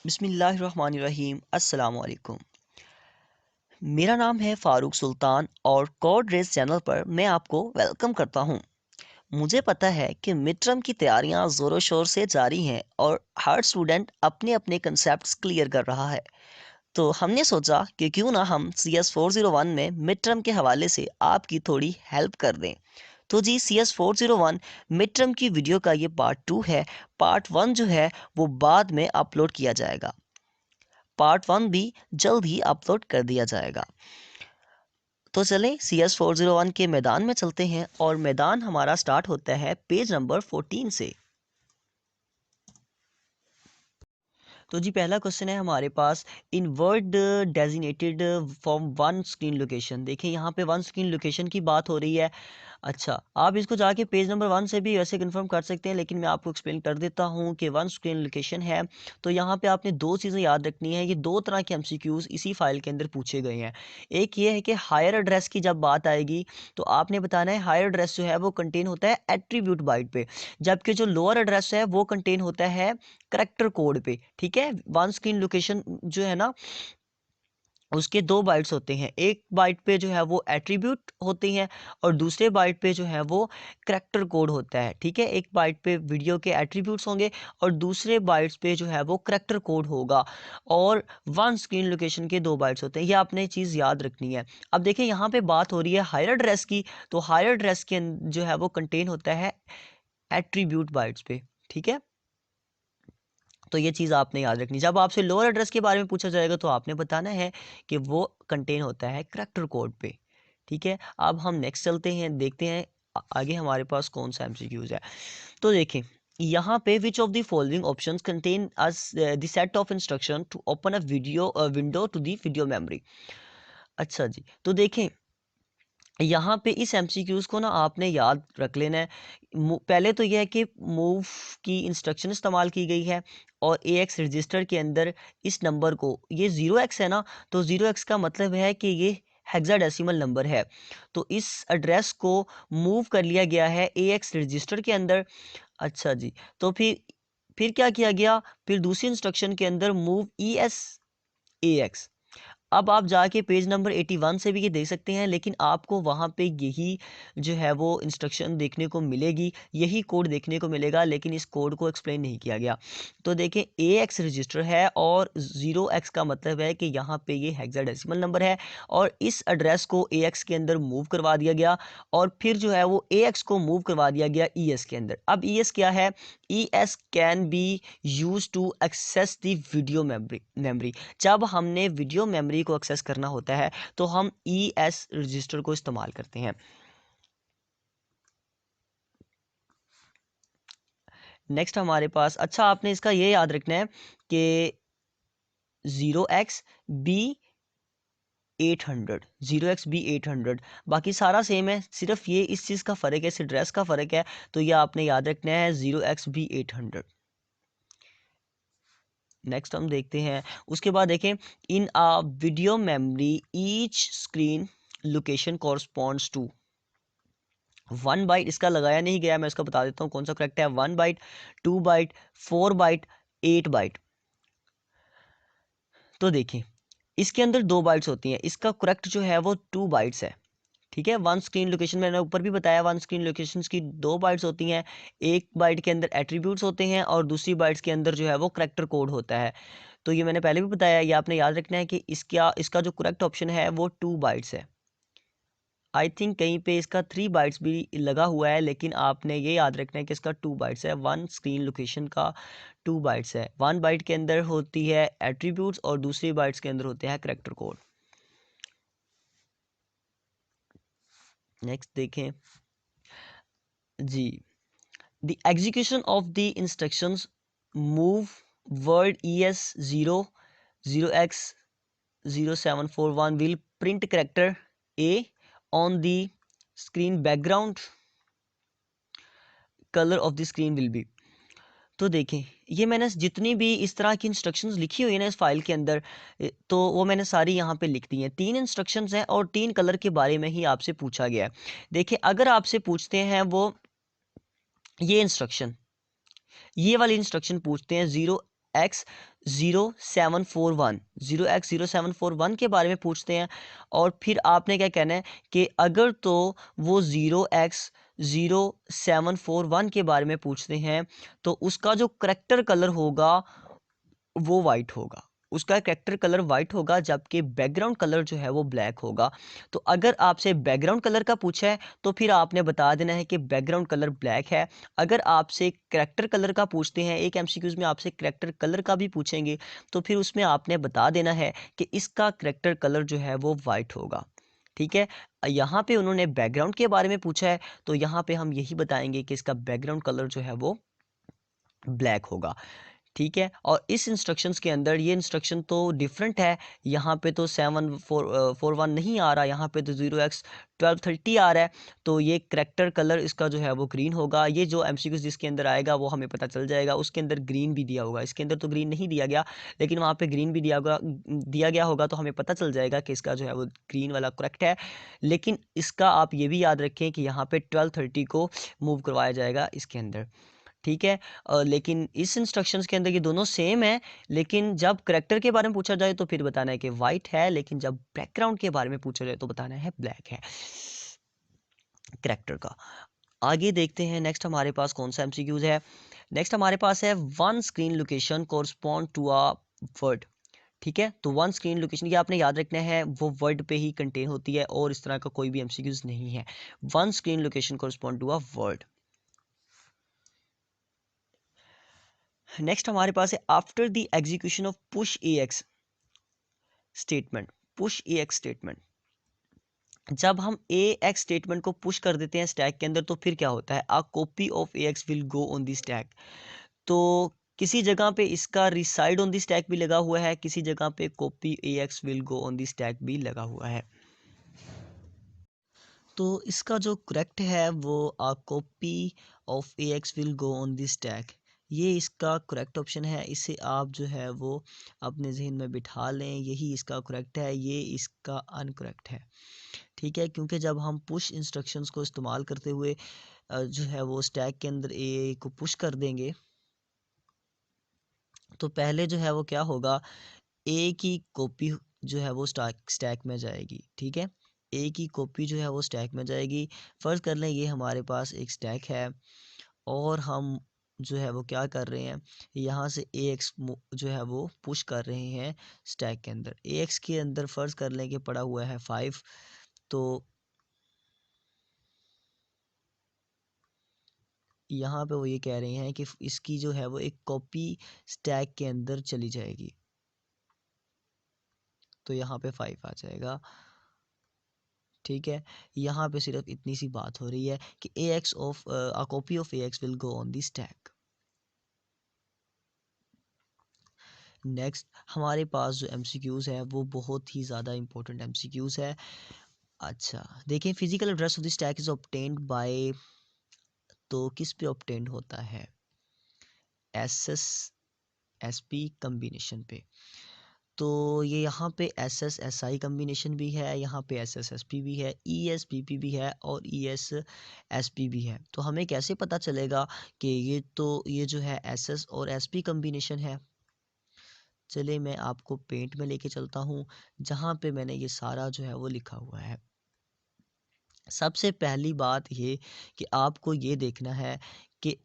बिस्मिल्लाहिर्रहमानिर्रहीम अस्सलाम वालेकुम। मेरा नाम है फ़ारूक सुल्तान और कोड रेस चैनल पर मैं आपको वेलकम करता हूं। मुझे पता है कि मिड टर्म की तैयारियां ज़ोरों शोर से जारी हैं और हर स्टूडेंट अपने अपने कंसेप्ट्स क्लियर कर रहा है। तो हमने सोचा कि क्यों ना हम CS401 में मिड टर्म के हवाले से आपकी थोड़ी हेल्प कर दें। तो जी CS401 मिड टर्म की वीडियो का ये पार्ट 2 है। पार्ट 1 जो है वो बाद में अपलोड किया जाएगा। पार्ट 1 भी जल्द ही अपलोड कर दिया जाएगा। तो चलें CS401 के मैदान में चलते हैं और मैदान हमारा स्टार्ट होता है पेज नंबर 14 से। तो जी पहला क्वेश्चन है हमारे पास, in word designated from one screen location. देखिए यहाँ पे वन स्क्रीन लोकेशन की बात हो रही है। अच्छा, आप इसको जाके पेज नंबर 1 से भी वैसे कंफर्म कर सकते हैं, लेकिन मैं आपको एक्सप्लेन कर देता हूँ कि वन स्क्रीन लोकेशन है। तो यहाँ पे आपने दो चीज़ें याद रखनी है। ये दो तरह के MCQs इसी फाइल के अंदर पूछे गए हैं। एक ये है कि हायर एड्रेस की जब बात आएगी तो आपने बताना है हायर एड्रेस जो है वो कंटेन होता है एट्रीब्यूट बाइट पे, जबकि जो लोअर एड्रेस है वो कंटेन होता है करैक्टर कोड पे। ठीक है, वन स्क्रीन लोकेशन जो है ना उसके दो बाइट्स होते हैं। एक बाइट पे जो है वो एट्रीब्यूट होते हैं और दूसरे बाइट पे जो है वो करैक्टर कोड होता है। ठीक है, एक बाइट पे वीडियो के एट्रीब्यूट्स होंगे और दूसरे बाइट्स पे जो है वो करैक्टर कोड होगा। और वन स्क्रीन लोकेशन के दो बाइट्स होते हैं, ये आपने चीज़ याद रखनी है। अब देखिए यहाँ पे बात हो रही है हायर एड्रेस की, तो हायर एड्रेस के जो है वो कंटेन होता है एट्रीब्यूट बाइट्स पे। ठीक है, तो ये चीज़ आपने याद रखनी। जब आपसे लोअर एड्रेस के बारे में पूछा जाएगा तो आपने बताना है कि वो कंटेन होता है करैक्टर कोड पे। ठीक है, अब हम नेक्स्ट चलते हैं, देखते हैं आगे हमारे पास कौन सा MCQs है। तो देखें यहाँ पे which of the following options contain us the set of instruction to open a video window to the video memory. अच्छा जी, तो देखें यहाँ पे इस MCQs को ना आपने याद रख लेना है। पहले तो यह है कि मूव की इंस्ट्रक्शन इस्तेमाल की गई है और AX रजिस्टर के अंदर इस नंबर को, ये 0x है ना, तो 0x का मतलब है कि ये हेक्साडेसिमल नंबर है। तो इस एड्रेस को मूव कर लिया गया है AX रजिस्टर के अंदर। अच्छा जी, तो फिर क्या किया गया, फिर दूसरी इंस्ट्रक्शन के अंदर मूव ES AX। अब आप जाके पेज नंबर 81 से भी ये देख सकते हैं, लेकिन आपको वहाँ पे यही जो है वो इंस्ट्रक्शन देखने को मिलेगी, यही कोड देखने को मिलेगा, लेकिन इस कोड को एक्सप्लेन नहीं किया गया। तो देखें AX रजिस्टर है और 0x का मतलब है कि यहाँ पे ये हेक्साडेसिमल नंबर है और इस एड्रेस को AX के अंदर मूव करवा दिया गया और फिर जो है वो AX को मूव करवा दिया गया ES के अंदर। अब ES क्या है, ES can be use to access the video memory. जब हमने वीडियो मेमोरी को एक्सेस करना होता है तो हम ES रजिस्टर को इस्तेमाल करते हैं। नेक्स्ट हमारे पास, अच्छा आपने इसका ये याद रखना है कि 0xB800, 0xB800, बाकी सारा सेम है, सिर्फ ये इस चीज़ का फ़र्क है, इस एड्रेस का फ़र्क है। तो ये आपने याद रखना है 0xB800। नेक्स्ट हम देखते हैं, उसके बाद देखें, in a video memory each screen location corresponds to 1 byte. इसका लगाया नहीं गया, मैं इसका बता देता हूँ कौन सा करेक्ट है। 1 बाइट, 2 बाइट, 4 बाइट, 8 बाइट। तो देखिए इसके अंदर 2 बाइट्स होती हैं, इसका करेक्ट जो है वो 2 बाइट्स है। ठीक है, वन स्क्रीन लोकेशन मैंने ऊपर भी बताया, वन स्क्रीन लोकेशन की 2 बाइट्स होती हैं। एक बाइट के अंदर एट्रीब्यूट्स होते हैं और दूसरी बाइट्स के अंदर जो है वो करेक्टर कोड होता है। तो ये मैंने पहले भी बताया, ये आपने याद रखना है कि इसका जो करेक्ट ऑप्शन है वो 2 बाइट्स है। आई थिंक कहीं पे इसका 3 बाइट्स भी लगा हुआ है, लेकिन आपने ये याद रखना है कि इसका 2 बाइट्स है। वन स्क्रीन लोकेशन का 2 बाइट्स है। 1 बाइट के अंदर होती है एट्रीब्यूट्स और दूसरी बाइट्स के अंदर होते हैं करेक्टर कोड। नेक्स्ट देखें जी, the execution of the instructions move word ES0X0741 will print character A on the screen, background color of the screen will be। तो देखें ये मैंने जितनी भी इस तरह की इंस्ट्रक्शंस लिखी हुई है ना इस फाइल के अंदर, तो वो मैंने सारी यहाँ पे लिख दी हैं। 3 इंस्ट्रक्शंस हैं और 3 कलर के बारे में ही आपसे पूछा गया है। देखिए अगर आपसे पूछते हैं वो ये इंस्ट्रक्शन, ये वाली इंस्ट्रक्शन पूछते हैं 0x0741 के बारे में पूछते हैं, और फिर आपने क्या कहना है कि अगर तो वो 0x0741 के बारे में पूछते हैं तो उसका जो करेक्टर कलर होगा वो वाइट होगा, उसका कैरेक्टर कलर वाइट होगा, जबकि बैकग्राउंड कलर जो है वो ब्लैक होगा। तो अगर आपसे बैकग्राउंड कलर का पूछा है तो फिर आपने बता देना है कि बैकग्राउंड कलर ब्लैक है। अगर आपसे कैरेक्टर कलर का पूछते हैं, एक एमसीक्यूज में आपसे कैरेक्टर कलर का भी पूछेंगे, तो फिर उसमें आपने बता देना है कि इसका कैरेक्टर कलर जो है वो वाइट होगा। ठीक है, यहाँ पे उन्होंने बैकग्राउंड के बारे में पूछा है, तो यहाँ पे हम यही बताएंगे कि इसका बैकग्राउंड कलर जो है वो ब्लैक होगा। ठीक है, और इस इंस्ट्रक्शंस के अंदर ये इंस्ट्रक्शन तो डिफरेंट है। यहाँ पे तो 7441 नहीं आ रहा, यहाँ पे तो 0x1230 आ रहा है। तो ये करेक्टर कलर इसका जो है वो ग्रीन होगा। ये जो एमसीक्यूज जिसके अंदर आएगा वो हमें पता चल जाएगा, उसके अंदर ग्रीन भी दिया होगा। इसके अंदर तो ग्रीन नहीं दिया गया, लेकिन वहाँ पे ग्रीन भी दिया गया होगा, तो हमें पता चल जाएगा कि इसका जो है वो ग्रीन वाला करेक्ट है। लेकिन इसका आप ये भी याद रखें कि यहाँ पे 1230 को मूव करवाया जाएगा इसके अंदर। ठीक है, लेकिन इस इंस्ट्रक्शंस के अंदर ये दोनों सेम है, लेकिन जब करेक्टर के बारे में पूछा जाए तो फिर बताना है कि वाइट है, लेकिन जब बैकग्राउंड के बारे में पूछा जाए तो बताना है ब्लैक है करेक्टर का। आगे देखते हैं नेक्स्ट हमारे पास कौन सा एमसीक्यूज है। नेक्स्ट हमारे पास है one screen location correspond to a word. ठीक है, तो वन स्क्रीन लोकेशन ये आपने याद रखना है, वो वर्ड पे ही कंटेन होती है और इस तरह का कोई भी एमसीक्यूज नहीं है। One screen location correspond to a word. Next हमारे पास है after the execution of push A X statement. Push A X statement, जब हम ए एक्स स्टेटमेंट को पुश कर देते हैं स्टैक के अंदर तो फिर क्या होता है, अ copy of A X will go on the stack. तो किसी जगह पे इसका रिसाइड ऑन द स्टैक भी लगा हुआ है, किसी जगह पे copy A X will go on the stack भी लगा हुआ है। तो इसका जो करेक्ट है वो a copy of A X will go on this tag, ये इसका करेक्ट ऑप्शन है। इसे आप जो है वो अपने जहन में बिठा लें, यही इसका करेक्ट है, ये इसका अनकरेक्ट है। ठीक है, क्योंकि जब हम पुश इंस्ट्रक्शंस को इस्तेमाल करते हुए जो है वो स्टैक के अंदर ए को पुश कर देंगे, तो पहले जो है वो क्या होगा, ए की कॉपी जो है वो स्टैक में जाएगी। ठीक है, ए की कॉपी जो है वो स्टैक में जाएगी। फ़र्ज़ कर लें ये हमारे पास एक स्टैक है और हम जो है वो क्या कर रहे हैं, यहाँ से ए एक्स जो है वो पुश कर रहे हैं स्टैक के अंदर। ए एक्स के अंदर फ़र्ज़ कर लें कि पड़ा हुआ है 5, तो यहाँ पे वो ये कह रहे हैं कि इसकी जो है वो एक कॉपी स्टैक के अंदर चली जाएगी, तो यहाँ पे 5 आ जाएगा। ठीक है, यहाँ पे सिर्फ इतनी सी बात हो रही है कि A X of a copy of A X will go on the stack. Next हमारे पास जो एमसीक्यूज़ है वो बहुत ही ज़्यादा इंपॉर्टेंट एमसीक्यूज़ है। अच्छा देखें, physical address of the stack is obtained by, तो किस पे ऑब्टेन्ड होता है, S S S P combination पे। तो ये यहाँ पे S S S I combination भी है, यहाँ पे एस एस एस पी भी है, ई एस पी पी भी है और ई एस एस पी भी है। तो हमें कैसे पता चलेगा कि ये जो है एस एस और एस पी कम्बिनेशन है। चलिए मैं आपको पेंट में लेके चलता हूँ, जहाँ पे मैंने ये सारा जो है वो लिखा हुआ है। सबसे पहली बात ये कि आपको ये देखना है कि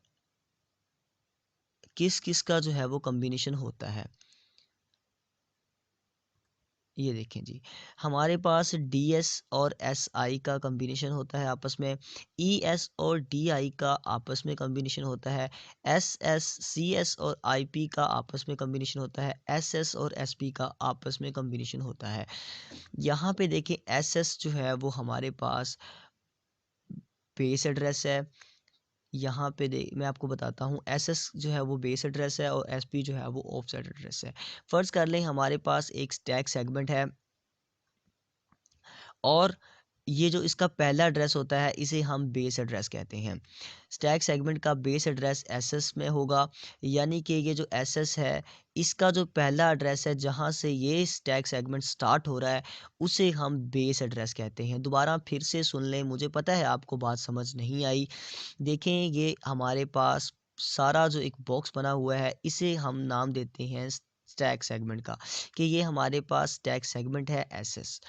किस किस का जो है वो कम्बिनेशन होता है। ये देखें जी, हमारे पास डी एस और एस आई का कम्बिनेशन होता है आपस में, ई एस और डी आई का आपस में कम्बिनेशन होता है, एस एस सी एस और आई पी का आपस में कम्बिनेशन होता है, एस एस और एस पी का आपस में कम्बिनेशन होता है। यहाँ पे देखें एस एस जो है वो हमारे पास बेस एड्रेस है। यहाँ पे दे मैं आपको बताता हूँ, एस एस जो है वो बेस एड्रेस है और एस पी जो है वो ऑफसेट एड्रेस है। फ़र्ज़ कर लें हमारे पास एक स्टैक सेगमेंट है और ये जो इसका पहला एड्रेस होता है इसे हम बेस एड्रेस कहते हैं। स्टैक सेगमेंट का बेस एड्रेस एसएस में होगा, यानी कि ये जो एसएस है इसका जो पहला एड्रेस है जहाँ से ये स्टैक सेगमेंट स्टार्ट हो रहा है उसे हम बेस एड्रेस कहते हैं। दोबारा फिर से सुन लें, मुझे पता है आपको बात समझ नहीं आई। देखें ये हमारे पास सारा जो एक बॉक्स बना हुआ है, इसे हम नाम देते हैं स्टैक सेगमेंट का, कि ये हमारे पास स्टैक सेगमेंट है एसएस।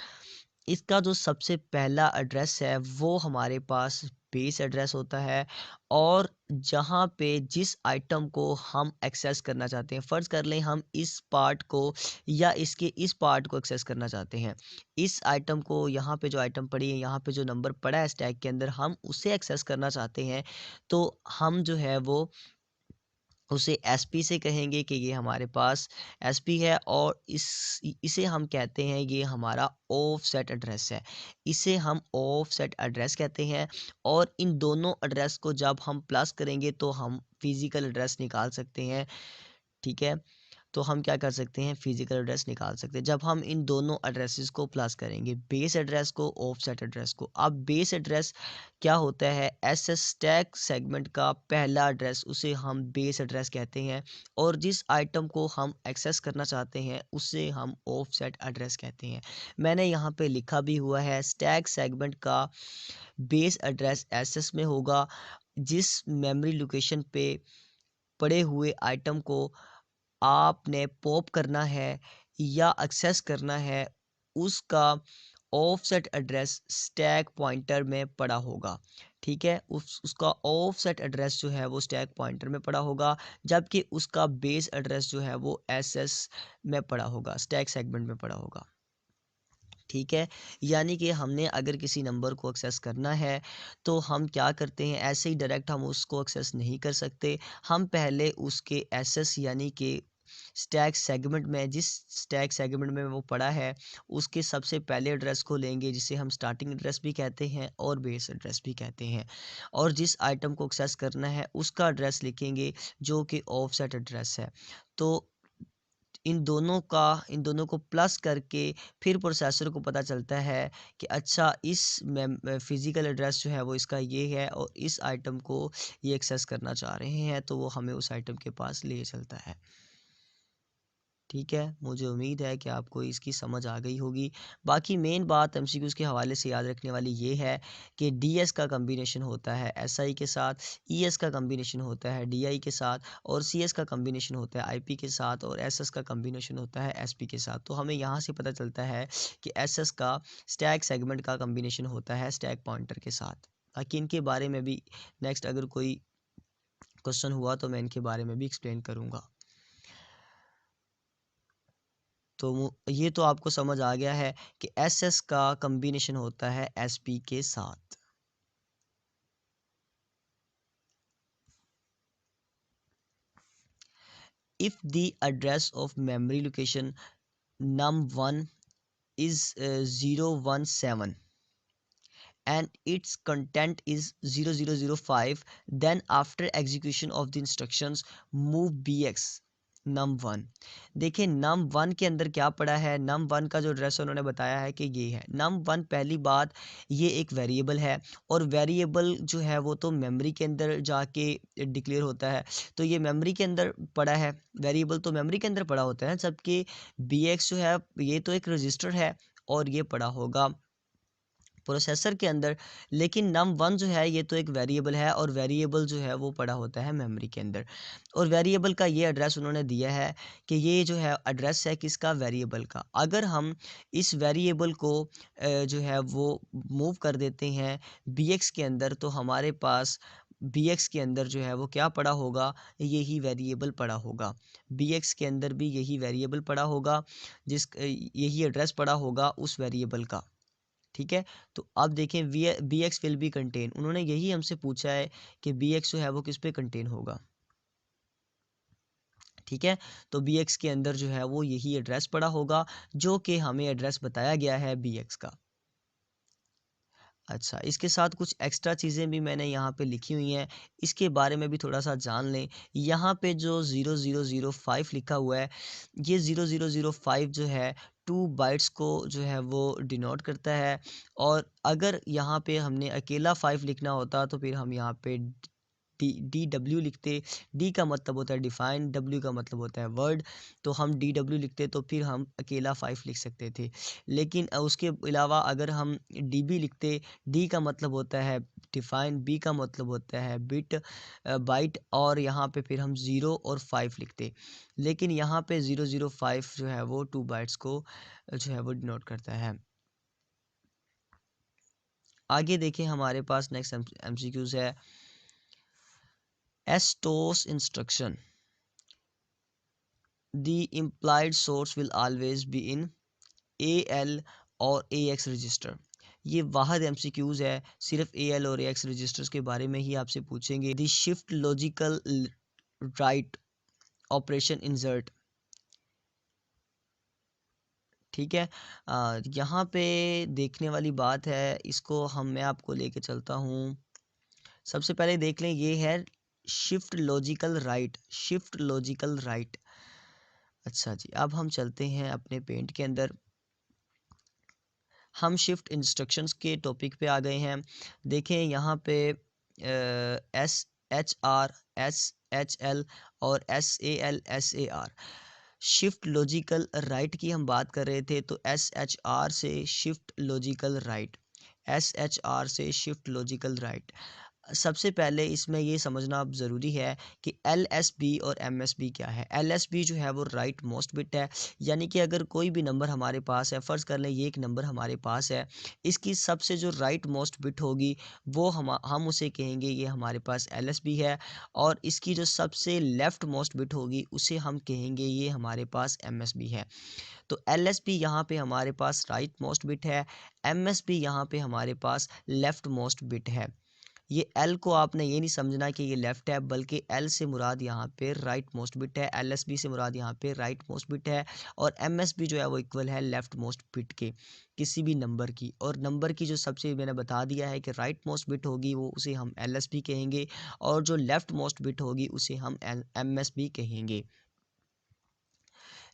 इसका जो सबसे पहला एड्रेस है वो हमारे पास बेस एड्रेस होता है, और जहाँ पे जिस आइटम को हम एक्सेस करना चाहते हैं, फ़र्ज़ कर लें हम इस पार्ट को या इसके इस पार्ट को एक्सेस करना चाहते हैं, इस आइटम को, यहाँ पे जो आइटम पड़ी है, यहाँ पे जो नंबर पड़ा है स्टैक के अंदर, हम उसे एक्सेस करना चाहते हैं, तो हम जो है वो उसे एसपी से कहेंगे कि ये हमारे पास एसपी है, और इसे हम कहते हैं ये हमारा ऑफसेट एड्रेस है। इसे हम ऑफसेट एड्रेस कहते हैं, और इन दोनों एड्रेस को जब हम प्लस करेंगे तो हम फिजिकल एड्रेस निकाल सकते हैं। ठीक है, तो हम क्या कर सकते हैं, फिजिकल एड्रेस निकाल सकते हैं जब हम इन दोनों एड्रेसेस को प्लस करेंगे, बेस एड्रेस को, ऑफसेट एड्रेस को। अब बेस एड्रेस क्या होता है, एसएस स्टैक सेगमेंट का पहला एड्रेस, उसे हम बेस एड्रेस कहते हैं, और जिस आइटम को हम एक्सेस करना चाहते हैं उसे हम ऑफसेट एड्रेस कहते हैं। मैंने यहाँ पे लिखा भी हुआ है, स्टैक सेगमेंट का बेस एड्रेस एसएस में होगा, जिस मेमोरी लोकेशन पे पड़े हुए आइटम को आपने पॉप करना है या एक्सेस करना है, उसका ऑफसेट एड्रेस स्टैक पॉइंटर में पड़ा होगा। ठीक है, उसका ऑफसेट एड्रेस जो है वो स्टैक पॉइंटर में पड़ा होगा, जबकि उसका बेस एड्रेस जो है वो एसएस में पड़ा होगा, स्टैक सेगमेंट में पड़ा होगा। ठीक है, यानी कि हमने अगर किसी नंबर को एक्सेस करना है तो हम क्या करते हैं, ऐसे ही डायरेक्ट हम उसको एक्सेस नहीं कर सकते। हम पहले उसके एसएस यानी कि स्टैक सेगमेंट में, जिस स्टैक सेगमेंट में वो पड़ा है, उसके सबसे पहले एड्रेस को लेंगे, जिसे हम स्टार्टिंग एड्रेस भी कहते हैं और बेस एड्रेस भी कहते हैं, और जिस आइटम को एक्सेस करना है उसका एड्रेस लिखेंगे जो कि ऑफसेट एड्रेस है। तो इन दोनों को प्लस करके फिर प्रोसेसर को पता चलता है कि अच्छा, इस फिज़िकल एड्रेस जो है वो इसका ये है, और इस आइटम को ये एक्सेस करना चाह रहे हैं, तो वो हमें उस आइटम के पास ले चलता है। ठीक है, मुझे उम्मीद है कि आपको इसकी समझ आ गई होगी। बाकी मेन बात एमसीक्यूज़ के हवाले से याद रखने वाली ये है कि डीएस का कॉम्बिनेशन होता है एसआई के साथ, ईएस का कॉम्बिनेशन होता है डीआई के साथ, और सीएस का कॉम्बिनेशन होता है आईपी के साथ, और एसएस का कॉम्बिनेशन होता है एसपी के साथ। तो हमें यहाँ से पता चलता है कि एसएस का स्टैक सेगमेंट का कॉम्बिनेशन होता है स्टैक पॉइंटर के साथ। बाकी इनके बारे में भी नेक्स्ट अगर कोई क्वेश्चन हुआ तो मैं इनके बारे में भी एक्सप्लेन करूँगा। तो ये तो आपको समझ आ गया है कि एसएस का कॉम्बिनेशन होता है एसपी के साथ। If the address of memory location num1 is 017 and its content is 0005, then after execution of the instructions move bx num1। देखिए num1 के अंदर क्या पड़ा है, num1 का जो एड्रेस उन्होंने बताया है कि ये है num1। पहली बात, ये एक वेरिएबल है, और वेरिएबल जो है वो तो मेमोरी के अंदर जाके डिक्लेयर होता है, तो ये मेमोरी के अंदर पड़ा है, वेरिएबल तो मेमोरी के अंदर पड़ा होता है, जबकि bx जो है ये तो एक रजिस्टर है, और ये पड़ा होगा प्रोसेसर के अंदर। लेकिन num1 जो है ये तो एक वेरिएबल है, और वेरिएबल जो है वो पड़ा होता है मेमोरी के अंदर, और वेरिएबल का ये एड्रेस उन्होंने दिया है कि ये जो है एड्रेस है किसका, वेरिएबल का। अगर हम इस वेरिएबल को जो है वो मूव कर देते हैं bx के अंदर, तो हमारे पास bx के अंदर जो है वो क्या पड़ा होगा, यही वेरिएबल पड़ा होगा। bx के अंदर भी यही वेरिएबल पड़ा होगा, यही एड्रेस पड़ा होगा उस वेरिएबल का। ठीक है, तो अब देखें B X will be contain, उन्होंने यही हमसे पूछा है कि बी एक्स जो है वो किस पे कंटेन होगा। ठीक है, तो बी एक्स के अंदर जो है वो यही एड्रेस पड़ा होगा जो कि हमें एड्रेस बताया गया है बी एक्स का। अच्छा, इसके साथ कुछ एक्स्ट्रा चीज़ें भी मैंने यहाँ पे लिखी हुई हैं, इसके बारे में भी थोड़ा सा जान लें। यहाँ पे जो 0005 लिखा हुआ है, ये 0005 जो है 2 बाइट्स को जो है वो डिनोट करता है, और अगर यहाँ पे हमने अकेला 5 लिखना होता तो फिर हम यहाँ पे डी डब्ल्यू लिखते, डी का मतलब होता है डिफाइन, डब्ल्यू का मतलब होता है वर्ड, तो हम डी डब्ल्यू लिखते तो फिर हम अकेला 5 लिख सकते थे। लेकिन उसके अलावा अगर हम डी बी लिखते, डी का मतलब होता है डिफाइन, बी का मतलब होता है बिट बाइट, और यहाँ पे फिर हम 0 और 5 लिखते। लेकिन यहाँ पे 005 जो है वो 2 बाइट्स को जो है वो डिनोट करता है। आगे देखें हमारे पास नेक्स्ट एमसीक्यूज है STOS instruction, the implied source will always be in AL और AX रजिस्टर। ये वाहद एमसीक्यूज है, सिर्फ AL और AX रजिस्टर्स के बारे में ही आपसे पूछेंगे। The shift logical write operation insert, ठीक है। यहाँ पे देखने वाली बात है, इसको मैं आपको लेके चलता हूँ। सबसे पहले देख लें, ये है shift logical right, shift logical right. अच्छा जी, अब हम चलते हैं अपने पेंट के अंदर। हम शिफ्ट इंस्ट्रक्शंस के टॉपिक पे आ गए हैं। देखें यहाँ पे S H R, S H L और S A L, S A R. Shift logical right की हम बात कर रहे थे, तो एस एच आर से shift logical right, S H R से शिफ्ट लॉजिकल राइट। सबसे पहले इसमें ये समझना अब ज़रूरी है कि एल एस बी और एम एस बी क्या है। एल एस बी जो है वो राइट मोस्ट बिट है, यानी कि अगर कोई भी नंबर हमारे पास है, फ़र्ज़ कर लें ये एक नंबर हमारे पास है, इसकी सबसे जो राइट मोस्ट बिट होगी वो हम उसे कहेंगे ये हमारे पास एल एस बी है, और इसकी जो सबसे लेफ़्ट मोस्ट बिट होगी उसे हम कहेंगे ये हमारे पास एम एस बी है। तो एल एस बी यहाँ पे हमारे पास राइट मोस्ट बिट है, एम एस बी यहाँ पे हमारे पास लेफ़्ट मोस्ट बिट है। ये एल को आपने ये नहीं समझना कि ये लेफ़्ट है, बल्कि एल से मुराद यहाँ पे राइट मोस्ट बिट है, एल एस बी से मुराद यहाँ पे राइट मोस्ट बिट है, और एम एस बी जो है वो इक्वल है लेफ़्ट मोस्ट बिट के किसी भी नंबर की। और नंबर की जो सबसे मैंने बता दिया है कि राइट मोस्ट बिट होगी वो उसे हम एल एस बी कहेंगे, और जो लेफ़्ट मोस्ट बिट होगी उसे हम एम एस बी कहेंगे।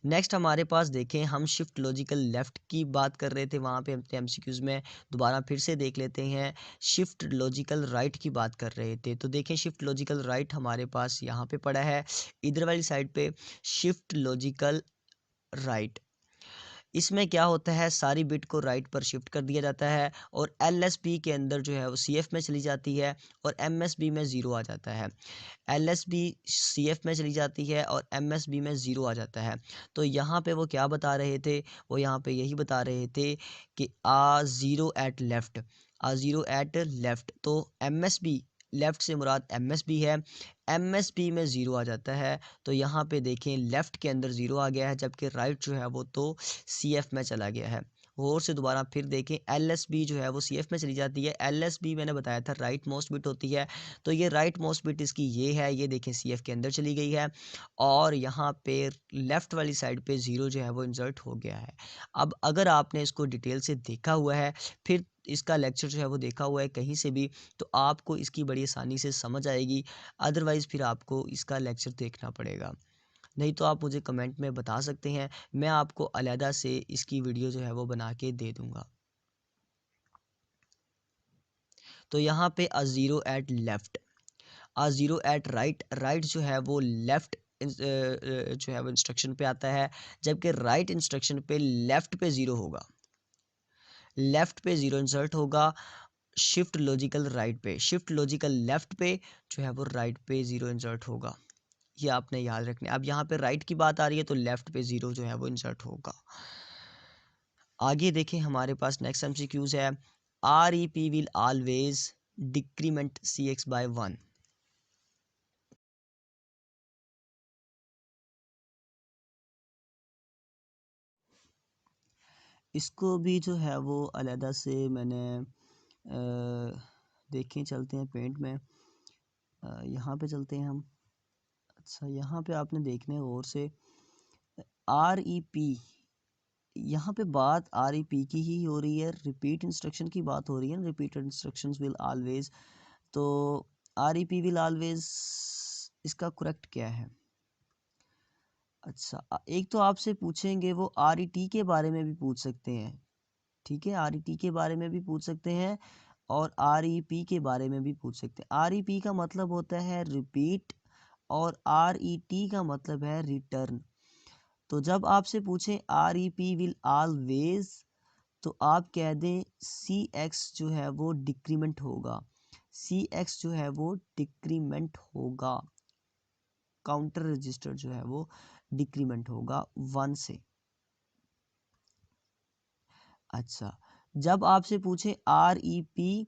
नेक्स्ट हमारे पास देखें, हम शिफ्ट लॉजिकल लेफ़्ट की बात कर रहे थे, वहाँ पे अपने एमसीक्यूज़ में दोबारा फिर से देख लेते हैं। शिफ्ट लॉजिकल राइट की बात कर रहे थे, तो देखें शिफ्ट लॉजिकल राइट हमारे पास यहाँ पे पड़ा है, इधर वाली साइड पे शिफ्ट लॉजिकल राइट। इसमें क्या होता है, सारी बिट को राइट पर शिफ्ट कर दिया जाता है, और एल एस बी के अंदर जो है वो सी एफ में चली जाती है, और एम एस बी में ज़ीरो आ जाता है। L S B C F में चली जाती है और एम एस बी में ज़ीरो आ जाता है। तो यहाँ पे वो क्या बता रहे थे, वो यहाँ पे यही बता रहे थे कि आ zero at left, a zero at left. तो एम एस बी, लेफ़्ट से मुराद एम एस बी है, एम एस बी में ज़ीरो आ जाता है। तो यहाँ पे देखें लेफ़्ट के अंदर ज़ीरो आ गया है, जबकि राइट जो है वो तो सी एफ में चला गया है। और से दोबारा फिर देखें, एल एस बी जो है वो सी एफ में चली जाती है, एल एस बी मैंने बताया था राइट मोस्ट बिट होती है, तो ये राइट मोस्ट बिट इसकी ये है, ये देखें सी एफ के अंदर चली गई है, और यहाँ पे लेफ़्ट वाली साइड पे ज़ीरो जो है वो इंसर्ट हो गया है। अब अगर आपने इसको डिटेल से देखा हुआ है, फिर इसका लेक्चर जो है वो देखा हुआ है कहीं से भी, तो आपको इसकी बड़ी आसानी से समझ आएगी। अदरवाइज़ फिर आपको इसका लेक्चर देखना पड़ेगा, नहीं तो आप मुझे कमेंट में बता सकते हैं, मैं आपको अलहदा से इसकी वीडियो जो है वो बना के दे दूँगा। तो यहाँ पे a zero at left, a zero at right, right जो है वो लेफ़्ट जो है वो इंस्ट्रक्शन पे आता है, जबकि राइट इंस्ट्रक्शन पे लेफ़्ट पे ज़ीरो होगा, लेफ़्ट पे ज़ीरो इंसर्ट होगा। शिफ्ट लॉजिकल राइट पे, शिफ्ट लॉजिकल लेफ़्ट पे जो है वो राइट पे ज़ीरो इंसर्ट होगा। ये आपने याद रखना है। अब यहाँ पे राइट की बात आ रही है तो लेफ़्ट पे ज़ीरो जो है वो इंसर्ट होगा। आगे देखें हमारे पास नेक्स्ट एमसीक्यूज है, R E P will always decrement C X by 1। इसको भी जो है वो अलहदा से मैंने देखें, चलते हैं पेंट में, यहाँ पे चलते हैं हम। अच्छा, यहाँ पे आपने देखने और से आर ई पी, यहाँ पे बात आर ई पी की ही हो रही है, रिपीट इंस्ट्रक्शन की बात हो रही है, रिपीटेड इंस्ट्रक्शंस विल ऑलवेज। तो are E P will always, इसका करेक्ट क्या है? अच्छा, एक तो आपसे पूछेंगे वो आर ई टी के बारे में भी पूछ सकते हैं, ठीक है, आर ई टी के बारे में भी पूछ सकते हैं, और REP के बारे में भी पूछ सकते हैं। REP का मतलब होता है रिपीट और RET का मतलब है रिटर्न। तो जब आपसे पूछें REP विल ऑलवेज, तो आप कह दें CX जो है वो डिक्रीमेंट होगा, CX जो है वो डिक्रीमेंट होगा, काउंटर रजिस्टर जो है वो डिक्रीमेंट होगा 1 से। अच्छा, जब आपसे पूछे REP,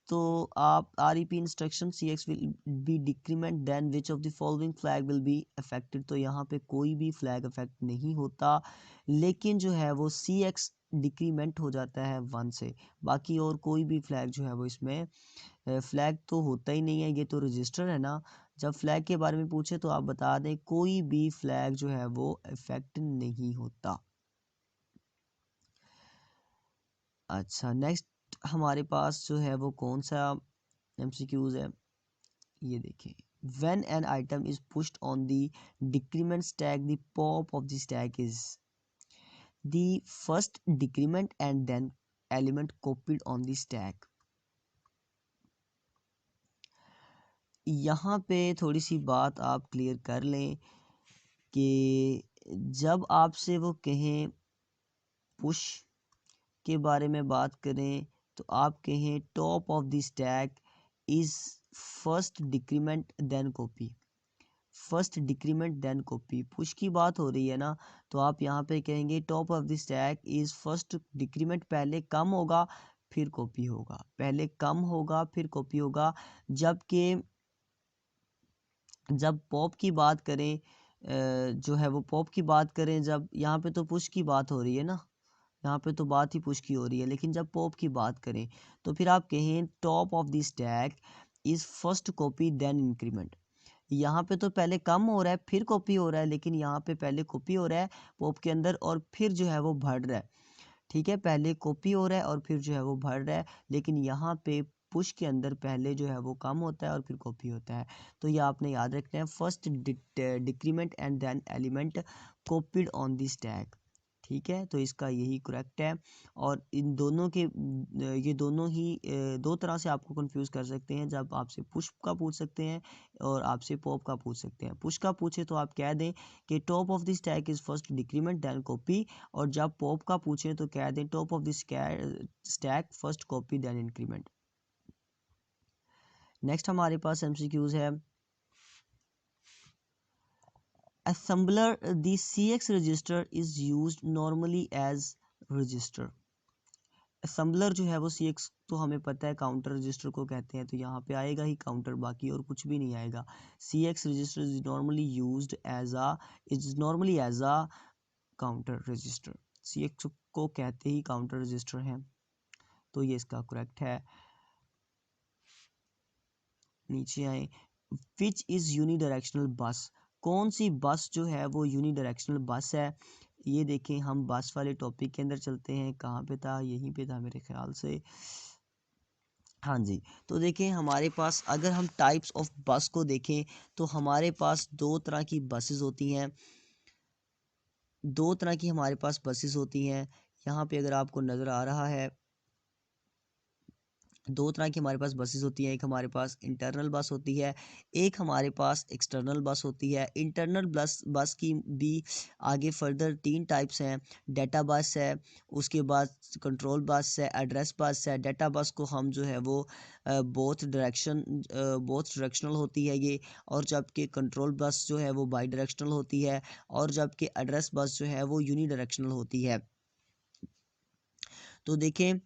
तो आप REP instruction CX will be decrement then which of the following flag will be affected, तो यहाँ पे कोई भी फ्लैग अफेक्ट नहीं होता, लेकिन जो है वो CX डिक्रीमेंट हो जाता है 1 से। बाकी और कोई भी फ्लैग जो है वो इसमें फ्लैग तो होता ही नहीं है, ये तो रजिस्टर है ना। जब फ्लैग के बारे में पूछे तो आप बता दें कोई भी फ्लैग जो है वो इफेक्ट नहीं होता। अच्छा, नेक्स्ट हमारे पास जो है वो कौन सा MCQs है, ये देखें। When an item is pushed on the decrement stack, the pop of the stack is the first decrement and then element copied on the stack। यहाँ पे थोड़ी सी बात आप क्लियर कर लें कि जब आपसे वो कहें पुश के बारे में बात करें, तो आप कहें top of the stack is first decrement then copy, first decrement then copy. Push की बात हो रही है ना, तो आप यहाँ पे कहेंगे top of the stack is first decrement, पहले कम होगा फिर कॉपी होगा, पहले कम होगा फिर कॉपी होगा। जबकि जब पॉप की बात करें, जो है वो पॉप की बात करें, जब यहाँ पे तो पुश की बात हो रही है ना, यहाँ पे तो बात ही पुश की हो रही है, लेकिन जब पॉप की बात करें तो फिर आप कहें top of the stack is first copy then increment. यहाँ पे तो पहले कम हो रहा है फिर कॉपी हो रहा है, लेकिन यहाँ पे पहले कॉपी हो रहा है पॉप के अंदर और फिर जो है वो बढ़ रहा है। ठीक है, पहले कॉपी हो रहा है और फिर जो है वो बढ़ रहा है, लेकिन यहाँ पे पुश के अंदर पहले जो है वो कम होता है और फिर कॉपी होता है। तो ये आपने याद रखना है, first decrement and then element copied on the stack. ठीक है, तो इसका यही करेक्ट है। और इन दोनों के ये दोनों ही दो तरह से आपको कंफ्यूज कर सकते हैं, जब आपसे पुश का पूछ सकते हैं और आपसे पॉप का पूछ सकते हैं। पुश का पूछे तो आप कह दें कि top of the stack is first decrement then copy, और जब पॉप का पूछे तो कह दें top of the stack first copy then increment. Next हमारे पास MCQs है। Assembler, the CX register is used normally as register। Assembler जो है वो CX तो हमें पता है काउंटर रजिस्टर को कहते हैं, तो यहाँ पे आएगा ही काउंटर, बाकी और कुछ भी नहीं आएगा। CX register is normally as a counter register. CX को कहते ही काउंटर रजिस्टर हैं, तो ये इसका करेक्ट है। नीचे आए, विच इज़ यूनिडायरेक्शनल बस, कौन सी बस जो है वो यूनिडायरेक्शनल बस है। ये देखें, हम बस वाले टॉपिक के अंदर चलते हैं, कहाँ पे था, यहीं पे था मेरे ख्याल से। हाँ जी, तो देखें हमारे पास अगर हम टाइप्स ऑफ बस को देखें तो हमारे पास दो तरह की बसेस होती हैं, दो तरह की हमारे पास बसेस होती हैं। यहाँ पे अगर आपको नज़र आ रहा है, दो तरह की हमारे पास बसेस होती हैं, एक हमारे पास इंटरनल बस होती है, एक हमारे पास एक्सटर्नल बस होती है। इंटरनल बस की भी आगे फर्दर 3 टाइप्स हैं। डाटा बस है, उसके बाद कंट्रोल बस है, एड्रेस बस है। डाटा बस को हम जो है वो बोथ डायरेक्शनल होती है ये, और जबकि कंट्रोल बस जो है वो बाई डायरेक्शनल होती है, और जबकि एड्रेस बस जो है वो यूनी डायरेक्शनल होती है। तो देखें,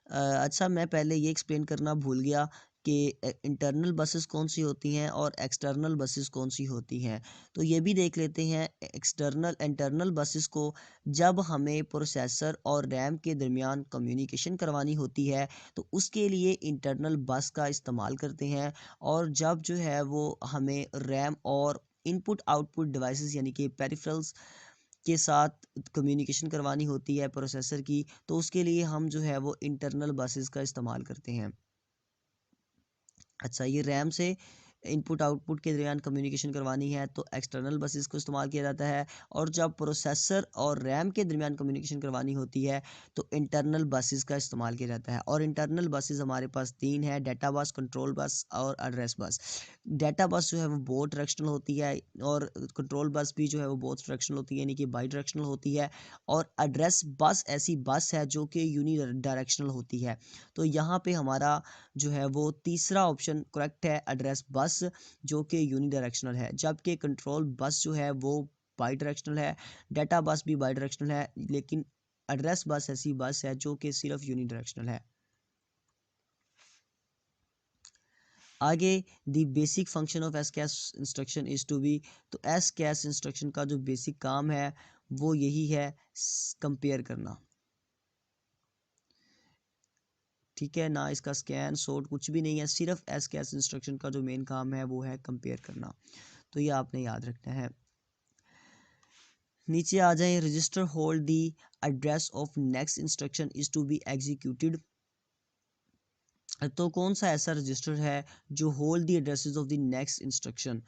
अच्छा मैं पहले ये एक्सप्लेन करना भूल गया कि इंटरनल बसेस कौन सी होती हैं और एक्सटर्नल बसेस कौन सी होती हैं। तो ये भी देख लेते हैं। इंटरनल बसेस को जब हमें प्रोसेसर और रैम के दरमियान कम्युनिकेशन करवानी होती है तो उसके लिए इंटरनल बस का इस्तेमाल करते हैं, और जब जो है वो हमें रैम और इनपुट आउटपुट डिवाइसेस यानी कि पेरिफेरल्स के साथ कम्युनिकेशन करवानी होती है प्रोसेसर की, तो उसके लिए हम जो है वो इंटरनल बसेस का इस्तेमाल करते हैं। अच्छा, ये रैम से इनपुट आउटपुट के दरमियान कम्युनिकेशन करवानी है तो एक्सटर्नल बसेस को इस्तेमाल किया जाता है, और जब प्रोसेसर और रैम के दरमियान कम्युनिकेशन करवानी होती है तो इंटरनल बसेस का इस्तेमाल किया जाता है। और इंटरनल बसेस हमारे पास तीन है: डाटा बस, कंट्रोल बस और एड्रेस बस। डाटा बस जो है वो बहुत डायरेक्शनल होती है, और कंट्रोल बस भी जो है वो बहुत डायरेक्शनल होती है, यानी कि बाई डायरेक्शनल होती है। और एड्रेस बस ऐसी बस है जो कि यूनी डायरेक्शनल होती है। तो यहाँ पे हमारा जो है वो तीसरा ऑप्शन करेक्ट है, एड्रेस बस, जो कि यूनी डायरेक्शनल है। जबकि कंट्रोल बस जो है वो बाई डायरेक्शनल है, डाटा बस भी बाई डायरेक्शनल है, लेकिन एड्रेस बस ऐसी बस है जो कि सिर्फ यूनी डायरेक्शनल है। आगे, द बेसिक फंक्शन ऑफ एस कैश इंस्ट्रक्शन इज टू बी। तो एस कैश इंस्ट्रक्शन का जो बेसिक काम है वो यही है, कंपेयर करना। ठीक है ना, इसका स्कैन सॉर्ट कुछ भी नहीं है, सिर्फ एस कैश इंस्ट्रक्शन का जो मेन काम है वो है कंपेयर करना। तो ये आपने याद रखना है। नीचे आ जाए, register hold the address of next instruction is to be executed. तो कौन सा ऐसा रजिस्टर है जो hold the addresses of the next instruction,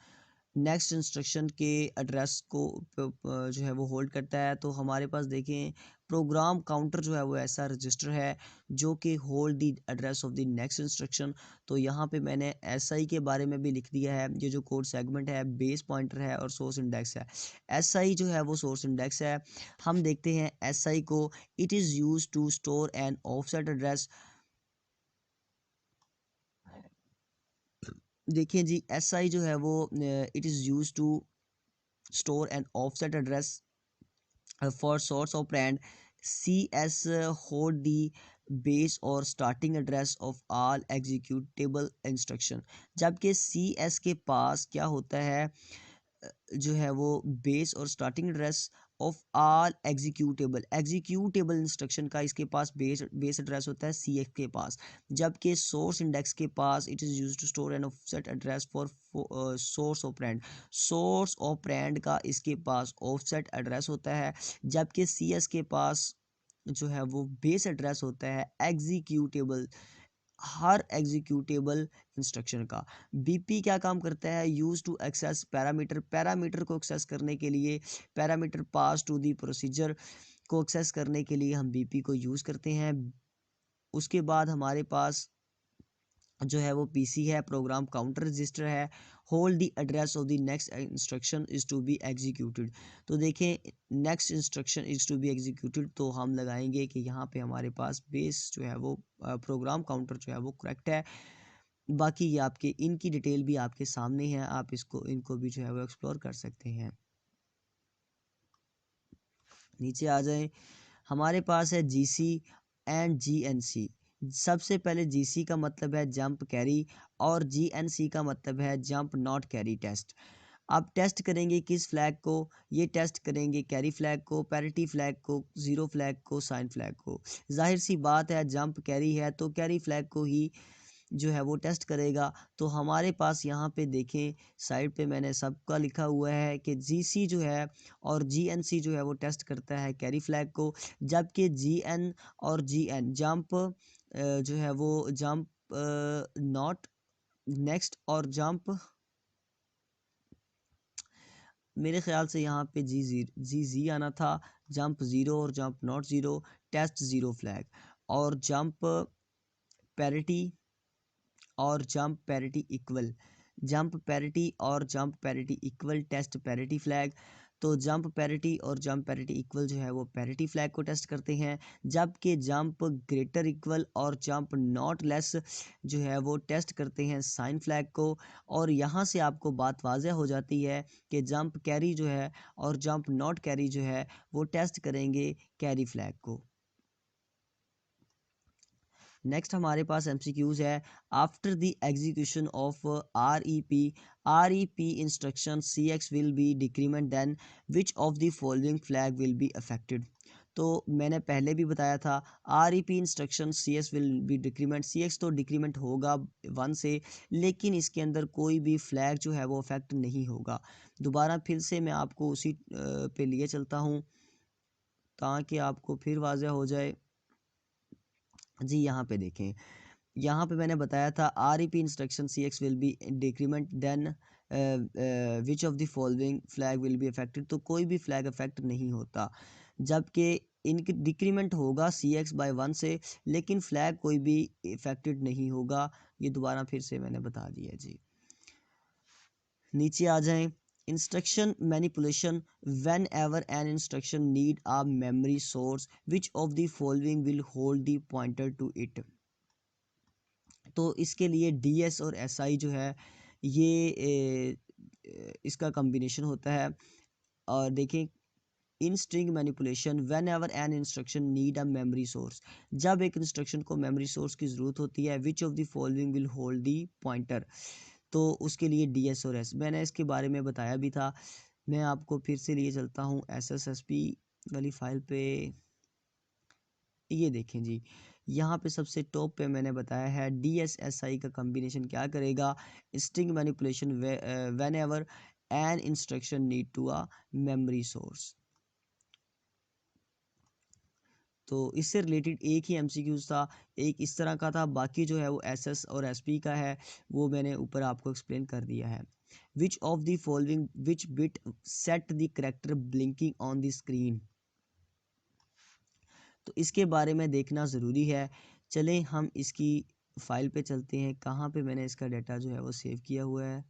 next instruction के एड्रेस को जो है वो होल्ड करता है। तो हमारे पास देखें, प्रोग्राम काउंटर जो है वो ऐसा रजिस्टर है जो कि hold the address of the next instruction. तो यहाँ पे मैंने एसआई के बारे में भी लिख दिया है। ये जो कोड सेगमेंट है, बेस पॉइंटर है और सोर्स इंडेक्स है। एसआई जो है वो सोर्स इंडेक्स है। हम देखते हैं एसआई को, it is use to store an offset address. देखिए जी, एसआई जो है वो it is use to store an offset address for source operand. CS hold the base और starting address of all executable instruction। जबकि CS के पास क्या होता है, जो है वो बेस और starting address of all executable instruction का इसके पास बेस एड्रेस होता है सी के पास। जबकि सोर्स इंडेक्स के पास it is use to store an offset address for source operand. Source operand का इसके पास ऑफसेट एड्रेस होता है, जबकि सी एस के पास जो है वो बेस एड्रेस होता है एग्जीक्यूटेबल, हर एग्जीक्यूटेबल इंस्ट्रक्शन का। बीपी क्या काम करता है, use to access parameter, parameter को एक्सेस करने के लिए, parameter pass to the procedure को एक्सेस करने के लिए हम बीपी को यूज़ करते हैं। उसके बाद हमारे पास जो है वो पीसी है, प्रोग्राम काउंटर रजिस्टर है, hold the address of the next instruction is to be executed. तो देखें, next instruction is to be executed, तो हम लगाएंगे कि यहाँ पे हमारे पास बेस जो है वो प्रोग्राम काउंटर जो है वो करेक्ट है। बाकी ये आपके इनकी डिटेल भी आपके सामने है, आप इनको भी जो है वो एक्सप्लोर कर सकते हैं। नीचे आ जाएं, हमारे पास है जीसी एंड जीएनसी। सबसे पहले जीसी का मतलब है जंप कैरी, और जीएनसी का मतलब है जंप नॉट कैरी टेस्ट। आप टेस्ट करेंगे किस फ्लैग को, ये टेस्ट करेंगे कैरी फ्लैग को, पैरिटी फ्लैग को, ज़ीरो फ्लैग को, साइन फ्लैग को। जाहिर सी बात है, जंप कैरी है तो कैरी फ्लैग को ही जो है वो टेस्ट करेगा। तो हमारे पास यहाँ पे देखें, साइड पे मैंने सबका लिखा हुआ है कि जीसी जो है और जीएनसी जो है वो टेस्ट करता है कैरी फ्लैग को, जबकि जीएन और जीएन जंप जो है वो जंप नॉट नेक्स्ट और जंप, मेरे ख्याल से यहाँ पे जी आना था, जंप ज़ीरो और jump not zero, test zero flag, और जंप पैरिटी और jump parity equal, jump parity और jump parity equal test parity flag. तो जंप पैरिटी और जंप पैरिटी इक्वल जो है वो पैरिटी फ्लैग को टेस्ट करते हैं, जबकि जंप ग्रेटर इक्वल और जंप नॉट लेस जो है वो टेस्ट करते हैं साइन फ्लैग को। और यहाँ से आपको बात वाज़ह हो जाती है कि जंप कैरी जो है और जंप नॉट कैरी जो है वो टेस्ट करेंगे कैरी फ्लैग को। नेक्स्ट हमारे पास एमसीक्यूज है, after the execution of R E P instruction C X will be decrement then which of the following flag will be affected. तो मैंने पहले भी बताया था, R E P instruction C S will be decrement, C X तो decrement होगा 1 से, लेकिन इसके अंदर कोई भी फ्लैग जो है वो अफेक्ट नहीं होगा। दोबारा फिर से मैं आपको उसी पे लिए चलता हूँ ताकि आपको फिर वाज़ह हो जाए। जी यहाँ पे देखें, यहाँ पे मैंने बताया था REP instruction CX will be decrement then which of the following flag will be affected, तो कोई भी फ्लैग अफेक्ट नहीं होता, जबकि इनकी डिक्रीमेंट होगा CX बाय 1 से, लेकिन फ्लैग कोई भी इफेक्टेड नहीं होगा। ये दोबारा फिर से मैंने बता दिया जी। नीचे आ जाएं, instruction manipulation, whenever an instruction need a memory source which of the following will hold the pointer to it. तो इसके लिए DS और SI जो है ये इसका कम्बिनेशन होता है। और देखें, in string manipulation whenever an instruction need a memory source, जब एक इंस्ट्रक्शन को मेमोरी सोर्स की ज़रूरत होती है, विच of the following will hold the pointer, तो उसके लिए DS और S, मैंने इसके बारे में बताया भी था। मैं आपको फिर से लिए चलता हूँ SSSP वाली फाइल पे। ये देखें जी, यहाँ पे सबसे टॉप पे मैंने बताया है DSSI का कम्बिनेशन क्या करेगा, string manipulation whenever an instruction need to a memory source. तो इससे रिलेटेड एक ही MCQs था, एक इस तरह का था, बाकी जो है वो SS और SP का है, वो मैंने ऊपर आपको एक्सप्लेन कर दिया है। विच of the following which bit set the character blinking on the screen, तो इसके बारे में देखना ज़रूरी है। चलें हम इसकी फ़ाइल पे चलते हैं, कहाँ पे मैंने इसका डाटा जो है वो सेव किया हुआ है,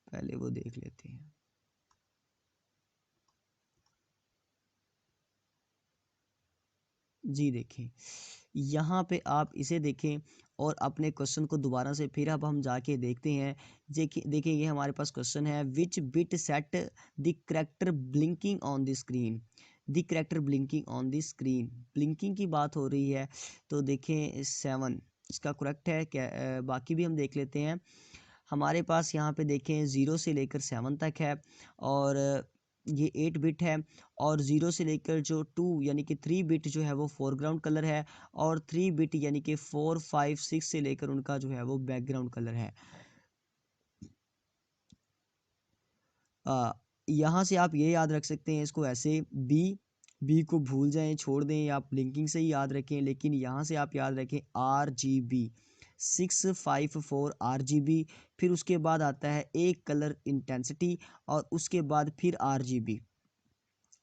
पहले वो देख लेते हैं। जी देखें, यहाँ पे आप इसे देखें और अपने क्वेश्चन को दोबारा से फिर अब हम जाके देखते हैं। देखिए ये हमारे पास क्वेश्चन है, which bit set the character blinking on the screen, the character blinking on the screen, blinking की बात हो रही है, तो देखें 7 इसका करेक्ट है क्या। बाकी भी हम देख लेते हैं। हमारे पास यहाँ पे देखें 0 से लेकर 7 तक है, और ये 8 बिट है, और 0 से लेकर जो 2 यानी कि 3 बिट जो है वो फोरग्राउंड कलर है, और 3 बिट यानी कि 4 5 6 से लेकर उनका जो है वो बैकग्राउंड कलर है। आ, यहाँ से आप ये याद रख सकते हैं इसको ऐसे, बी को भूल जाएं, छोड़ दें, या आप ब्लिंकिंग से ही याद रखें, लेकिन यहाँ से आप याद रखें RGB 654 RGB, फिर उसके बाद आता है एक कलर इंटेंसिटी, और उसके बाद फिर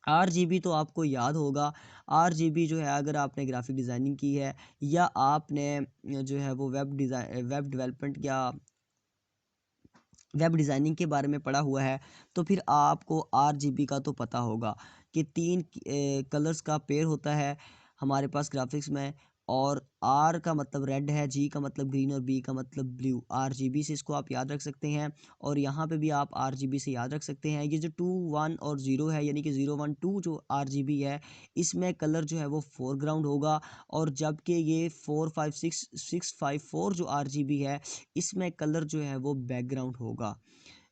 RGB तो आपको याद होगा। RGB जो है, अगर आपने ग्राफिक डिज़ाइनिंग की है, या आपने जो है वो वेब डेवलपमेंट या वेब डिज़ाइनिंग के बारे में पढ़ा हुआ है, तो फिर आपको RGB का तो पता होगा कि 3 कलर्स का पेयर होता है हमारे पास ग्राफिक्स में, और R का मतलब रेड है, G का मतलब ग्रीन, और B का मतलब ब्लू। RGB से इसको आप याद रख सकते हैं, और यहाँ पे भी आप RGB से याद रख सकते हैं। ये जो 2 1 और 0 है, यानी कि 0 1 2 जो RGB है, इसमें कलर जो है वो फोरग्राउंड होगा, और जबकि ये 4 5 6 6 5 4 जो RGB है, इसमें कलर जो है वो बैकग्राउंड होगा।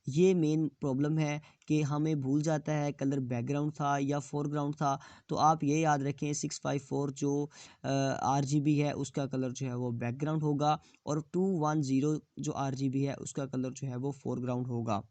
ये मेन प्रॉब्लम है कि हमें भूल जाता है कलर बैकग्राउंड था या फोरग्राउंड था। तो आप ये याद रखें 654 जो RGB है उसका कलर जो है वो बैकग्राउंड होगा, और 210 जो RGB है उसका कलर जो है वो फोरग्राउंड होगा।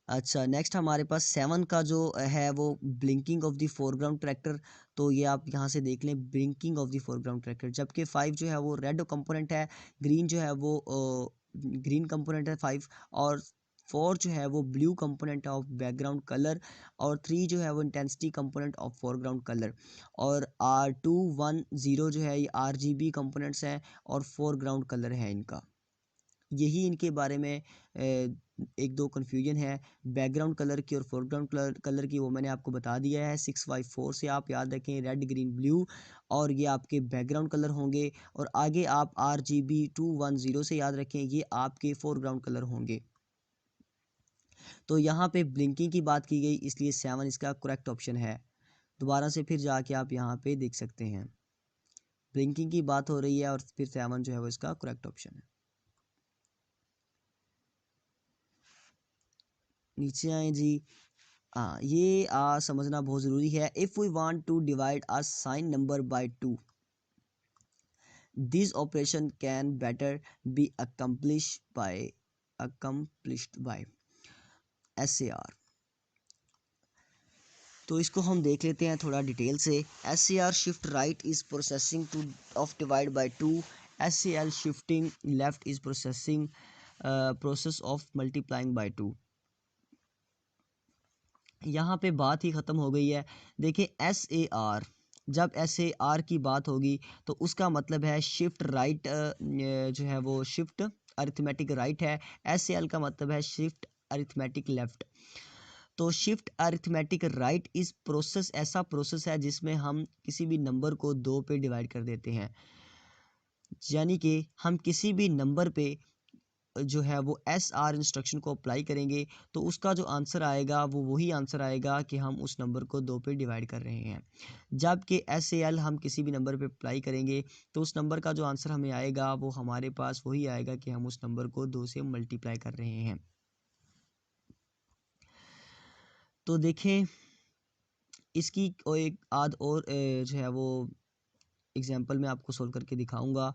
अच्छा, नेक्स्ट हमारे पास 7 का जो है वो blinking of the foreground tractor, तो ये आप यहाँ से देख लें, blinking of the foreground tractor, जबकि 5 जो है वो रेड कंपोनेंट है, ग्रीन जो है वो ग्रीन कंपोनेंट है 5, और 4 जो है वो blue component of background colour, और 3 जो है वो intensity component of foreground colour, और R210 जो है ये RGB कंपोनेंट्स हैं और फोरग्राउंड कलर है इनका। यही इनके बारे में एक दो कन्फ्यूजन है बैकग्राउंड कलर की और फोरग्राउंड कलर की, वो मैंने आपको बता दिया है। 654 से आप याद रखें, रेड ग्रीन ब्लू, और ये आपके बैकग्राउंड कलर होंगे, और आगे आप RGB 210 से याद रखें, ये आपके फोरग्राउंड कलर होंगे। तो यहाँ पे ब्लिंकिंग की बात की गई, इसलिए 7 इसका करेक्ट ऑप्शन है। दोबारा से फिर जाके आप यहाँ पे देख सकते हैं, ब्लिंकिंग की बात हो रही है, और फिर 7 जो है वो इसका करेक्ट ऑप्शन है। नीचे आए जी। हाँ, ये समझना बहुत ज़रूरी है। If we want to divide a sign number by 2, this operation can better be accomplished by SAR। तो इसको हम देख लेते हैं थोड़ा डिटेल से। S A R shift right is processing two of divide by 2। S A L shifting left is processing process of multiplying by 2। यहाँ पे बात ही ख़त्म हो गई है। देखिए एस ए आर, जब एस ए आर की बात होगी तो उसका मतलब है शिफ्ट राइट, जो है वो शिफ्ट अरिथमेटिक राइट है। एस ए एल का मतलब है शिफ्ट अरिथमेटिक लेफ्ट। तो शिफ्ट अरिथमेटिक राइट इस प्रोसेस ऐसा प्रोसेस है जिसमें हम किसी भी नंबर को दो पे डिवाइड कर देते हैं। यानी कि हम किसी भी नंबर पे जो है वो एस आर इंस्ट्रक्शन को अप्लाई करेंगे तो उसका जो आंसर आएगा वो वही आंसर आएगा कि हम उस नंबर को दो पे डिवाइड कर रहे हैं। जबकि एस ए एल हम किसी भी नंबर पे अप्लाई करेंगे तो उस नंबर का जो आंसर हमें आएगा वो हमारे पास वही आएगा कि हम उस नंबर को दो से मल्टीप्लाई कर रहे हैं। तो देखें इसकी एक आध और जो है वो एग्जांपल मैं आपको सोल्व करके दिखाऊंगा,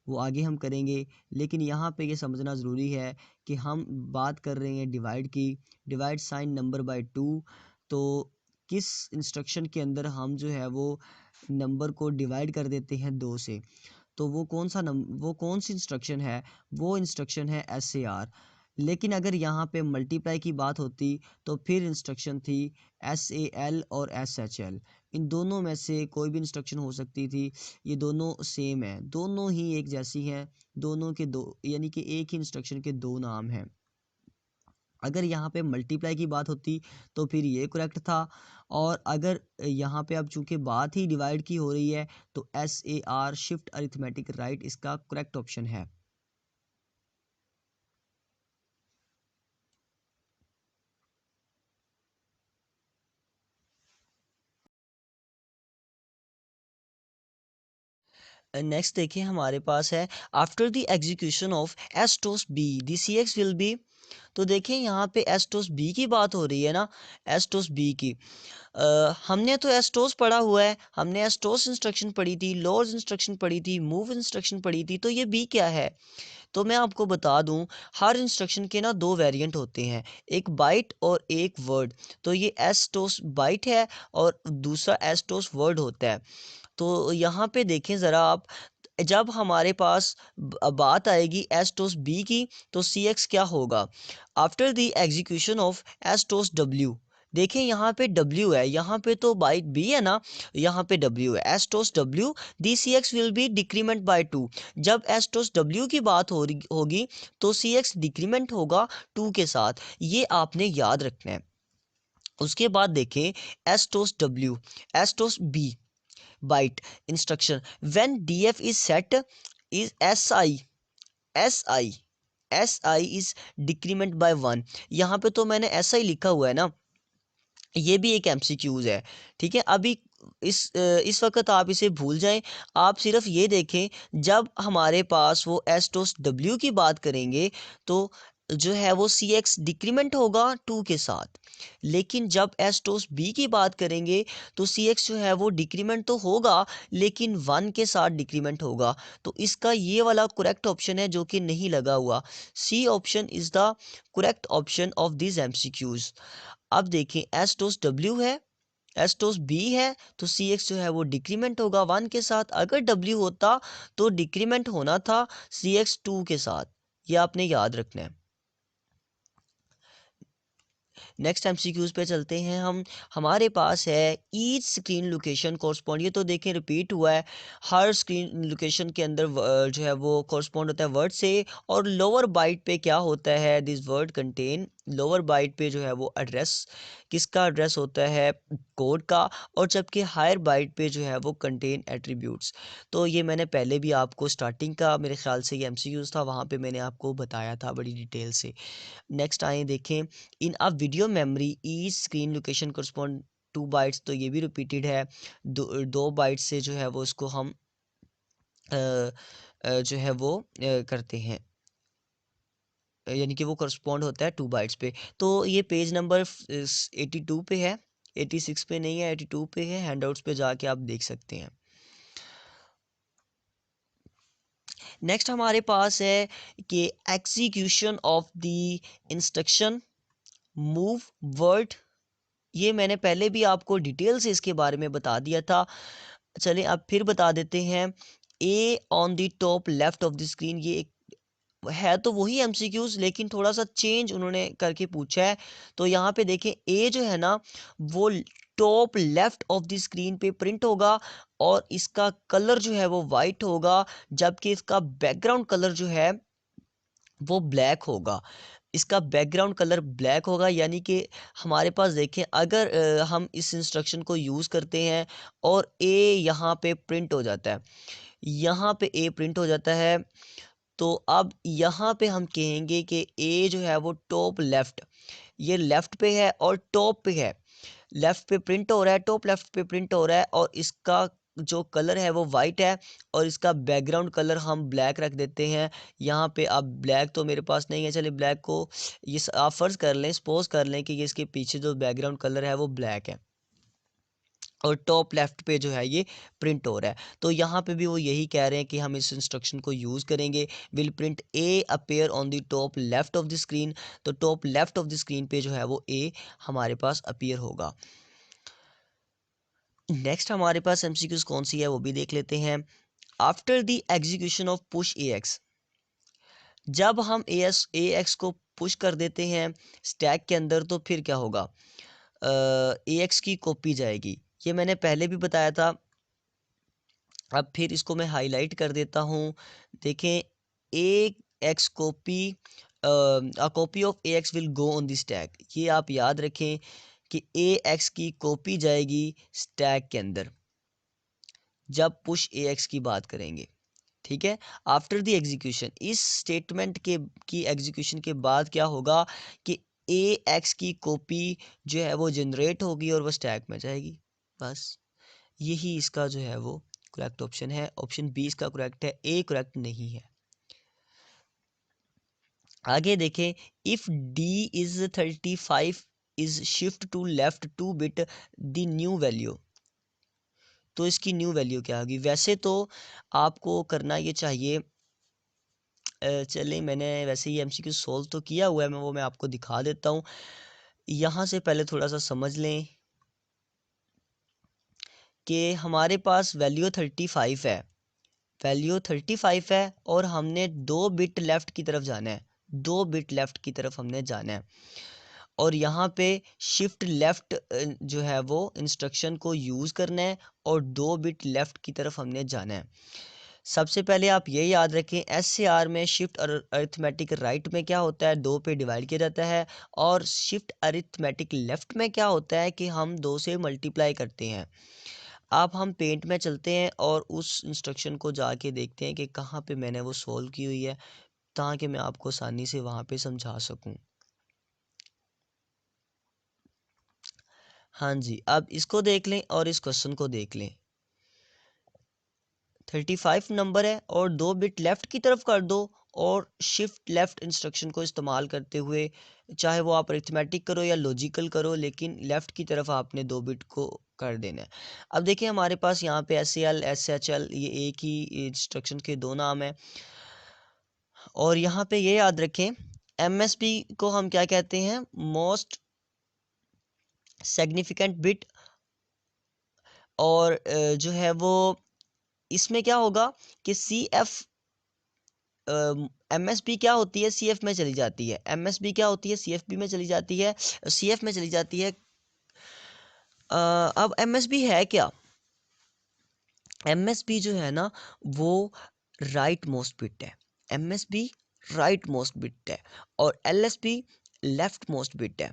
वो आगे हम करेंगे। लेकिन यहाँ पे ये समझना ज़रूरी है कि हम बात कर रहे हैं डिवाइड की, डिवाइड साइन नंबर बाय 2। तो किस इंस्ट्रक्शन के अंदर हम जो है वो नंबर को डिवाइड कर देते हैं 2 से, तो वो कौन सी इंस्ट्रक्शन है? वो इंस्ट्रक्शन है एस ए आर। लेकिन अगर यहाँ पे मल्टीप्लाई की बात होती तो फिर इंस्ट्रक्शन थी एस ए एल और एस एच एल। इन दोनों में से कोई भी इंस्ट्रक्शन हो सकती थी। ये दोनों सेम है, दोनों ही एक जैसी हैं, दोनों के दो यानी कि एक ही इंस्ट्रक्शन के दो नाम हैं। अगर यहाँ पे मल्टीप्लाई की बात होती तो फिर ये करेक्ट था, और अगर यहाँ पे अब चूंकि बात ही डिवाइड की हो रही है तो S A R shift arithmetic right इसका करेक्ट ऑप्शन है। नेक्स्ट देखिए हमारे पास है after the execution of STOS B the C X will be. तो देखिए यहाँ पे एस टोस बी की बात हो रही है ना, एस टोस बी की। हमने तो एस्टोस पढ़ा हुआ है, हमने एस्टोस इंस्ट्रक्शन पढ़ी थी, लोअर्स इंस्ट्रक्शन पढ़ी थी, मूव इंस्ट्रक्शन पढ़ी थी। तो ये बी क्या है? तो मैं आपको बता दूं, हर इंस्ट्रक्शन के ना दो वेरिएंट होते हैं, एक बाइट और एक वर्ड। तो ये एस्टोस बाइट है और दूसरा एस्टोस वर्ड होता है। तो यहाँ पे देखें ज़रा आप, जब हमारे पास बात आएगी एस्टोस बी की तो सी एक्स क्या होगा? After the execution of STOS W. देखें यहाँ पे W है, यहाँ पे तो बाइट B है ना, यहाँ पे W है। STOS W the C X will be decrement by 2। जब एस्टोस W की बात होगी तो सी एक्स डिक्रीमेंट होगा 2 के साथ, ये आपने याद रखना है। उसके बाद देखें STOS W, STOS B byte instruction when DF is set is SI is decrement by 1। यहाँ पे तो मैंने ऐसा ही लिखा हुआ है ना, ये भी एक एमसीक्यूज है। ठीक है, अभी इस वक्त आप इसे भूल जाएं, आप सिर्फ ये देखें जब हमारे पास वो एस्टोस डब्ल्यू की बात करेंगे तो जो है वो सी एक्स डिक्रीमेंट होगा 2 के साथ। लेकिन जब एस्टोस बी की बात करेंगे तो सी एक्स जो है वो डिक्रीमेंट तो होगा लेकिन 1 के साथ डिक्रीमेंट होगा। तो इसका ये वाला करेक्ट ऑप्शन है जो कि नहीं लगा हुआ। C option is the correct option of this MCQs. अब देखें एस्टोस डब्ल्यू है, एस्टोस बी है, तो सी एक्स जो है वो डिक्रीमेंट होगा 1 के साथ। अगर डब्ल्यू होता तो डिक्रीमेंट होना था सी एक्स 2 के साथ, ये आपने याद रखना है। नेक्स्ट एमसीक्यूज पे चलते हैं हम। हमारे पास है ईच स्क्रीन लोकेशन कोरस्पॉन्ड, ये तो देखें रिपीट हुआ है। हर स्क्रीन लोकेशन के अंदर जो है वो कोरस्पॉन्ड होता है वर्ड से, और लोअर बाइट पे क्या होता है? This word contain, lower byte पे जो है वो एड्रेस, किसका एड्रेस होता है? कोड का। और जबकि हायर बाइट पे जो है वो कंटेन एट्रीब्यूट्स। तो ये मैंने पहले भी आपको स्टार्टिंग का मेरे ख्याल से ये एमसीक्यूज था, वहाँ पे मैंने आपको बताया था बड़ी डिटेल से। नेक्स्ट आए देखें, in a video memory each screen location correspond 2 bytes. तो ये भी रिपीटेड है, दो बाइट्स से जो है वो इसको हम जो है वो करते हैं, यानी कि वो करस्पॉन्ड होता है 2 बाइट्स पे। तो ये पेज नंबर 82 पे है, 86 पे नहीं है, 82 पे है। हैंडआउट्स पे जाके आप देख सकते हैं। नेक्स्ट हमारे पास है कि execution of the instruction move word ये मैंने पहले भी आपको डिटेल से इसके बारे में बता दिया था। चलिए अब फिर बता देते हैं। A on the top left of the screen, ये एक है तो वही एमसीक्यूज, लेकिन थोड़ा सा चेंज उन्होंने करके पूछा है। तो यहाँ पे देखें, ए जो है ना वो top left of the screen पे प्रिंट होगा और इसका कलर जो है वो वाइट होगा, जबकि इसका बैकग्राउंड कलर जो है वो ब्लैक होगा। इसका बैकग्राउंड कलर ब्लैक होगा, यानी कि हमारे पास देखें, अगर हम इस इंस्ट्रक्शन को यूज़ करते हैं और ए यहाँ पे प्रिंट हो जाता है, यहाँ पे ए प्रिंट हो जाता है, तो अब यहाँ पे हम कहेंगे कि ए जो है वो टॉप लेफ्ट, ये लेफ्ट पे है और टॉप पे है, लेफ्ट पे प्रिंट हो रहा है, टॉप लेफ्ट पे प्रिंट हो रहा है, और इसका जो कलर है वो वाइट है और इसका बैकग्राउंड कलर हम ब्लैक रख देते हैं। यहाँ पे अब ब्लैक तो मेरे पास नहीं है, चलिए ब्लैक को ये आप फर्ज कर लें, सपोज कर लें कि ये इसके पीछे जो बैकग्राउंड कलर है वो ब्लैक है और टॉप लेफ्ट पे जो है ये प्रिंट हो रहा है। तो यहाँ पे भी वो यही कह रहे हैं कि हम इस इंस्ट्रक्शन को यूज़ करेंगे, will print A appear on the top left of the screen. तो top left of the screen पे जो है वो ए हमारे पास अपीयर होगा। नेक्स्ट हमारे पास एमसीक्यूज कौन सी है वो भी देख लेते हैं। After the execution of push A x, जब हम ए एक्स को पुश कर देते हैं स्टैक के अंदर, तो फिर क्या होगा, ए एक्स की कॉपी जाएगी। ये मैंने पहले भी बताया था, अब फिर इसको मैं हाईलाइट कर देता हूँ। देखें, A X copy, a copy of A X will go on the stack, ये आप याद रखें कि ए एक्स की कॉपी जाएगी स्टैक के अंदर जब पुश ए एक्स की बात करेंगे। ठीक है, आफ्टर द एग्जीक्यूशन, इस स्टेटमेंट के की एग्जीक्यूशन के बाद क्या होगा कि ए एक्स की कॉपी जो है वो जनरेट होगी और वो स्टैक में जाएगी। बस यही इसका जो है वो करेक्ट ऑप्शन है। ऑप्शन बी इसका करेक्ट है, ए करेक्ट नहीं है। आगे देखें, if D is 35 is shift to left 2 bit the new value, तो इसकी न्यू वैल्यू क्या होगी। वैसे तो आपको करना ये चाहिए, चलिए मैंने वैसे ही एमसीक्यू सोल्व तो किया हुआ है, वो मैं आपको दिखा देता हूँ। यहाँ से पहले थोड़ा सा समझ लें कि हमारे पास वैल्यू 35 है, वैल्यू 35 है और हमने 2 बिट लेफ़्ट की तरफ जाना है, 2 बिट लेफ़्ट की तरफ हमने जाना है, और यहाँ पे शिफ्ट लेफ़्ट जो है वो इंस्ट्रक्शन को यूज़ करना है और 2 बिट लेफ़्ट की तरफ हमने जाना है। सबसे पहले आप ये याद रखें, एस से आर में शिफ्ट अरिथमेटिक राइट में क्या होता है, 2 पे डिवाइड किया जाता है, और शिफ्ट अरिथमेटिक लेफ़्ट में क्या होता है कि हम 2 से मल्टीप्लाई करते हैं। अब हम पेंट में चलते हैं और उस इंस्ट्रक्शन को जाके देखते हैं कि कहाँ पे मैंने वो सॉल्व की हुई है, ताकि मैं आपको आसानी से वहाँ पे समझा सकूँ। हाँ जी, अब इसको देख लें और इस क्वेश्चन को देख लें। 35 नंबर है और 2 बिट लेफ़्ट की तरफ कर दो, और शिफ्ट लेफ़्ट इंस्ट्रक्शन को इस्तेमाल करते हुए, चाहे वो आप अरिथमेटिक करो या लॉजिकल करो, लेकिन लेफ़्ट की तरफ आपने 2 बिट को कर देना है। अब देखिए हमारे पास यहाँ पे S L S H L ये एक ही इंस्ट्रक्शन के 2 नाम हैं, और यहाँ पे ये याद रखें, एम एस पी को हम क्या कहते हैं, मोस्ट सिग्निफिकेंट बिट, और जो है वो इसमें क्या होगा कि C F, M S B क्या होती है, सी एफ में चली जाती है, एम एस बी क्या होती है, सी एफ बी में चली जाती है, सी एफ में चली जाती है। अब एम एस बी है क्या, एम एस बी जो है ना वो राइट मोस्ट बिट है, M S B right most bit है, और L S B left most bit है,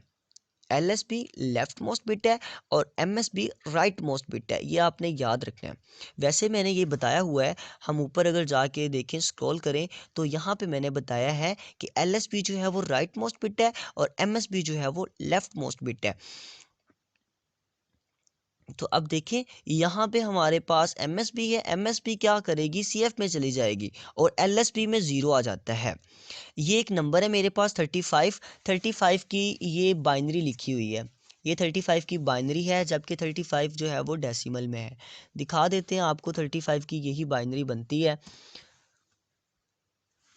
L S B left most bit है और M S B right most bit है, ये आपने याद रखना है। वैसे मैंने ये बताया हुआ है, हम ऊपर अगर जाके देखें, स्क्रॉल करें, तो यहाँ पे मैंने बताया है कि एल एस बी जो है वो राइट मोस्ट बिट है और एम एस बी जो है वो लेफ्ट मोस्ट बिट है। तो अब देखें, यहाँ पे हमारे पास एम एस बी है, एम एस बी क्या करेगी, सी एफ में चली जाएगी और एल एस बी में ज़ीरो आ जाता है। ये एक नंबर है मेरे पास 35, 35 की ये बाइनरी लिखी हुई है, ये 35 की बाइनरी है, जबकि 35 जो है वो डेसिमल में है। दिखा देते हैं आपको, 35 की यही बाइनरी बनती है।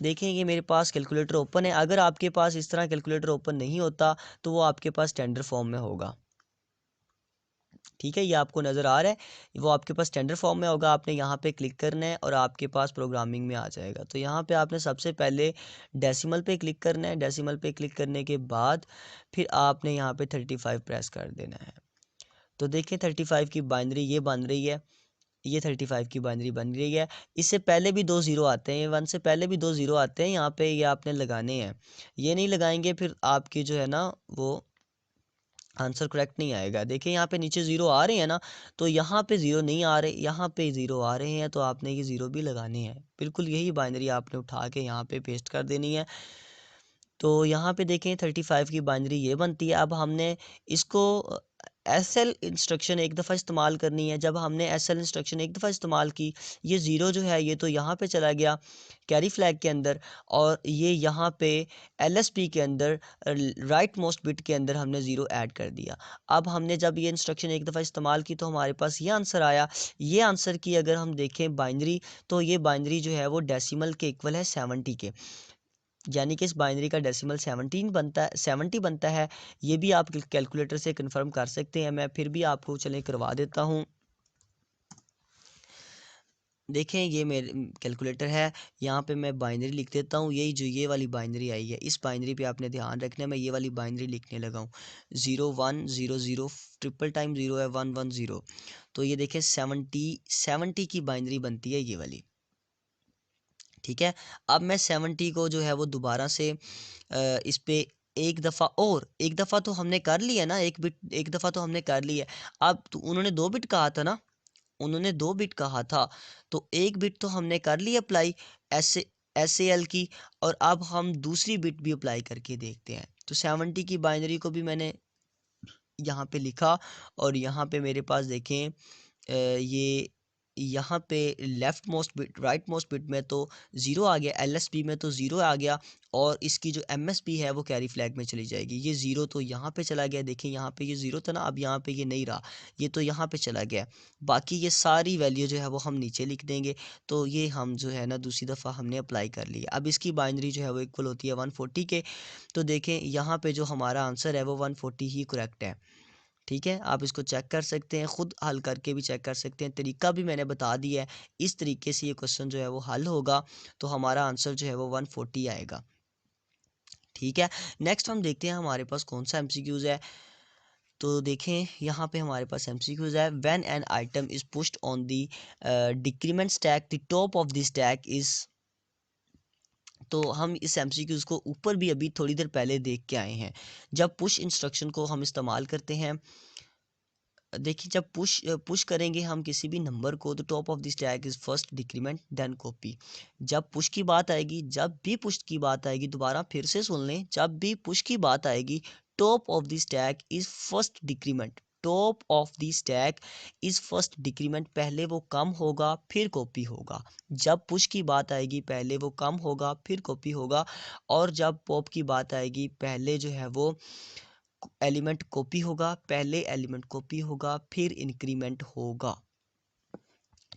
देखें, ये मेरे पास कैलकुलेटर ओपन है, अगर आपके पास इस तरह कैलकुलेटर ओपन नहीं होता तो वो आपके पास स्टैंडर्ड फॉर्म में होगा। ठीक है, ये आपको नज़र आ रहा है, वो आपके पास स्टैंडर्ड फॉर्म में होगा। आपने यहाँ पे क्लिक करना है और आपके पास प्रोग्रामिंग में आ जाएगा। तो यहाँ पे आपने सबसे पहले डेसिमल पे क्लिक करना है। डेसिमल पे क्लिक करने के बाद फिर आपने यहाँ पे 35 प्रेस कर देना है। तो देखिए 35 की बाइनरी ये बन रही है, ये 35 की बाइनरी बन रही है। इससे पहले भी 2 ज़ीरो आते हैं, 1 से पहले भी 2 ज़ीरो आते हैं, यहाँ पे ये आपने लगाने हैं। ये नहीं लगाएंगे फिर आपकी जो है ना वो आंसर करेक्ट नहीं आएगा। देखिए यहाँ पे नीचे ज़ीरो आ रहे हैं ना, तो यहाँ पे ज़ीरो नहीं आ रहे, यहाँ पे ज़ीरो आ रहे हैं, तो आपने ये ज़ीरो भी लगाने हैं। बिल्कुल यही बाइनरी आपने उठा के यहाँ पे पेस्ट कर देनी है। तो यहाँ पे देखें 35 की बाइनरी ये बनती है। अब हमने इसको एस एल इंस्ट्रक्शन एक दफ़ा इस्तेमाल करनी है। जब हमने एस एल इंस्ट्रक्शन एक दफ़ा इस्तेमाल की, ये ज़ीरो जो है ये तो यहाँ पे चला गया कैरी फ्लैग के अंदर, और ये यहाँ पे एल एस पी के अंदर राइट मोस्ट बिट के अंदर हमने ज़ीरो ऐड कर दिया। अब हमने जब ये इंस्ट्रक्शन एक दफ़ा इस्तेमाल की तो हमारे पास ये आंसर आया। ये आंसर की अगर हम देखें बाइनरी, तो ये बाइनरी जो है वो डेसिमल के इक्वल है 70 के, यानी कि इस बाइनरी का डेसिमल 17 बनता है, 70 बनता है। ये भी आप कैलकुलेटर से कंफर्म कर सकते हैं, मैं फिर भी आपको चलें करवा देता हूँ। देखें ये मेरे कैलकुलेटर है, यहाँ पे मैं बाइनरी लिख देता हूँ। यही जो ये वाली बाइनरी आई है, इस बाइनरी पे आपने ध्यान रखना है। मैं ये वाली बाइनरी लिखने लगा हूँ, 0100 ट्रिपल टाइम ज़ीरो है 110। तो ये देखें 70 की बाइनरी बनती है ये वाली। ठीक है, अब मैं 70 को जो है वो दोबारा से इस पे एक दफ़ा तो हमने कर लिया ना, एक दफ़ा तो हमने कर लिया। अब तो उन्होंने 2 बिट कहा था ना, उन्होंने 2 बिट कहा था, तो 1 बिट तो हमने कर ली अप्लाई एस ए एल की, और अब हम दूसरी बिट भी अप्लाई करके देखते हैं। तो 70 की बाइनरी को भी मैंने यहाँ पे लिखा, और यहाँ पे मेरे पास देखें ये यहाँ पे left most bit right most bit में तो ज़ीरो आ गया, एलएसबी में तो ज़ीरो आ गया, और इसकी जो एमएसबी है वो कैरी फ्लैग में चली जाएगी। ये ज़ीरो तो यहाँ पे चला गया, देखिए यहाँ पे ये ज़ीरो था ना, अब यहाँ पे ये नहीं रहा, ये तो यहाँ पे चला गया। बाकी ये सारी वैल्यू जो है वो हम नीचे लिख देंगे। तो ये हम जो है ना दूसरी दफ़ा हमने अप्लाई कर लिया। अब इसकी बाइनरी जो है वो इक्वल होती है 140 के। तो देखें यहाँ पे जो हमारा आंसर है वो 140 ही करेक्ट है। ठीक है, आप इसको चेक कर सकते हैं, ख़ुद हल करके भी चेक कर सकते हैं। तरीका भी मैंने बता दिया है, इस तरीके से ये क्वेश्चन जो है वो हल होगा, तो हमारा आंसर जो है वो 140 आएगा। ठीक है, नेक्स्ट हम देखते हैं हमारे पास कौन सा एमसीक्यूज़ है। तो देखें यहाँ पे हमारे पास एमसीक्यूज़ है। When an item is pushed on the decrement stack, the top of the stack is. तो हम इस एमसीक्यूज़ को ऊपर भी अभी थोड़ी देर पहले देख के आए हैं। जब पुश इंस्ट्रक्शन को हम इस्तेमाल करते हैं, देखिए जब पुश करेंगे हम किसी भी नंबर को, तो top of the stack is first decrement then copy. जब पुश की बात आएगी, जब भी पुश की बात आएगी, दोबारा फिर से सुन लें, जब भी पुश की बात आएगी, top of the stack is first decrement. Top of the stack is first decrement, पहले वो कम होगा फिर कॉपी होगा। जब पुश की बात आएगी पहले वो कम होगा फिर कॉपी होगा, और जब पॉप की बात आएगी पहले जो है वो एलिमेंट कॉपी होगा, पहले एलिमेंट कॉपी होगा फिर इंक्रीमेंट होगा।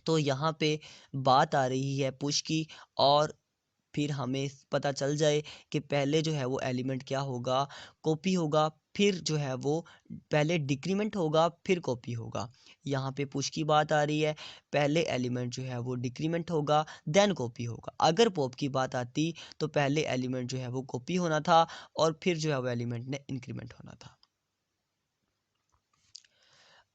तो यहाँ पे बात आ रही है पुश की, और फिर हमें पता चल जाए कि पहले जो है वो एलिमेंट क्या होगा, कॉपी होगा, फिर जो है वो पहले डिक्रीमेंट होगा फिर कॉपी होगा। यहाँ पे पुश की बात आ रही है, पहले एलिमेंट जो है वो डिक्रीमेंट होगा देन कॉपी होगा। अगर पॉप की बात आती तो पहले एलिमेंट जो है वो कॉपी होना था, और फिर जो है वो एलिमेंट ने इंक्रीमेंट होना था।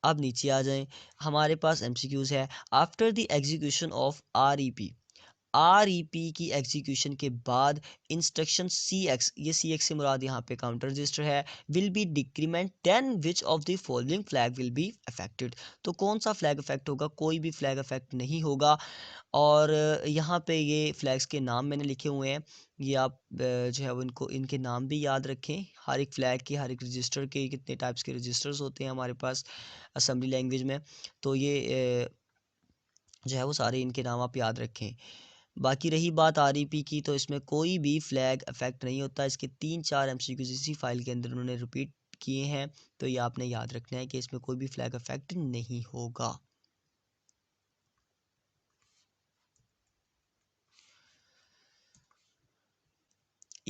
अब नीचे आ जाएं, हमारे पास एमसीक्यूज़ है। After the execution of R E P की एग्जीक्यूशन के बाद इंस्ट्रक्शन सी एक्स, ये सी एक्स से मुराद यहाँ पे काउंटर रजिस्टर है, will be decrement, then which of the following flag will be affected. तो कौन सा फ्लैग अफेक्ट होगा, कोई भी फ्लैग अफेक्ट नहीं होगा। और यहाँ पे ये फ्लैग्स के नाम मैंने लिखे हुए हैं, ये आप जो है वो इनको इनके नाम भी याद रखें। हर एक फ्लैग के, हर एक रजिस्टर के कितने टाइप्स के रजिस्टर्स होते हैं हमारे पास असेंबली लैंग्वेज में, तो ये जो है वो सारे इनके नाम आप याद रखें। बाकी रही बात आरईपी की, तो इसमें कोई भी फ्लैग अफेक्ट नहीं होता। इसके 3-4 एमसीक्यूज इसी फाइल के अंदर उन्होंने रिपीट किए हैं, तो ये आपने याद रखना है कि इसमें कोई भी फ्लैग अफेक्ट नहीं होगा।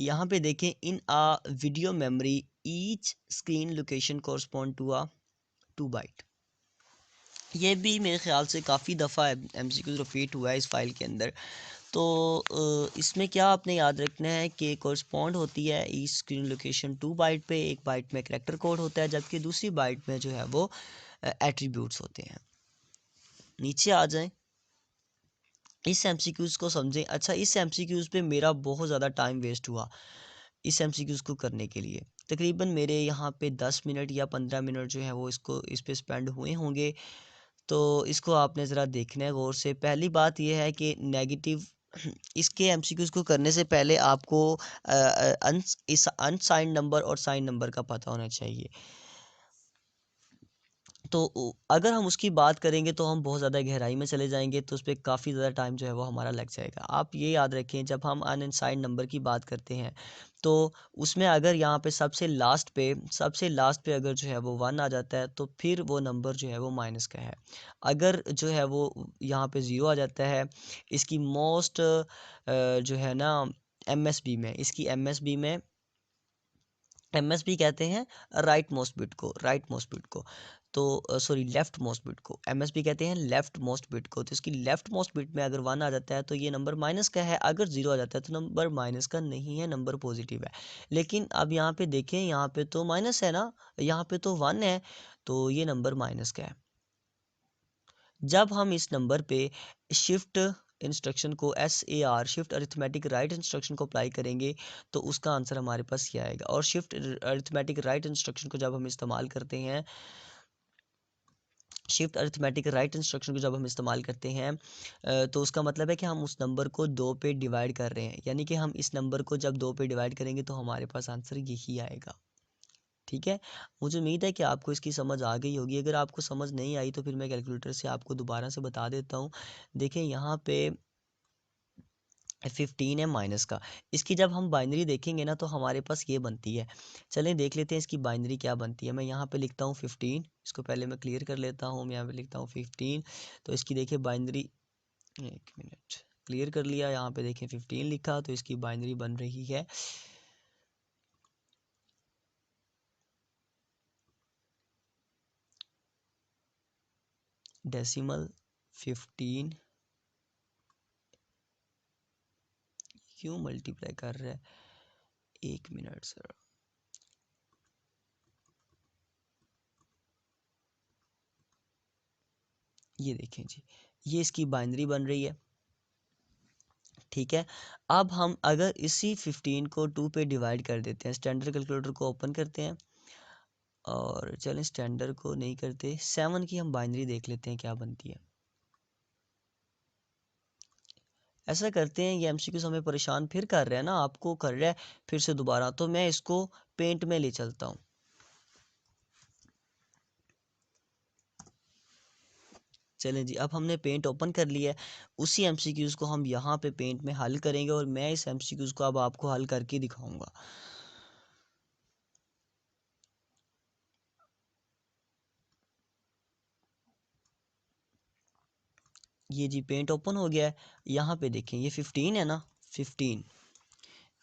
यहाँ पे देखें, in a video memory each screen location correspond to a 2 byte. ये भी मेरे ख्याल से काफ़ी दफ़ा एमसीक्यूज़ रिपीट हुआ है इस फाइल के अंदर। तो इसमें क्या आपने याद रखना है कि कोरस्पॉन्ड होती है ईच स्क्रीन लोकेशन 2 बाइट पे, एक बाइट में करैक्टर कोड होता है, जबकि दूसरी बाइट में जो है वो एट्रीब्यूट्स होते हैं। नीचे आ जाएं, इस एमसीक्यूज़ को समझें। अच्छा, इस एमसीक्यूज़ पे मेरा बहुत ज़्यादा टाइम वेस्ट हुआ इस एमसीक्यूज़ को करने के लिए। तकरीबन मेरे यहाँ पे 10 मिनट या 15 मिनट जो है वो इस पे स्पेंड हुए होंगे। तो इसको आपने ज़रा देखना है गौर से। पहली बात ये है कि नेगेटिव इसके एमसीक्यूज़ को करने से पहले आपको इस अनसाइंड नंबर और साइन नंबर का पता होना चाहिए। तो अगर हम उसकी बात करेंगे तो हम बहुत ज़्यादा गहराई में चले जाएंगे, तो उस पर काफ़ी ज़्यादा टाइम जो है वो हमारा लग जाएगा। आप ये याद रखें, जब हम अनसाइंड नंबर की बात करते हैं तो उसमें अगर यहाँ पे सबसे लास्ट पे अगर जो है वो 1 आ जाता है तो फिर वो नंबर जो है वो माइनस का है। अगर जो है वो यहाँ पे 0 आ जाता है, इसकी मोस्ट जो है ना एमएसबी में, इसकी एमएसबी कहते हैं राइट मोस्ट बिट को। तो सॉरी, लेफ्ट मोस्ट बिट को एमएसबी कहते हैं, लेफ्ट मोस्ट बिट को। तो इसकी लेफ्ट मोस्ट बिट में अगर 1 आ जाता है तो ये नंबर माइनस का है, अगर 0 आ जाता है तो नंबर माइनस का नहीं है, नंबर पॉजिटिव है। लेकिन अब यहाँ पे देखें, यहाँ पे तो माइनस है ना, यहाँ पे तो 1 है, तो ये नंबर माइनस का है। जब हम इस नंबर पे शिफ्ट इंस्ट्रक्शन को शिफ्ट अरिथमेटिक राइट इंस्ट्रक्शन को अप्लाई करेंगे तो उसका आंसर हमारे पास ये आएगा। और शिफ्ट अरिथमेटिक राइट इंस्ट्रक्शन को जब हम इस्तेमाल करते हैं शिफ्ट अरिथमेटिक राइट इंस्ट्रक्शन को जब हम इस्तेमाल करते हैं तो उसका मतलब है कि हम उस नंबर को 2 पे डिवाइड कर रहे हैं, यानी कि हम इस नंबर को जब 2 पे डिवाइड करेंगे तो हमारे पास आंसर यही आएगा। ठीक है, मुझे उम्मीद है कि आपको इसकी समझ आ गई होगी। अगर आपको समझ नहीं आई तो फिर मैं कैलकुलेटर से आपको दोबारा से बता देता हूँ। देखें, यहाँ पे 15 है माइनस का, इसकी जब हम बाइनरी देखेंगे ना तो हमारे पास ये बनती है। चलें देख लेते हैं इसकी बाइनरी क्या बनती है। मैं यहाँ पे लिखता हूँ 15, इसको पहले मैं क्लियर कर लेता हूँ। मैं यहाँ पे लिखता हूँ 15, तो इसकी देखिए बाइनरी, एक मिनट, क्लियर कर लिया। यहाँ पे देखें 15 लिखा, तो इसकी बाइनरी बन रही है डेसिमल 15। क्यों मल्टीप्लाई कर रहा है, एक मिनट सर। ये देखें जी, ये इसकी बाइनरी बन रही है। ठीक है, अब हम अगर इसी 15 को 2 पे डिवाइड कर देते हैं, स्टैंडर्ड कैलकुलेटर को ओपन करते हैं और चलें स्टैंडर्ड को नहीं करते, 7 की हम बाइनरी देख लेते हैं क्या बनती है। ऐसा करते हैं, ये एमसीक्यूज़ हमें परेशान फिर कर रहा है ना, आपको कर रहा है फिर से दोबारा, तो मैं इसको पेंट में ले चलता हूँ। चलें जी, अब हमने पेंट ओपन कर लिया है। उसी एमसीक्यूज़ को हम यहाँ पे पेंट में हल करेंगे और मैं इस एमसीक्यूज़ को अब आपको हल करके दिखाऊंगा। ये जी पेंट ओपन हो गया है। यहाँ पे देखें, ये 15 है ना, 15,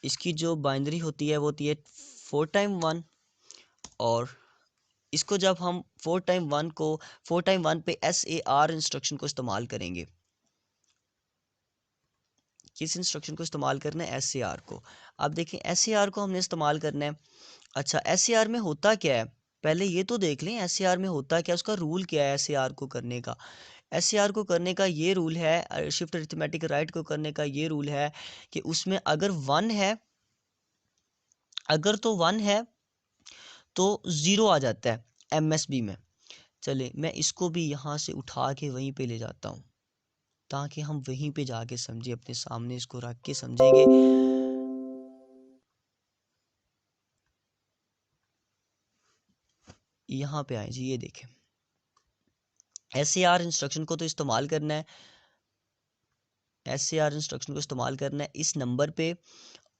इसकी जो बाइनरी होती है वो होती है 4 टाइम 1। और इसको जब हम 4 टाइम 1 पे SAR इंस्ट्रक्शन को इस्तेमाल करेंगे। किस इंस्ट्रक्शन को इस्तेमाल करना है, SAR को। अब देखें, SAR को हमने इस्तेमाल करना है। अच्छा, SAR में होता क्या है, पहले ये तो देख लें SAR में होता क्या है, उसका रूल क्या है। SAR को करने का, SAR को करने का ये रूल है, शिफ्ट अरिथमेटिक राइट को करने का ये रूल है कि उसमें अगर 1 है, अगर तो 1 है तो 0 आ जाता है MSB में। चले मैं इसको भी यहाँ से उठा के वहीं पे ले जाता हूँ ताकि हम वहीं पे जाके समझे, अपने सामने इसको रख के समझेंगे। यहाँ पे आए जी, ये देखें, SAR इंस्ट्रक्शन को तो इस्तेमाल करना है, SAR इंस्ट्रक्शन को इस्तेमाल करना है इस नंबर पे।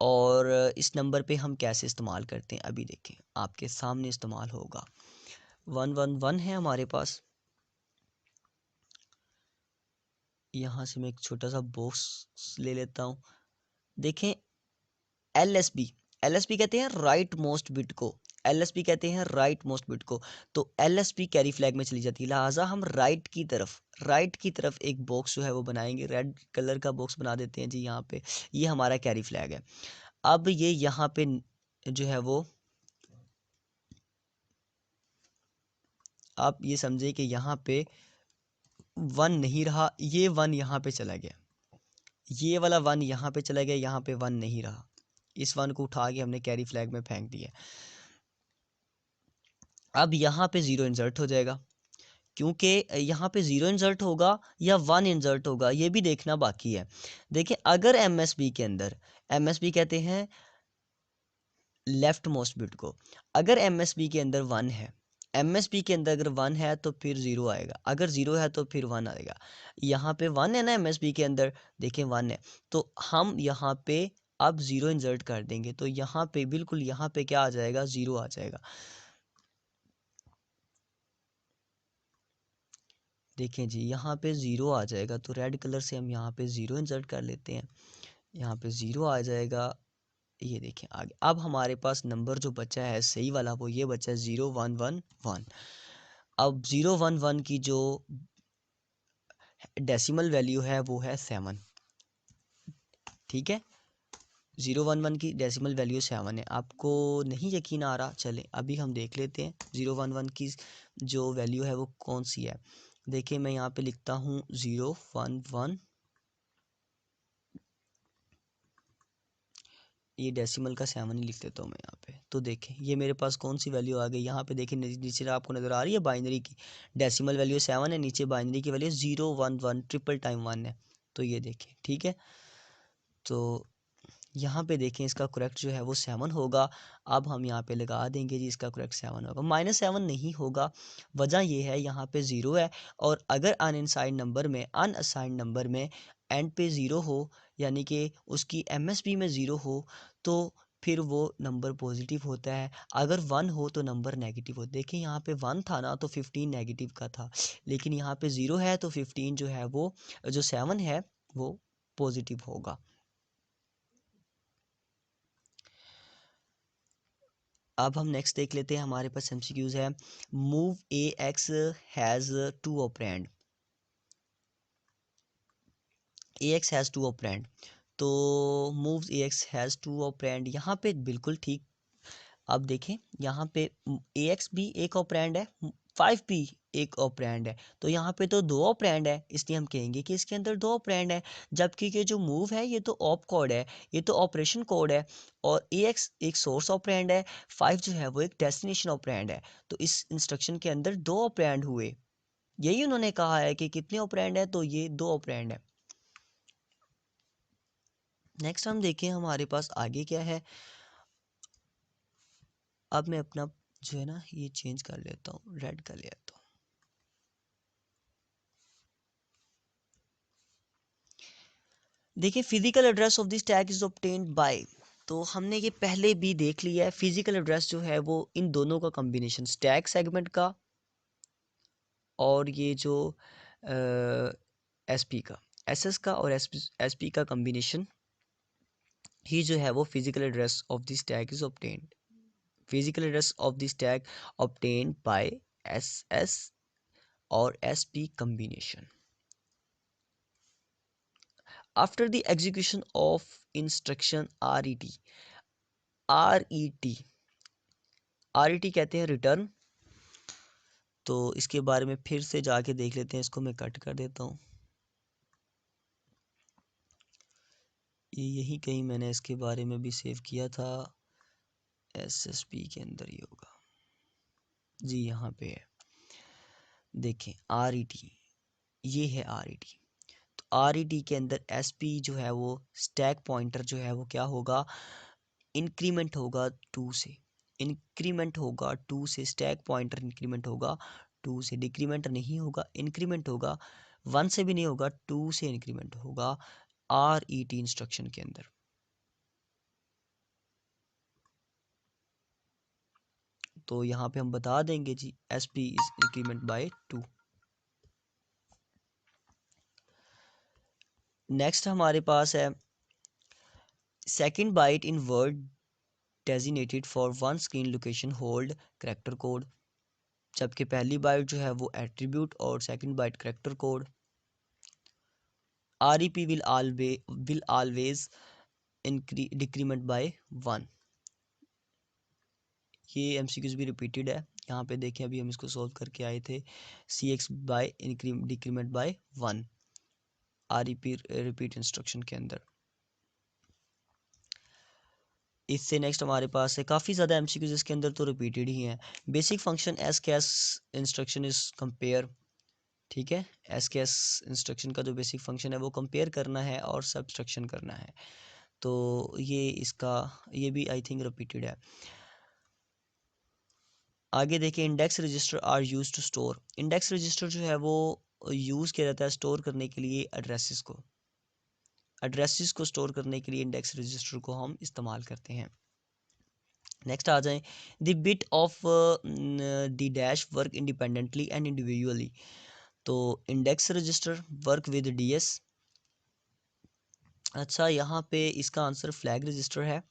और इस नंबर पे हम कैसे इस्तेमाल करते हैं अभी देखें, आपके सामने इस्तेमाल होगा। 111 है हमारे पास। यहाँ से मैं एक छोटा सा बॉक्स ले लेता हूँ। देखें, LSB, LSB कहते हैं राइट मोस्ट बिट को। LSB कहते हैं राइट मोस्ट बिट को, तो LSB कैरी फ्लैग में चली जाती है, लिहाजा हम राइट की तरफ एक बॉक्स जो है वो बनाएंगे, रेड कलर का बॉक्स बना देते हैं जी यहाँ पे, ये हमारा कैरी फ्लैग है। अब ये यहाँ पे जो है वो आप ये समझे कि यहाँ पे 1 नहीं रहा, ये 1 यहाँ पे चला गया, ये वाला 1 यहाँ पे चला गया, यहाँ पे 1 नहीं रहा, इस 1 को उठा के हमने कैरी फ्लैग में फेंक दिया। अब यहाँ पे 0 इंसर्ट हो जाएगा, क्योंकि यहाँ पे 0 इंसर्ट होगा या 1 इंसर्ट होगा ये भी देखना बाकी है। देखिए अगर MSB के अंदर, MSB कहते हैं लेफ्ट मोस्ट बिट को, अगर MSB के अंदर 1 है, MSB के अंदर अगर 1 है तो फिर 0 आएगा, अगर 0 है तो फिर 1 आएगा। यहाँ पे 1 है ना MSB के अंदर, देखें 1 है, तो हम यहाँ पे अब 0 इंसर्ट कर देंगे, तो यहाँ पे बिल्कुल यहाँ पे क्या आ जाएगा, 0 आ जाएगा। देखें जी यहाँ पे 0 आ जाएगा, तो रेड कलर से हम यहाँ पे 0 इंसर्ट कर लेते हैं, यहाँ पे 0 आ जाएगा। ये देखें आगे, अब हमारे पास नंबर जो बचा है सही वाला वो ये बचा है 0111। अब 011 की जो डेसिमल वैल्यू है वो है 7, ठीक है, 011 की डेसिमल वैल्यू 7 है। आपको नहीं यकीन आ रहा, चलें अभी हम देख लेते हैं 011 की जो वैल्यू है वो कौन सी है। देखिए मैं यहाँ पे लिखता हूँ 011, ये डेसिमल का 7 ही लिख देता हूँ मैं यहाँ पे, तो देखें ये मेरे पास कौन सी वैल्यू आ गई, यहाँ पे देखें नीचे आपको नज़र आ रही है बाइनरी की डेसिमल वैल्यू 7 है, नीचे बाइनरी की वैल्यू 011 ट्रिपल टाइम 1 है, तो ये देखें ठीक है। तो यहाँ पे देखें इसका करेक्ट जो है वो 7 होगा। अब हम यहाँ पे लगा देंगे जी इसका करेक्ट 7 होगा, -7 नहीं होगा, वजह ये है यहाँ पे 0 है, और अगर अनअसाइंड नंबर में एंड पे 0 हो, यानी कि उसकी MSB में 0 हो, तो फिर वो नंबर पॉजिटिव होता है, अगर 1 हो तो नंबर नेगेटिव हो। देखें यहाँ पे 1 था ना तो 15 नेगेटिव का था, लेकिन यहाँ पे 0 है तो 15 जो है वो, जो 7 है वो पॉजिटिव होगा। अब हम नेक्स्ट देख लेते हैं, हमारे पास MCQs है। Move AX has 2 operand, AX has 2 operand, तो मूव्स AX हैज़ 2 ऑपरेंड यहाँ पे बिल्कुल ठीक। अब देखें यहाँ पे AX भी एक ऑपरेंड है, 5 भी एक ऑपरेंड है, तो यहाँ पे तो 2 ऑपरेंड है, इसलिए हम कहेंगे कि इसके अंदर 2 ऑपरेंड है। जबकि कि जो मूव है ये तो ऑप कोड है, ये तो ऑपरेशन कोड है, और AX एक सोर्स ऑपरेंड है, 5 जो है वो एक डेस्टिनेशन ऑपरेंड है, तो इस इंस्ट्रक्शन के अंदर 2 ऑपरेंड हुए। यही उन्होंने कहा है कि कितने ऑपरेंड है, तो ये 2 ऑपरेंड है। नेक्स्ट हम देखें हमारे पास आगे क्या है। अब मैं अपना जो है ना ये चेंज कर लेता हूँ, रेड कर लेता हूँ। देखिए physical address of this tag is obtained by, तो हमने ये पहले भी देख लिया है, फिजिकल एड्रेस जो है वो इन दोनों का कॉम्बिनेशन, स्टैक सेगमेंट का और ये जो एसपी का, एसएस का और एसपी का कॉम्बिनेशन ही जो है वो physical address of this tag is obtained, physical address of this tag obtained by SS और SP combination after the execution of instruction RET कहते हैं रिटर्न। तो इसके बारे में फिर से जाके देख लेते हैं, इसको मैं कट कर देता हूँ, ये यही कहीं मैंने इसके बारे में भी सेव किया था, SSP के अंदर ही होगा जी, यहाँ पे है, देखें RET, ये है RET। तो RET के अंदर SP जो है वो स्टैक पॉइंटर जो है वो क्या होगा, इंक्रीमेंट होगा 2 से, इंक्रीमेंट होगा 2 से, स्टैक पॉइंटर इंक्रीमेंट होगा 2 से, डिक्रीमेंट नहीं होगा, इंक्रीमेंट होगा, 1 से भी नहीं होगा, 2 से इंक्रीमेंट होगा RET इंस्ट्रक्शन के अंदर। तो यहाँ पे हम बता देंगे जी SP is increment by 2। Next हमारे पास है second byte in word designated for one screen location hold character code, जबकि पहली बाइट जो है वो एट्रीब्यूट और second byte character code. REP will always decrement by 1। ये MCQs भी रिपीटेड है। यहाँ पे देखें, अभी हम इसको सॉल्व करके आए थे। CX by decrement by 1 REP repeat instruction के अंदर। इससे नेक्स्ट हमारे पास है काफ़ी ज़्यादा MCQs इसके अंदर तो रिपीटेड ही हैं। बेसिक फंक्शन एस कैस इंस्ट्रक्शन इज कंपेयर। ठीक है, एस कैस इंस्ट्रक्शन का जो बेसिक फंक्शन है वो कंपेयर करना है और सब्सट्रैक्शन करना है। तो ये भी आई थिंक रिपीटेड है। आगे देखें, index register are use to store. Index register जो है वो यूज़ किया जाता है स्टोर करने के लिए एड्रेसेस को स्टोर करने के लिए इंडेक्स रजिस्टर को हम इस्तेमाल करते हैं। नेक्स्ट आ जाएं, the bit of the dash work independently and individually. तो index register work with DS। अच्छा, यहाँ पे इसका आंसर फ्लैग रजिस्टर है।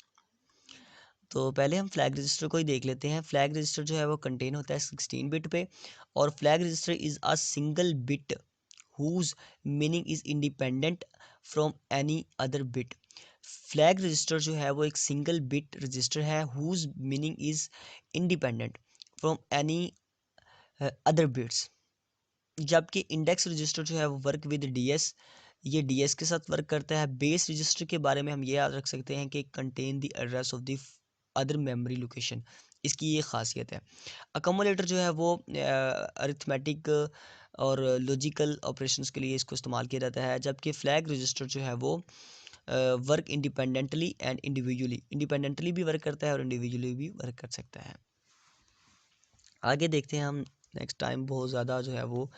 तो पहले हम फ्लैग रजिस्टर को ही देख लेते हैं। फ्लैग रजिस्टर जो है वो कंटेन होता है 16 बिट पे, और flag register is a single bit whose meaning is independent from any other bit. Flag register जो है वो एक सिंगल बिट रजिस्टर है whose meaning is independent from any other bits. जबकि इंडेक्स रजिस्टर जो है वो वर्क विद DS, ये DS के साथ वर्क करता है। बेस रजिस्टर के बारे में हम ये याद रख सकते हैं कि contain the address of the other memory location, इसकी ये खासियत है। अकोमोलेटर जो है वो अरिथमेटिक और लॉजिकल ऑपरेशंस के लिए इसको इस्तेमाल किया जाता है, जबकि फ्लैग रजिस्टर जो है वो वर्क इंडिपेंडेंटली एंड इंडिपेंडेंटली भी वर्क करता है और इंडिविजुअली भी वर्क कर सकता है। आगे देखते हैं हम। नेक्स्ट टाइम बहुत ज़्यादा जो है वो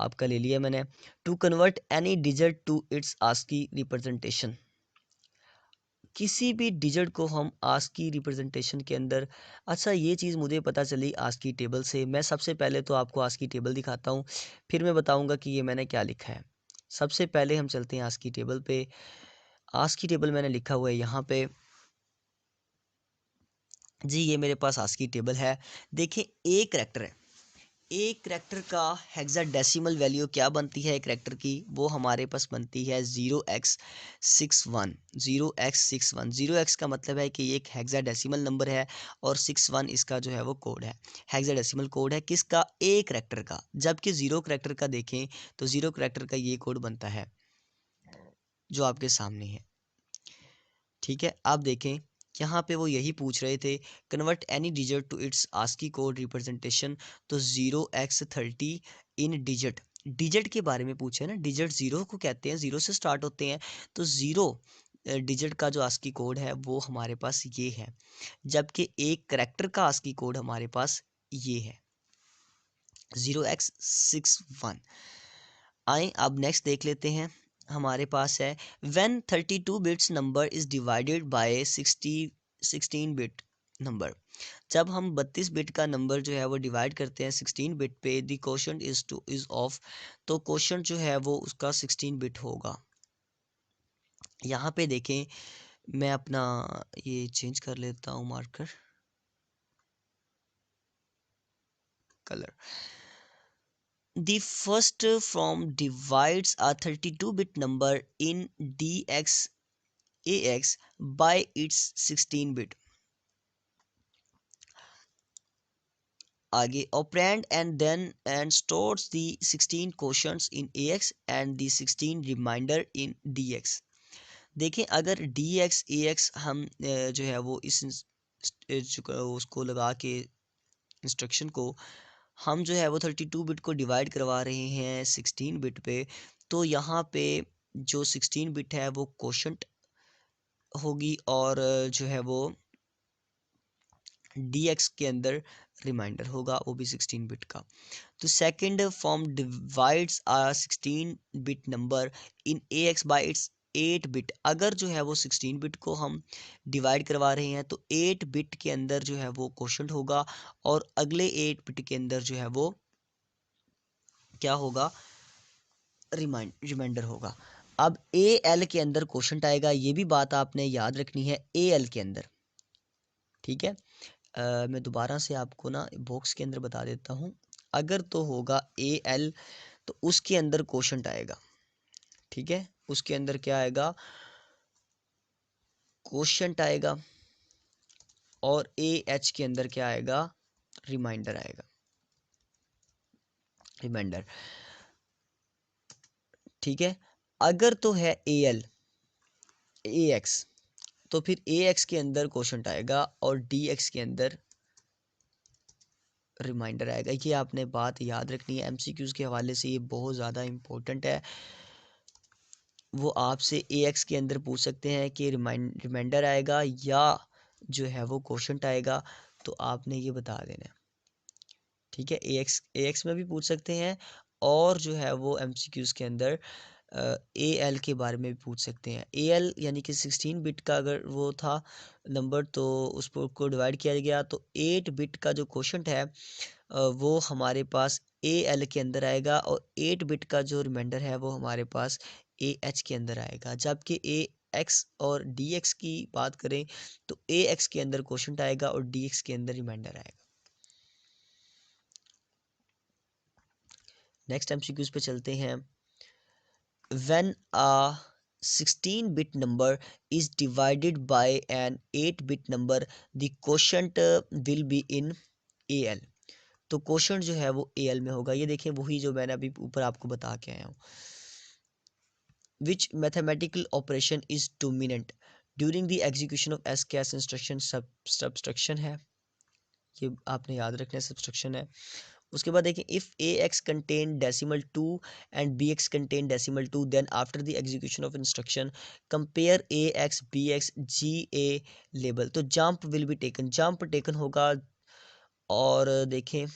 आपका ले लिया मैंने। To convert any digit to its ASCII representation. किसी भी डिजिट को हम आस्की रिप्रेजेंटेशन के अंदर, अच्छा ये चीज़ मुझे पता चली आस्की टेबल से। मैं सबसे पहले तो आपको आस्की टेबल दिखाता हूँ, फिर मैं बताऊँगा कि ये मैंने क्या लिखा है। सबसे पहले हम चलते हैं आस्की टेबल पे। आस्की टेबल मैंने लिखा हुआ है यहाँ पे जी, ये मेरे पास आस्की टेबल है। देखिए, एक करैक्टर है, एक करैक्टर का हेक्साडेसिमल वैल्यू क्या बनती है करैक्टर की, वो हमारे पास बनती है 0x61। 0x61, 0x का मतलब है कि ये एक हेक्साडेसिमल नंबर है, और 61 इसका जो है वो कोड है, हेक्साडेसिमल कोड है किसका, ए करैक्टर का। जबकि ज़ीरो करैक्टर का देखें तो ज़ीरो करैक्टर का ये कोड बनता है जो आपके सामने है। ठीक है, आप देखें यहाँ पे वो यही पूछ रहे थे, convert any digit to its ASCII code representation. तो 0x30 इन डिजिट, डिजिट के बारे में पूछे ना, डिजिट ज़ीरो को कहते हैं, ज़ीरो से स्टार्ट होते हैं। तो ज़ीरो डिजिट का जो आस्की कोड है वो हमारे पास ये है, जबकि एक करैक्टर का आस्की कोड हमारे पास ये है 0x61। आए अब नेक्स्ट देख लेते हैं। हमारे पास है when 32 bits number is divided by 16 bit number. जब हम 32 बिट का नंबर जो है वो डिवाइड करते हैं 16 बिट पे, द क्वोशंट इज ऑफ। तो क्वोशंट जो है वो उसका 16 बिट होगा। यहाँ पे देखें, मैं अपना ये चेंज कर लेता हूँ marker colour. The first from divides a 32-bit number in DXAX by its 16-bit. आगे operand and stores the 16 quotients in AX and the 16 remainder in DX. देखें, अगर DX AX हम जो है वो इस उसको लगा के इंस्ट्रक्शन को हम जो है वो 32 बिट को डिवाइड करवा रहे हैं 16 बिट पे, तो यहाँ पे जो 16 बिट है वो क्वोशंट होगी, और जो है वो DX के अंदर रिमाइंडर होगा, वो भी 16 बिट का। तो second form divides a 16 bit number in AX by its 8 bit. अगर जो है वो 16 बिट को हम डिवाइड करवा रहे हैं तो 8 बिट के अंदर जो है वो क्वोशंट होगा, और अगले 8 बिट के अंदर जो है वो क्या होगा, रिमाइंडर होगा। अब AL के अंदर क्वोशंट आएगा, ये भी बात आपने याद रखनी है। AL के अंदर ठीक है। मैं दोबारा से आपको ना बॉक्स के अंदर बता देता हूँ। अगर तो होगा ए एल तो उसके अंदर क्वोशंट आएगा, ठीक है, उसके अंदर क्या आएगा, क्वोशंट आएगा। और ए एच के अंदर क्या आएगा, रिमाइंडर आएगा, रिमाइंडर, ठीक है। अगर तो है ए एल ए एक्स तो फिर ए एक्स के अंदर क्वोशंट आएगा और डी एक्स के अंदर रिमाइंडर आएगा। ये आपने बात याद रखनी है, एमसीक्यूज के हवाले से ये बहुत ज़्यादा इम्पोर्टेंट है। वो आपसे ए एक्स के अंदर पूछ सकते हैं कि रिमाइंडर आएगा या जो है वो क्वोशंट आएगा, तो आपने ये बता देना है, ठीक है। ए एक्स में भी पूछ सकते हैं और जो है वो एमसीक्यूज के अंदर ए एल के बारे में भी पूछ सकते हैं। ए एल यानी कि 16 बिट का अगर वो था नंबर तो उस पर को डिवाइड किया गया तो 8 बिट का जो क्वोशंट है वो हमारे पास ए एल के अंदर आएगा और 8 बिट का जो रिमाइंडर है वो हमारे पास ए एच के अंदर आएगा। जबकि ए एक्स और डी एक्स की बात करें तो ए एक्स के अंदर क्वोशंट आएगा और डी एक्स के अंदर रिमाइंडर आएगा। नेक्स्ट एमसीक्यूज पे चलते हैं। When a 16-bit number is divided by an 8-bit number, the quotient will be in AL। तो क्वोशंट जो है वो AL में होगा। ये देखें वही जो मैंने अभी ऊपर आपको बता के आया हूँ। Which mathematical operation is dominant during the execution of SKS instruction? Subtraction है, ये आपने याद रखना है, सबट्रैक्शन है। उसके बाद देखिए if A X contain decimal 2 and B X contain decimal 2 then after the execution of instruction compare A X B X G a label. तो jump will be taken, jump taken होगा और देखें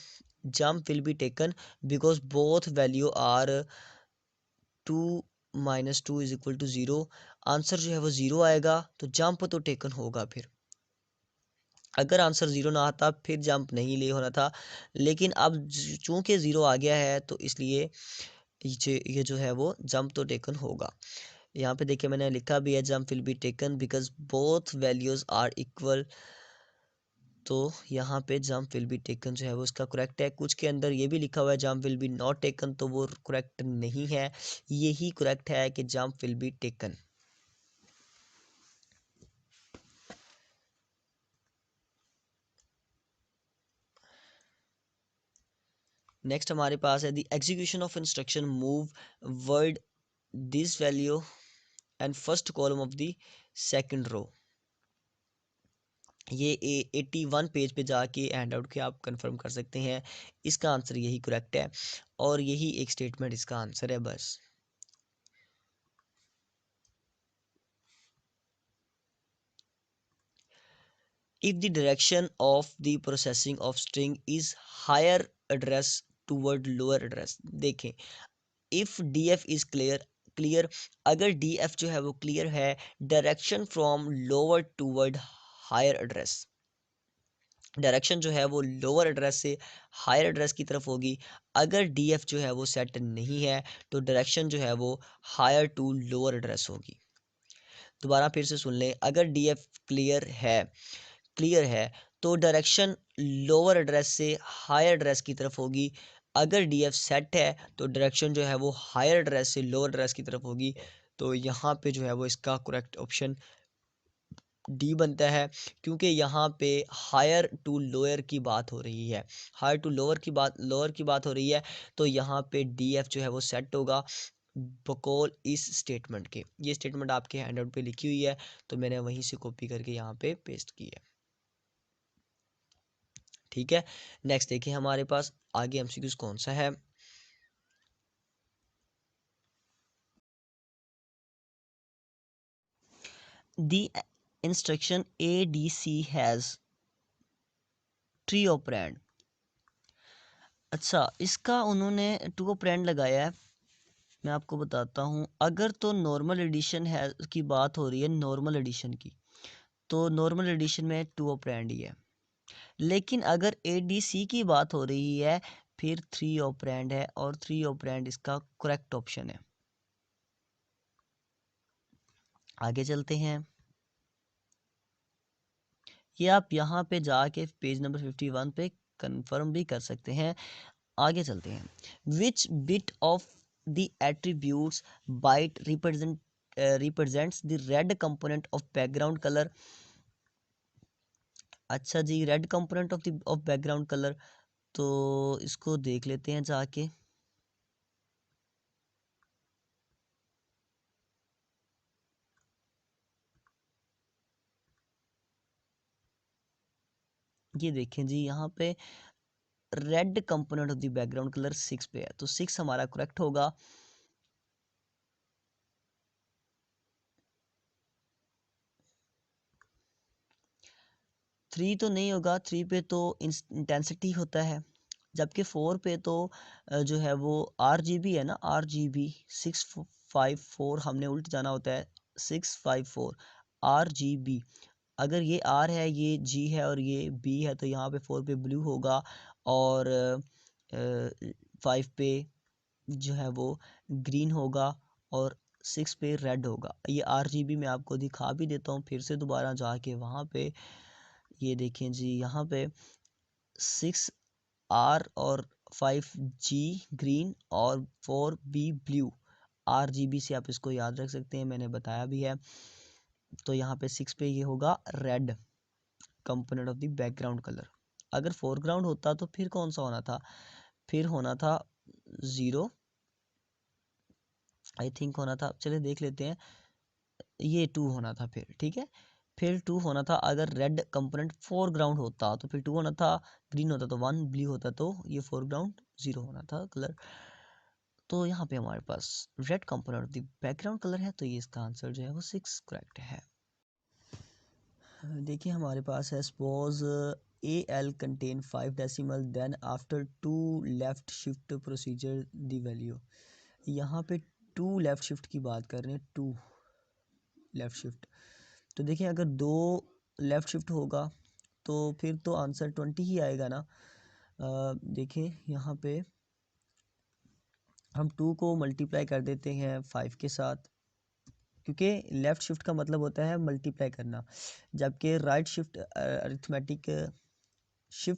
jump will be taken because both value are 2 minus 2 is equal to 0। Answer जो है वो 0 आएगा तो jump तो टेकन होगा। फिर अगर आंसर ज़ीरो ना आता फिर जंप नहीं ले होना था, लेकिन अब चूंकि ज़ीरो आ गया है तो इसलिए ये जो है वो जंप तो टेकन होगा। यहाँ पे देखिए मैंने लिखा भी है jump will be taken because both values are equal. तो यहाँ पे जंप विल बी टेकन जो है वो उसका करेक्ट है। कुछ के अंदर ये भी लिखा हुआ है jump will be not taken, तो वो करेक्ट नहीं है। यही करेक्ट है कि jump will be taken. Next हमारे पास है the execution of instruction move word this value and first column of the second row. ये 81 पेज पे जाके हैंड आउट के आप कंफर्म कर सकते हैं। इसका आंसर यही करेक्ट है और यही एक स्टेटमेंट इसका आंसर है बस। If the direction of the processing of string is higher address toward lower address. देखें if D F is clear, clear अगर डी एफ जो है वो क्लियर है, direction from lower toward higher address, direction जो है वो लोअर एड्रेस से हायर एड्रेस की तरफ होगी। अगर डीएफ जो है वो सेट नहीं है तो डायरेक्शन जो है वो हायर टू लोअर एड्रेस होगी। दोबारा फिर से सुन लें, अगर डीएफ क्लियर है, क्लियर है तो डायरेक्शन लोअर एड्रेस से हायर एड्रेस की तरफ होगी। अगर डीएफ सेट है तो डायरेक्शन जो है वो हायर एड्रेस से लोअर एड्रेस की तरफ होगी। तो यहाँ पे जो है वो इसका करेक्ट ऑप्शन डी बनता है, क्योंकि यहाँ पे हायर टू लोअर की बात हो रही है, हायर टू लोअर की बात हो रही है। तो यहाँ पे डी एफ जो है वो सेट होगा बकौल इस स्टेटमेंट के। ये स्टेटमेंट आपके हैंडआउट पे लिखी हुई है तो मैंने वहीं से कॉपी करके यहाँ पे पेस्ट की है, ठीक है। नेक्स्ट देखिए हमारे पास आगे एमसीक्यूज कौन सा है। The instruction A D C has three operand. अच्छा, इसका उन्होंने टू ऑपरेंड लगाया है। मैं आपको बताता हूँ, अगर तो नॉर्मल एडिशन है की बात हो रही है, नॉर्मल एडिशन की, तो नॉर्मल एडिशन में टू ऑपरेंड ही है। लेकिन अगर एडीसी की बात हो रही है फिर थ्री ऑपरेंड है और थ्री ऑपरेंड इसका करेक्ट ऑप्शन है। आगे चलते हैं। ये आप यहाँ पे जाके पेज नंबर 51 पे कंफर्म भी कर सकते हैं। आगे चलते हैं। Which bit of the attributes byte represents the red component of background colour. अच्छा जी, red component of background colour, तो इसको देख लेते हैं जाके। ये देखें जी, यहाँ पे red component of the background colour 6 पे है, तो 6 हमारा करेक्ट होगा। थ्री तो नहीं होगा, 3 पे तो इंटेंसिटी होता है, जबकि 4 पे तो जो है वो RGB है ना, RGB 654, हमने उल्ट जाना होता है, 654 RGB। अगर ये R है, ये G है और ये B है, तो यहाँ पे 4 पे ब्लू होगा और 5 पे जो है वो ग्रीन होगा और 6 पे रेड होगा। ये RGB मैं आपको दिखा भी देता हूँ फिर से दोबारा जाके वहाँ पे। ये देखें जी, यहाँ पे 6R और 5G ग्रीन और 4B ब्लू, RGB से आप इसको याद रख सकते हैं, मैंने बताया भी है। तो यहाँ पे 6 पे ये होगा red component of the background colour. अगर फोरग्राउंड होता तो फिर कौन सा होना था, फिर होना था 0 आई थिंक होना था, चलिए देख लेते हैं, ये 2 होना था फिर, ठीक है। फिर 2 होना था, अगर रेड कंपोनेंट फोरग्राउंड होता तो फिर 2 होना था, ग्रीन होता तो 1, ब्लू होता तो ये फोरग्राउंड 0 होना था कलर। तो यहाँ पे हमारे पास red component of the background colour है, तो ये इसका आंसर जो है वो 6 करेक्ट है। देखिए हमारे पास है, suppose AL contain 5 decimal, then after 2 left shift procedure the value. यहाँ पे 2 लेफ्ट शिफ्ट की बात कर रहे हैं, 2 लेफ्ट शिफ्ट, तो देखिए अगर 2 लेफ्ट शिफ्ट होगा तो फिर तो आंसर 20 ही आएगा ना। देखिए यहाँ पे हम 2 को मल्टीप्लाई कर देते हैं 5 के साथ, क्योंकि लेफ़्ट शिफ्ट का मतलब होता है मल्टीप्लाई करना, जबकि राइट शिफ्ट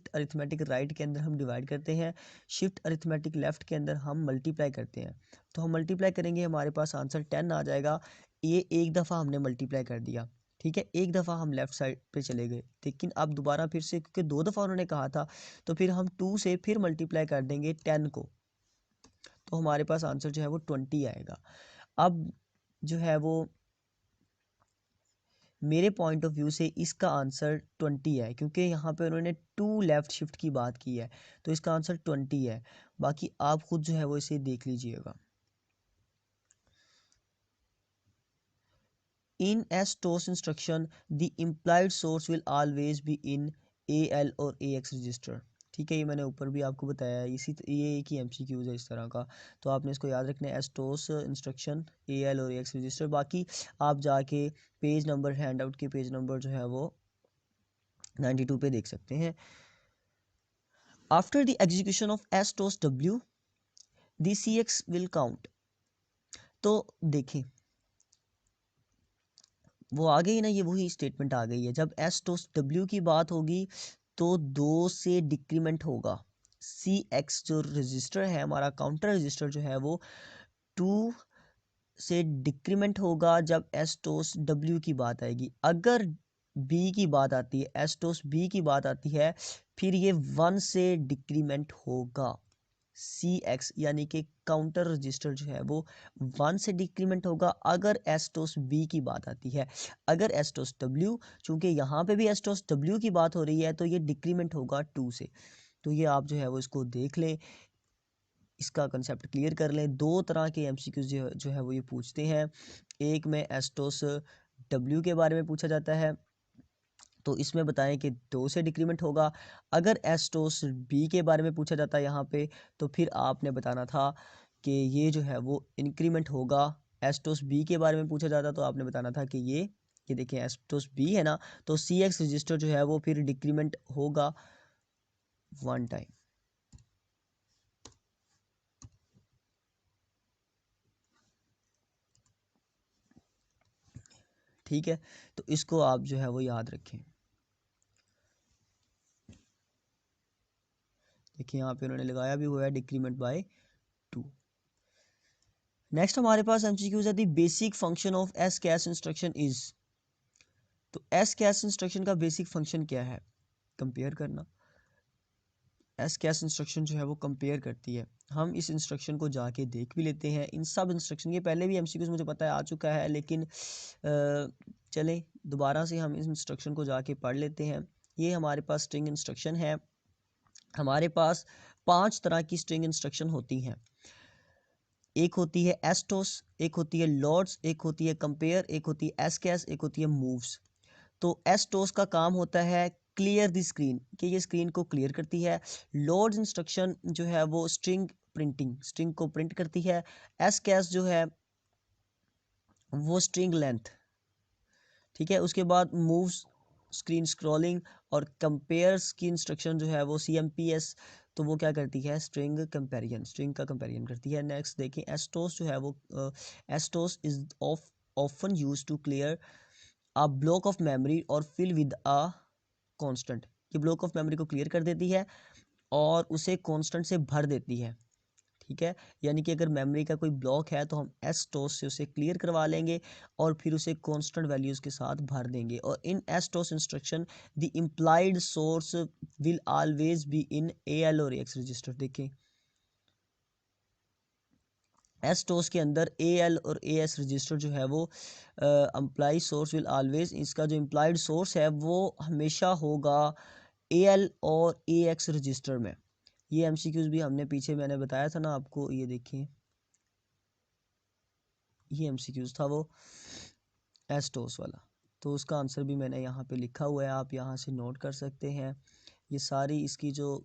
अरिथमेटिक राइट के अंदर हम डिवाइड करते हैं, शिफ्ट अरिथमेटिक लेफ़्ट के अंदर हम मल्टीप्लाई करते हैं। तो हम मल्टीप्लाई करेंगे, हमारे पास आंसर 10 आ जाएगा। ये एक दफ़ा हमने मल्टीप्लाई कर दिया, ठीक है, एक दफ़ा हम लेफ़्ट साइड पे चले गए, लेकिन अब दोबारा फिर से, क्योंकि 2 दफ़ा उन्होंने कहा था, तो फिर हम 2 से फिर मल्टीप्लाई कर देंगे 10 को, तो हमारे पास आंसर जो है वो 20 आएगा। अब जो है वो मेरे पॉइंट ऑफ व्यू से इसका आंसर 20 है, क्योंकि यहाँ पे उन्होंने 2 लेफ़्ट शिफ्ट की बात की है, तो इसका आंसर 20 है। बाकी आप खुद जो है वो इसे देख लीजिएगा। In STOS instruction the implied source will always be in AL और AX रजिस्टर, ठीक है, ये मैंने ऊपर भी आपको बताया है, ये एक ही MCQs है इस तरह का, तो आपने इसको याद रखना है, एस टोस इंस्ट्रक्शन AL और AX रजिस्टर। बाकी आप जाके पेज नंबर, हैंड आउट के पेज नंबर जो है वो 92 पे देख सकते हैं। After the execution of STOS W the CX will count. तो देखिए वो आ गई ना, ये वही स्टेटमेंट आ गई है, जब एस टोस W की बात होगी तो 2 से डिक्रीमेंट होगा। CX जो रजिस्टर है हमारा, काउंटर रजिस्टर जो है वो 2 से डिक्रीमेंट होगा जब एस टोस W की बात आएगी। अगर B की बात आती है, एस टोस B की बात आती है, फिर ये 1 से डिक्रीमेंट होगा। CX यानी कि काउंटर रजिस्टर जो है वो 1 से डिक्रीमेंट होगा अगर एस्टोस B की बात आती है। अगर एस्टोस W, चूंकि यहाँ पे भी एस्टोस W की बात हो रही है, तो ये डिक्रीमेंट होगा 2 से। तो ये आप जो है वो इसको देख लें, इसका कंसेप्ट क्लियर कर लें। 2 तरह के MCQ जो है वो ये पूछते हैं, एक में एस्टोस W के बारे में पूछा जाता है, तो इसमें बताएं कि 2 से डिक्रीमेंट होगा। अगर एस्टोस B के बारे में पूछा जाता है यहाँ पे, तो फिर आपने बताना था कि ये जो है वो इंक्रीमेंट होगा। एस्टोस B के बारे में पूछा जाता तो आपने बताना था कि ये देखिए एस्टोस B है ना, तो CX रजिस्टर जो है वो फिर डिक्रीमेंट होगा 1 टाइम। ठीक है, तो इसको आप जो है वो याद रखें। देखिए यहाँ पे उन्होंने लगाया भी हुआ है डिक्रीमेंट बाय 2। नेक्स्ट हमारे पास एमसीक्यूज है द बेसिक फंक्शन ऑफ एस कैश इंस्ट्रक्शन इज। तो एस कैश इंस्ट्रक्शन का बेसिक फंक्शन क्या है? कंपेयर करना। एस कैश इंस्ट्रक्शन जो है वो कंपेयर करती है। हम इस इंस्ट्रक्शन को जाके देख भी लेते हैं। इन सब इंस्ट्रक्शन, ये पहले भी एमसीक्यूज मुझे पता है आ चुका है, लेकिन चलें दोबारा से हम इस इंस्ट्रक्शन को जाके पढ़ लेते हैं। ये हमारे पास स्ट्रिंग इंस्ट्रक्शन है। हमारे पास 5 तरह की स्ट्रिंग इंस्ट्रक्शन होती हैं। एक होती है एस्टोस, एक होती है लॉर्ड्स, एक होती है कंपेयर, एक होती है एसकैस, एक होती है मूव्स। तो एस्टोस का काम होता है क्लियर द स्क्रीन, कि ये स्क्रीन को क्लियर करती है। लॉर्ड्स इंस्ट्रक्शन जो है वो स्ट्रिंग प्रिंटिंग, स्ट्रिंग को प्रिंट करती है। एसकैस जो है वो स्ट्रिंग लेंथ, ठीक है। उसके बाद मूव्स स्क्रीन स्क्रॉलिंग, और कंपेयर्स की इंस्ट्रक्शन जो है वो CMPS, तो वो क्या करती है? स्ट्रिंग कंपेरिजन, स्ट्रिंग का कंपेरिजन करती है। नेक्स्ट देखें एस्टोस जो है वो STOS is often use to clear a block of memory और फिल विद अ कांस्टेंट। ये ब्लॉक ऑफ मेमोरी को क्लियर कर देती है और उसे कांस्टेंट से भर देती है, ठीक है। यानी कि अगर मेमोरी का कोई ब्लॉक है तो हम एस्टोस से उसे क्लियर करवा लेंगे और फिर उसे कांस्टेंट वैल्यूज के साथ भर देंगे। और in STOS instruction the implied source will always be in AL और AX रजिस्टर। देखें एस्टोस के अंदर AL और AS रजिस्टर जो है वो अम्प्लाई सोर्स विल ऑलवेज, इसका जो इम्प्लाइड सोर्स है वो हमेशा होगा AL और AX रजिस्टर में। ये MCQs भी हमने पीछे मैंने बताया था ना आपको, ये देखिए ये MCQs था वो एस्टोस वाला। तो उसका आंसर भी मैंने यहाँ पे लिखा हुआ है, आप यहाँ से नोट कर सकते हैं। ये सारी इसकी जो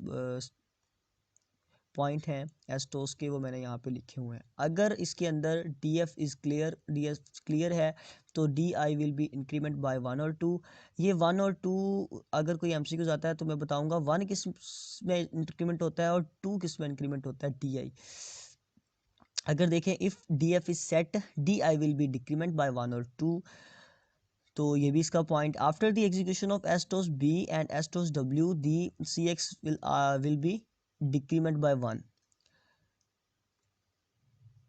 पॉइंट हैं एस्टोस के वो मैंने यहाँ पे लिखे हुए हैं। अगर इसके अंदर DF is clear, DF clear है तो DI will be increment by 1 और 2। ये 1 और 2 अगर कोई MCQ आता है तो मैं बताऊंगा 1 किस में इंक्रीमेंट होता है और 2 किस में इंक्रीमेंट होता है, DI। अगर देखें if DF is set DI will be decrement by 1 और 2, तो ये भी इसका point. After the execution of STOS B and STOS W the CX will be decrement by 1,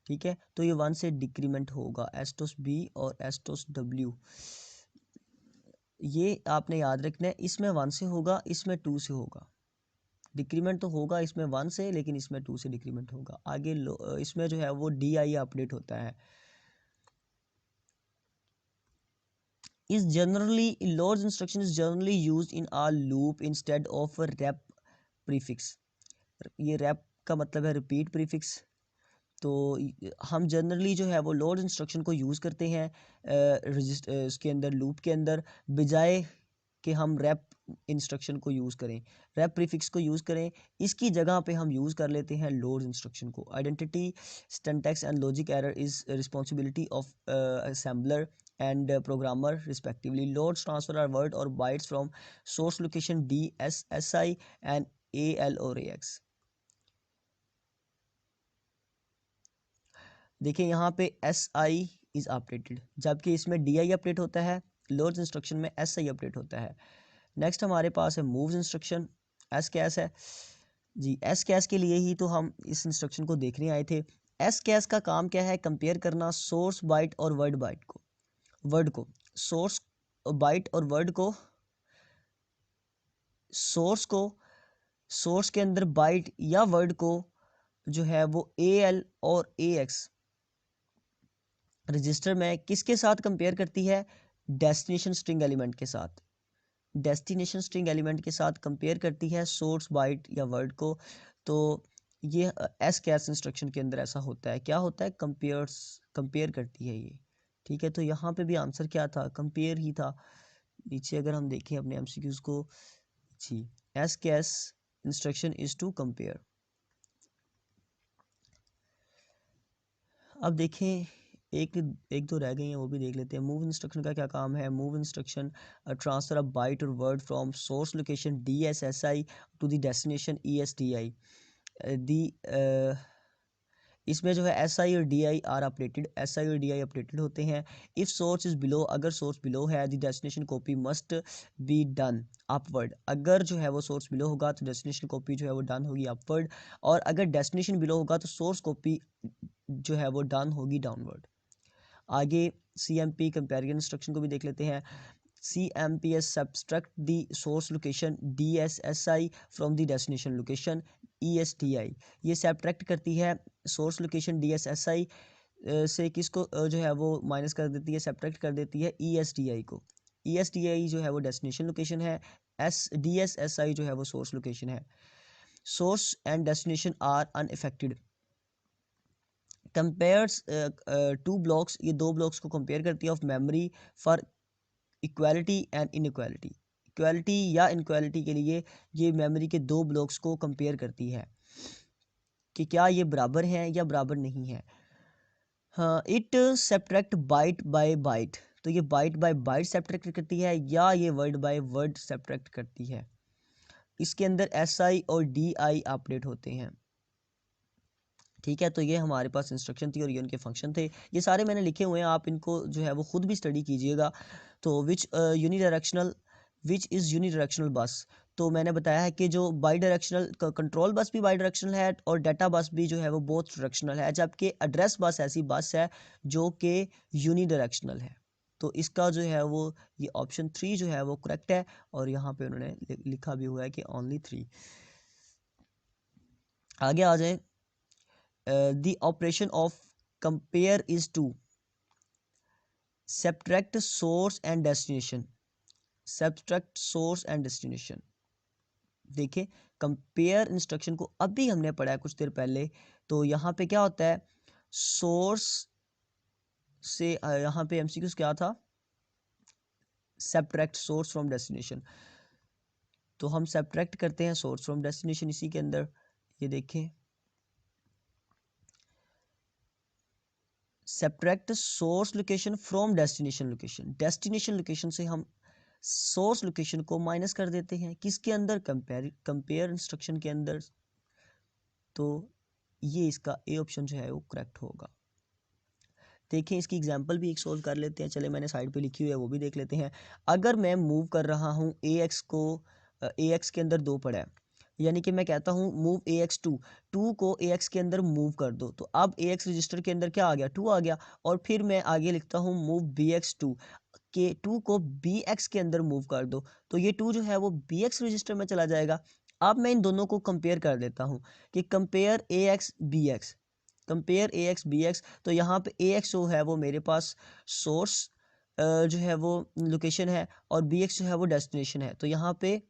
ठीक है। तो ये 1 से डिक्रीमेंट होगा एस्टोस B और एस्टोस W। ये आपने याद रखना है, इसमें 1 से होगा, इसमें 2 से होगा। डिक्रीमेंट तो होगा इसमें 1 से, लेकिन इसमें 2 से डिक्रीमेंट होगा। आगे इसमें जो है वो DI अपडेट होता है। is generally loads instruction is generally used in a loop instead of a rep prefix। ये rep का मतलब है रिपीट प्रीफिक्स। तो हम जनरली जो है वो लोड इंस्ट्रक्शन को यूज़ करते हैं रजिस्टर उसके अंदर, लूप के अंदर, बजाय कि हम रैप इंस्ट्रक्शन को यूज़ करें, रैप प्रीफिक्स को यूज़ करें। इसकी जगह पे हम यूज़ कर लेते हैं लोड इंस्ट्रक्शन को। Identity syntax and logic error is responsibility of assembler and programmer respectively. Loads transfer are word और bytes from source location DSSI and AL और AX। देखिए यहाँ पे SI इज़ अपडेटेड, जबकि इसमें DI अपडेट होता है, लोड्स इंस्ट्रक्शन में SI अपडेट होता है। नेक्स्ट हमारे पास है मूव्स इंस्ट्रक्शन, एस कैस है जी। एस कैस के लिए ही तो हम इस इंस्ट्रक्शन को देखने आए थे। एस कैस का काम क्या है? कंपेयर करना सोर्स बाइट और वर्ड को सोर्स बाइट और वर्ड को, सोर्स को, सोर्स के अंदर बाइट या वर्ड को जो है वो AL और AX रजिस्टर में किसके साथ कंपेयर करती है? डेस्टिनेशन स्ट्रिंग एलिमेंट के साथ। डेस्टिनेशन स्ट्रिंग एलिमेंट के साथ कंपेयर करती है सोर्स बाइट या वर्ड को। तो ये एस कैस इंस्ट्रक्शन के अंदर ऐसा होता है। क्या होता है? कंपेयर करती है ये, ठीक है। तो यहाँ पे भी आंसर क्या था? कंपेयर ही था। नीचे अगर हम देखें अपने MCQs को जी, एस कैस इंस्ट्रक्शन इज टू कंपेयर। अब देखें एक एक दो रह गई हैं, वो भी देख लेते हैं। मूव इंस्ट्रक्शन का क्या काम है? Move instruction transfer a byte और word from source location DSSI to the destination ESDI। The इसमें जो है एस आई और D I are updated, S I और डी आई अपडेटेड होते हैं। इफ़ सोर्स इज़ बिलो, अगर सोर्स बिलो है the destination copy must be done upward, अगर जो है वो सोर्स बिलो होगा तो डेस्टिनेशन कॉपी जो है वो डन होगी अपवर्ड, और अगर डेस्टिनेशन बिलो होगा तो सोर्स कॉपी जो है वो डन होगी डाउनवर्ड। आगे C M P comparison instruction को भी देख लेते हैं। CMPS subtract the source location DSSI from the destination location ESTI, ये subtract करती है source location DSSI से किसको जो है वो माइनस कर देती है, subtract कर देती है ESTI को। ESTI जो है वो destination location है, DSSI जो है वो source location है। source and destination are unaffected, compares two blocks, ये दो ब्लॉक्स को कंपेयर करती है of memory for equality and inequality, equality या इनइक्वालिटी के लिए ये मेमोरी के दो ब्लॉक्स को कंपेयर करती है कि क्या ये बराबर हैं या बराबर नहीं है। हाँ, it subtract byte by byte, तो ये बाइट बाय बाइट सब्ट्रैक्ट करती है या ये वर्ड बाय वर्ड सब्ट्रैक्ट करती है। इसके अंदर एस आई और डी आई अपडेट होते हैं। ठीक है, तो ये हमारे पास इंस्ट्रक्शन थी और ये उनके फंक्शन थे, ये सारे मैंने लिखे हुए हैं, आप इनको जो है वो खुद भी स्टडी कीजिएगा। तो विच इज़ यूनिडायरेक्शनल बस, तो मैंने बताया है कि जो बाई डायरेक्शनल कंट्रोल बस भी बाई डायरेक्शनल है और डाटा बस भी जो है वो बोथ डायरेक्शनल है, जबकि एड्रेस बस ऐसी बस है जो कि यूनिडायरेक्शनल है। तो इसका जो है वो ये ऑप्शन 3 जो है वो करेक्ट है, और यहाँ पे उन्होंने लिखा भी हुआ है कि ओनली 3। आगे आ जाए, the operation of compare is to subtract source and destination, subtract source and destination। देखिए, कंपेयर इंस्ट्रक्शन को अभी हमने पढ़ा है कुछ देर पहले, तो यहाँ पे क्या होता है, सोर्स से यहाँ पे एमसीक्यूज क्या था, सब्ट्रैक्ट सोर्स फ्रॉम डेस्टिनेशन, तो हम सब्ट्रैक्ट करते हैं सोर्स फ्रॉम डेस्टिनेशन इसी के अंदर। ये देखें, subtract source location from destination location, destination location से हम सोर्स लोकेशन को माइनस कर देते हैं किसके अंदर, कंपेयर इंस्ट्रक्शन के अंदर। तो ये इसका ए ऑप्शन जो है वो करेक्ट होगा। देखें, इसकी एग्जांपल भी एक सोल्व कर लेते हैं, चले मैंने साइड पे लिखी हुई है वो भी देख लेते हैं। अगर मैं मूव कर रहा हूँ ए एक्स को, ए एक्स के अंदर 2 पड़ा है, यानी कि मैं कहता हूँ मूव ए एक्स टू को ए एक्स के अंदर मूव कर दो, तो अब ए एक्स रजिस्टर के अंदर क्या आ गया, 2 आ गया, और फिर मैं आगे लिखता हूँ मूव बी एक्स के 2 को बी एक्स के अंदर मूव कर दो, तो ये 2 जो है वो बी एक्स रजिस्टर में चला जाएगा। अब मैं इन दोनों को कंपेयर कर देता हूँ कि compare A X B x, compare A X B x, तो यहाँ पे ए एक्स जो है वो मेरे पास सोर्स जो है वो लोकेशन है, और बी एक्स जो है वो डेस्टिनेशन है। तो यहाँ पे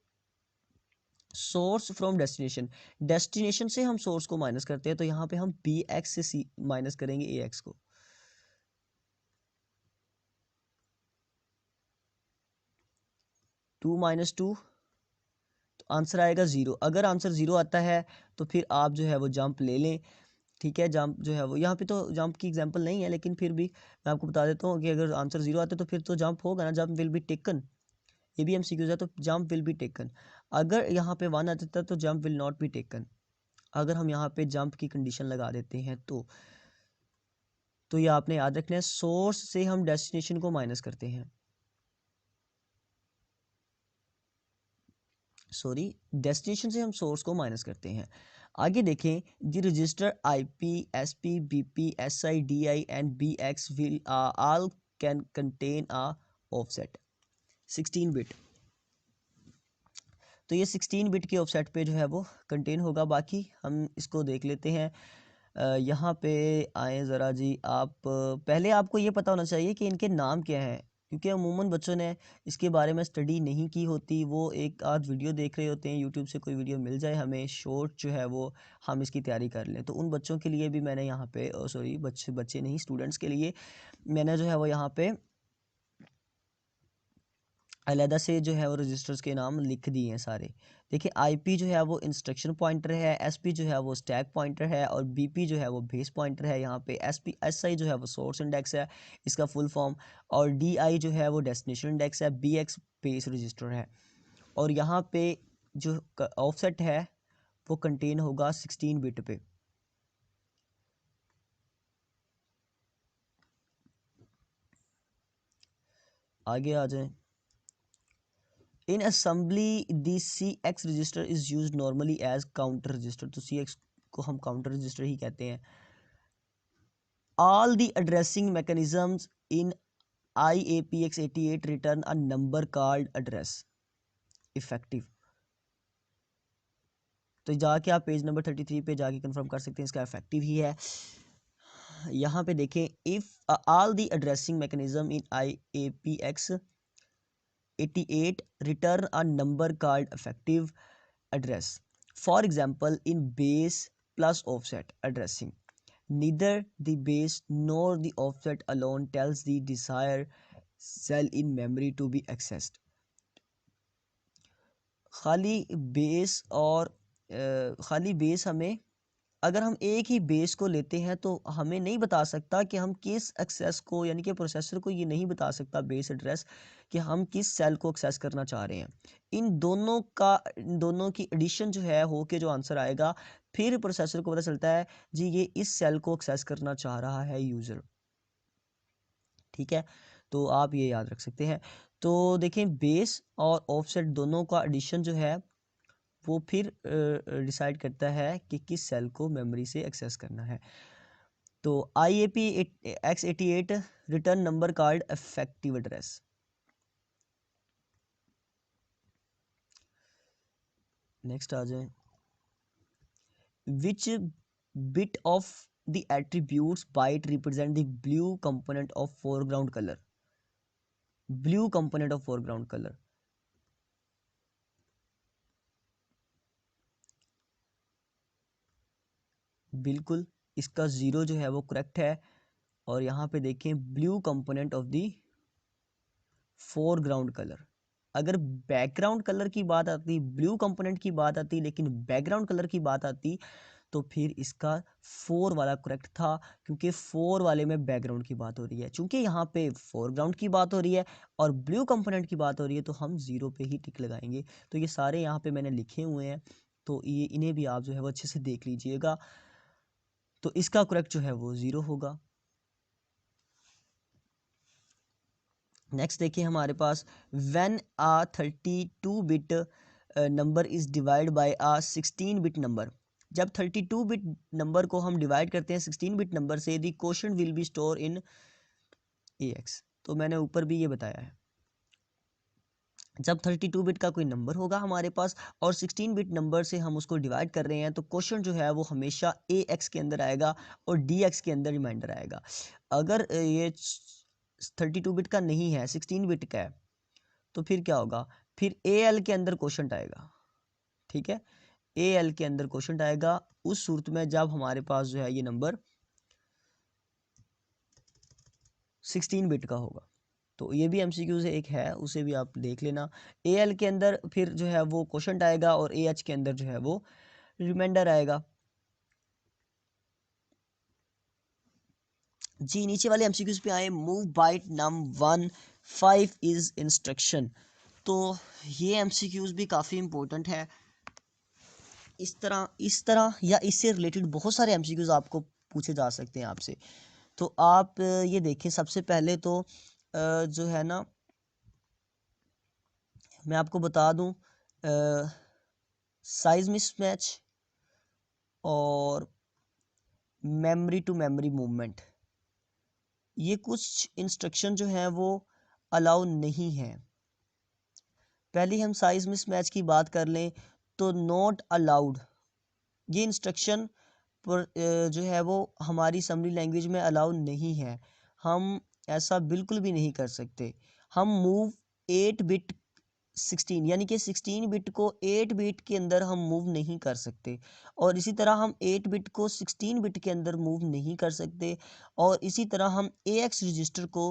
सोर्स फ्रॉम डेस्टिनेशन, डेस्टिनेशन से हम सोर्स को माइनस करते हैं, तो यहाँ पे हम बी एक्स से सी माइनस करेंगे ए एक्स को। टू माइनस टू, तो आंसर आएगा 0। अगर आंसर 0 आता है तो फिर आप जो है वो जंप ले लें। ठीक है, जंप जो है वो यहाँ पे तो जंप की एग्जांपल नहीं है, लेकिन फिर भी मैं आपको बता देता हूँ कि अगर आंसर 0 आता है तो फिर तो जंप होगा ना, जंप विल बी टेकन, ये भी एमसीक्यूज है, तो जंप विल बी टेकन। अगर यहाँ पे 1 आता था तो jump will not be taken, अगर हम यहाँ पे जंप की कंडीशन लगा देते हैं तो ये आपने याद रखना है, सोर्स से हम डेस्टिनेशन को माइनस करते हैं, सॉरी, डेस्टिनेशन से हम सोर्स को माइनस करते हैं। आगे देखें, the register IP SP BP SI DI and BX will all can contain a offset 16 bit, तो ये 16 बिट के ऑफसेट पे जो है वो कंटेन होगा। बाकी हम इसको देख लेते हैं। यहाँ पे आए ज़रा जी, आप पहले आपको ये पता होना चाहिए कि इनके नाम क्या हैं, क्योंकि अमूमन बच्चों ने इसके बारे में स्टडी नहीं की होती, वो एक आध वीडियो देख रहे होते हैं, यूट्यूब से कोई वीडियो मिल जाए हमें शॉर्ट जो है वो, हम इसकी तैयारी कर लें। तो उन बच्चों के लिए भी मैंने यहाँ पे, सॉरी, बच्चे नहीं, स्टूडेंट्स के लिए मैंने जो है वो यहाँ पे अलहदा से जो है वो रजिस्टर्स के नाम लिख दिए हैं सारे। देखिए, आईपी जो है वो इंस्ट्रक्शन पॉइंटर है, एसपी जो है वो स्टैक पॉइंटर है, और बीपी जो है वो बेस पॉइंटर है। यहाँ पे एसआई जो है वो सोर्स इंडेक्स है, इसका फुल फॉर्म, और डीआई जो है वो डेस्टिनेशन इंडेक्स है, बीएक्स बेस रजिस्टर है, और यहाँ पे जो ऑफसेट है वो कंटेन होगा 16 बिट पे। आगे आ जाएं। In assembly the CX register is use normally as counter register, तो CX को हम काउंटर रजिस्टर ही कहते हैं। All the addressing mechanisms in IAPX 88 return a number called address effective. तो जाके आप पेज नंबर 33 पे जाके कंफर्म कर सकते हैं इसका इफेक्टिव ही है। यहाँ पे देखें, if all the addressing mechanism in IAPX 88 return a number called effective address. For example, in base plus offset addressing, neither the base nor the offset alone tells the desired cell in memory to be accessed. खाली base हमें, अगर हम एक ही base को लेते हैं तो हमें नहीं बता सकता कि हम किस एक्सेस को, यानी कि प्रोसेसर को ये नहीं बता सकता बेस एड्रेस कि हम किस सेल को एक्सेस करना चाह रहे हैं। इन दोनों की एडिशन जो है हो के जो आंसर आएगा, फिर प्रोसेसर को पता चलता है जी ये इस सेल को एक्सेस करना चाह रहा है यूज़र। ठीक है, तो आप ये याद रख सकते हैं। तो देखें, बेस और ऑफसेट दोनों का एडिशन जो है वो फिर डिसाइड करता है कि किस सेल को मेमोरी से एक्सेस करना है। तो IAPX88 return number called effective address. Next आ जाए, which bit of the attributes byte represent the blue component of foreground colour. Blue component of foreground colour, बिल्कुल इसका 0 जो है वो करेक्ट है। और यहाँ पे देखें, blue component of the foreground colour. अगर बैकग्राउंड कलर की बात आती, ब्लू कंपोनेंट की बात आती, लेकिन बैकग्राउंड कलर की बात आती, तो फिर इसका 4 वाला करेक्ट था, क्योंकि 4 वाले में बैकग्राउंड की बात हो रही है। चूंकि यहाँ पे फोरग्राउंड की बात हो रही है और ब्लू कंपोनेंट की बात हो रही है, तो हम 0 पे ही टिक लगाएंगे। तो ये सारे यहाँ पे मैंने लिखे हुए हैं, तो ये इन्हें भी आप जो है वो अच्छे से देख लीजिएगा। तो इसका करेक्ट जो है वो 0 होगा। नेक्स्ट देखिए हमारे पास, when a 32 bit number is divide by a 16 bit number. जब 32 बिट नंबर को हम डिवाइड करते हैं 16 बिट नंबर से, the quotient will be store in AX। तो मैंने ऊपर भी ये बताया है, जब 32 बिट का कोई नंबर होगा हमारे पास और 16 बिट नंबर से हम उसको डिवाइड कर रहे हैं, तो क्वोशंट जो है वो हमेशा AX के अंदर आएगा और DX के अंदर रिमाइंडर आएगा। अगर ये 32 बिट का नहीं है, 16 बिट का है, तो फिर क्या होगा, फिर AL के अंदर क्वोशंट आएगा। ठीक है, AL के अंदर क्वोशंट आएगा उस सूरत में जब हमारे पास जो है ये नंबर 16 बिट का होगा। तो ये भी MCQ से एक है, उसे भी आप देख लेना। AL के अंदर फिर जो है वो क्वोशंट आएगा और AH के अंदर जो है वो रिमाइंडर आएगा। जी नीचे वाले MCQs पे आए, move byte num 1 5 is instruction. तो ये MCQs भी काफ़ी इंपॉर्टेंट है। इस तरह या इससे रिलेटेड बहुत सारे MCQs आपको पूछे जा सकते हैं आपसे। तो आप ये देखें, सबसे पहले तो जो है ना, मैं आपको बता दूं, साइज मिसमैच और मेमोरी टू मेमोरी मूवमेंट, ये कुछ इंस्ट्रक्शन जो हैं वो अलाउ नहीं है। पहले हम साइज मिसमैच की बात कर लें, तो नॉट अलाउड ये इंस्ट्रक्शन पर जो है वो हमारी असम्बली लैंग्वेज में अलाउ नहीं है। हम ऐसा बिल्कुल भी नहीं कर सकते। हम मूव 8 बिट 16 यानी कि 16 बिट को 8 बिट के अंदर हम मूव नहीं कर सकते, और इसी तरह हम 8 बिट को 16 बिट के अंदर मूव नहीं कर सकते, और इसी तरह हम AX रजिस्टर को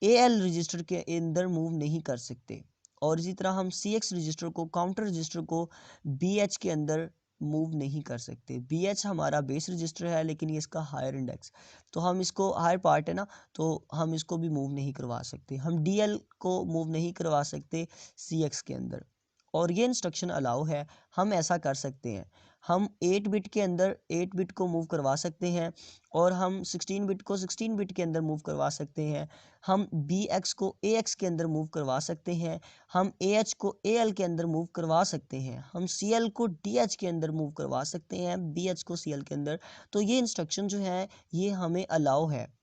AL रजिस्टर के अंदर मूव नहीं कर सकते, और इसी तरह हम CX रजिस्टर को, काउंटर रजिस्टर को BH के अंदर मूव नहीं कर सकते। BH हमारा बेस रजिस्टर है, लेकिन ये इसका हायर इंडेक्स, तो हम इसको हायर पार्ट है ना, तो हम इसको भी मूव नहीं करवा सकते। हम DL को मूव नहीं करवा सकते CX के अंदर, और ये इंस्ट्रक्शन अलाउ है, हम ऐसा कर सकते हैं। हम 8 बिट के अंदर 8 बिट को मूव करवा सकते हैं, और हम 16 बिट को 16 बिट के अंदर मूव करवा सकते हैं। हम BX को AX के अंदर मूव करवा सकते हैं, हम AH को AL के अंदर मूव करवा सकते हैं, हम CL को DH के अंदर मूव करवा सकते हैं, BH को CL के अंदर। तो ये इंस्ट्रक्शन जो है ये हमें अलाउ है,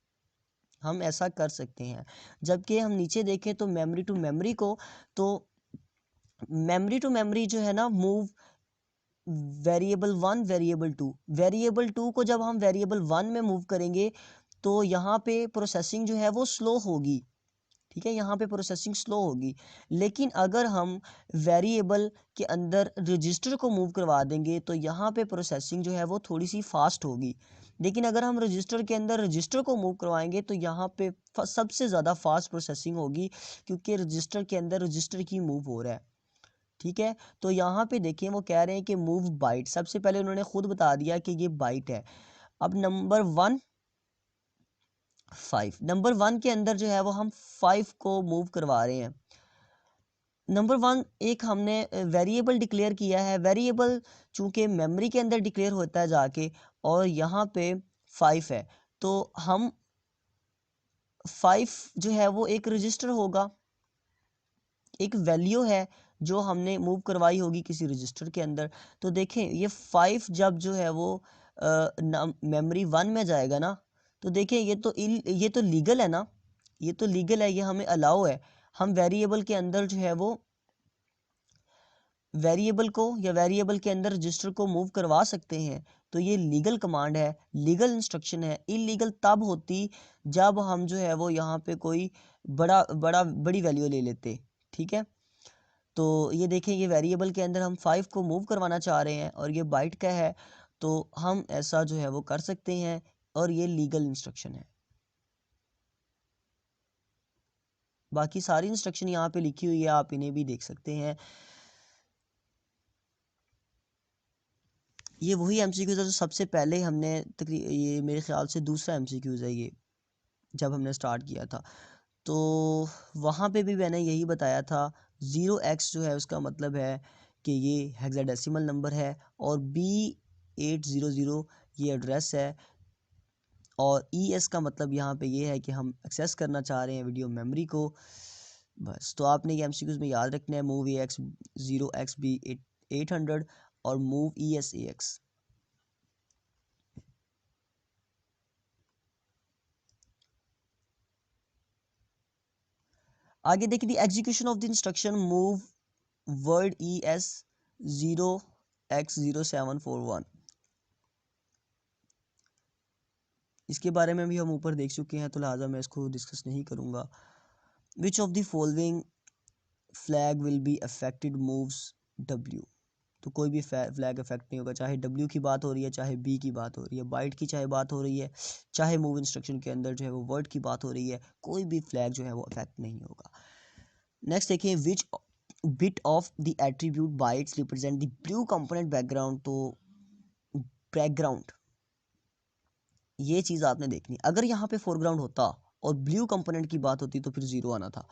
हम ऐसा कर सकते हैं। जबकि हम नीचे देखें तो मेमोरी टू मेमोरी को, तो मेमोरी टू मेमोरी जो है ना, मूव वेरिएबल 1 वेरिएबल टू को जब हम वेरिएबल 1 में मूव करेंगे तो यहाँ पे प्रोसेसिंग जो है वो स्लो होगी, ठीक है, यहाँ पे प्रोसेसिंग स्लो होगी। लेकिन अगर हम वेरिएबल के अंदर रजिस्टर को मूव करवा देंगे तो यहाँ पे प्रोसेसिंग जो है वो थोड़ी सी फास्ट होगी। लेकिन अगर हम रजिस्टर के अंदर रजिस्टर को मूव करवाएंगे तो यहाँ पे सबसे ज़्यादा फास्ट प्रोसेसिंग होगी, क्योंकि रजिस्टर के अंदर रजिस्टर की मूव हो रहा है, ठीक है। तो यहाँ पे देखिए वो कह रहे हैं कि मूव बाइट, सबसे पहले उन्होंने खुद बता दिया कि ये बाइट है। अब नंबर 1 के अंदर जो है वो हम 5 को मूव करवा रहे हैं। नंबर 1 एक हमने वेरिएबल डिक्लेयर किया है, वेरिएबल चूंकि मेमोरी के अंदर डिक्लेयर होता है जाके, और यहाँ पे 5 है, तो हम 5 जो है वो एक रजिस्टर होगा, एक वैल्यू है जो हमने मूव करवाई होगी किसी रजिस्टर के अंदर। तो देखें ये 5 जब जो है वो मेमोरी 1 में जाएगा ना, तो देखें ये तो लीगल है ना, ये तो लीगल है, ये हमें अलाउ है। हम वेरिएबल के अंदर जो है वो वेरिएबल को या वेरिएबल के अंदर रजिस्टर को मूव करवा सकते हैं। तो ये लीगल कमांड है, लीगल इंस्ट्रक्शन है। इलीगल तब होती जब हम जो है वो यहाँ पे कोई बड़ी वैल्यू ले लेते, ठीक है। तो ये देखें ये वेरिएबल के अंदर हम 5 को मूव करवाना चाह रहे हैं और ये बाइट का है, तो हम ऐसा जो है वो कर सकते हैं, और ये लीगल इंस्ट्रक्शन है। बाकी सारी इंस्ट्रक्शन यहाँ पे लिखी हुई है, आप इन्हें भी देख सकते हैं। ये वही एमसीक्यूज है जो सबसे पहले हमने ये मेरे ख्याल से दूसरा एमसीक्यूज है ये, जब हमने स्टार्ट किया था तो वहाँ पे भी मैंने यही बताया था। 0x जो है उसका मतलब है कि ये हेक्साडेसिमल नंबर है, और B800 ये एड्रेस है, और ES का मतलब यहाँ पे ये है कि हम एक्सेस करना चाह रहे हैं वीडियो मेमोरी को। बस, तो आपने ये एमसीक्यूज में याद रखना है, मूव AX 0x B800 और मूव ES AX। आगे देखिए, the execution of the instruction move word ES 0x0741, इसके बारे में भी हम ऊपर देख चुके हैं, तो लिहाजा मैं इसको डिस्कस नहीं करूँगा। विच of the following flag will be affected moves W, तो कोई भी फ्लैग अफेक्ट नहीं होगा, चाहे W की बात हो रही है, चाहे B की बात हो रही है, बाइट की चाहे बात हो रही है, चाहे मूव इंस्ट्रक्शन के अंदर जो है वो वर्ड की बात हो रही है, कोई भी फ्लैग जो है वो अफेक्ट नहीं होगा। नेक्स्ट देखिए, which bit of the attribute bytes represent the blue component background, तो बैकग्राउंड ये चीज़ आपने देखनी। अगर यहाँ पे फोरग्राउंड होता और ब्लू कंपोनेंट की बात होती तो फिर 0 आना था,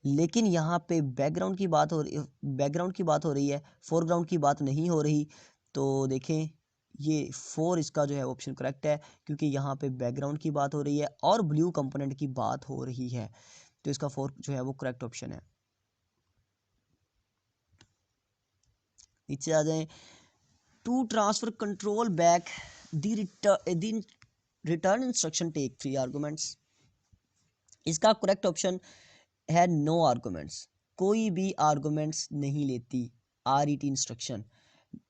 लेकिन यहाँ पे बैकग्राउंड की बात हो रही, है, फोरग्राउंड की बात नहीं हो रही। तो देखें ये 4 इसका जो है ऑप्शन करेक्ट है, क्योंकि यहाँ पे बैकग्राउंड की बात हो रही है और ब्लू कंपोनेंट की बात हो रही है, तो इसका 4 जो है वो करेक्ट ऑप्शन है। नीचे आ जाएं, to transfer control back the return instruction take 3 arguments, इसका करेक्ट ऑप्शन है नो आर्गुमेंट्स, कोई भी आर्गुमेंट्स नहीं लेती RET इंस्ट्रक्शन।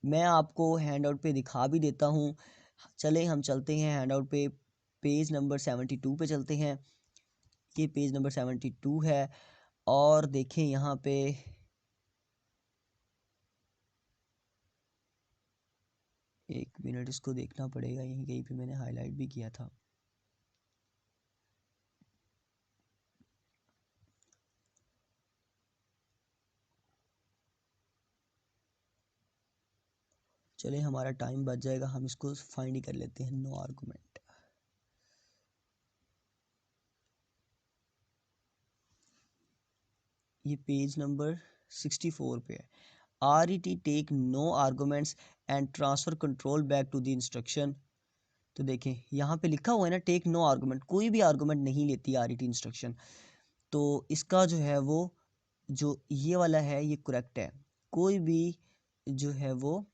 मैं आपको हैंड आउट पे दिखा भी देता हूँ, चले हम चलते हैं हैंड आउट पे, पेज नंबर 72 पे चलते हैं। ये पेज नंबर 72 है, और देखें यहाँ पे एक मिनट, इसको देखना पड़ेगा, यहीं कहीं पे मैंने हाईलाइट भी किया था। चले हमारा टाइम बच जाएगा, हम इसको फाइंड ही कर लेते हैं, नो आर्गुमेंट। ये पेज नंबर 64 पे है। RET take no arguments and transfer control back to the instruction. तो देखें यहाँ पे लिखा हुआ है ना टेक नो आर्गूमेंट, कोई भी आर्गूमेंट नहीं लेती RET इंस्ट्रक्शन। तो इसका जो है वो जो ये वाला है ये करेक्ट है, कोई भी जो है वो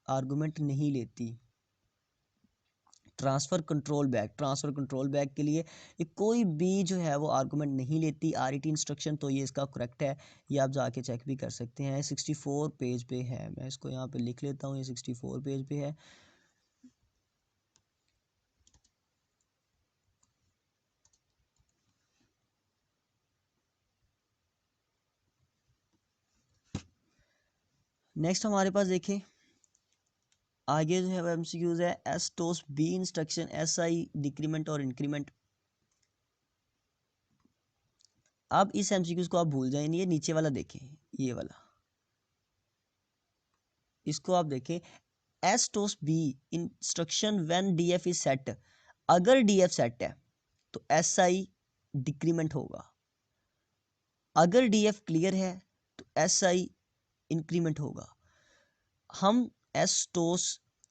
आर्गूमेंट नहीं लेती। ट्रांसफ़र कंट्रोल बैक के लिए ये कोई भी जो है वो आर्गूमेंट नहीं लेती RET इंस्ट्रक्शन। तो ये इसका करेक्ट है, ये आप जाके चेक भी कर सकते हैं। 64 पेज पे है, मैं इसको यहाँ पे लिख लेता हूँ, ये 64 पेज पे है। नेक्स्ट हमारे पास देखें आगे जो है वो MCQs है। STOS B instruction SI decrement और इंक्रीमेंट। अब इस MCQs को आप भूल जाएंगे, ये नीचे वाला देखें, ये वाला इसको आप देखें। STOS B instruction when DF is set, अगर DF सेट है तो SI डिक्रीमेंट होगा, अगर DF क्लियर है तो SI इंक्रीमेंट होगा। हम एस्टोस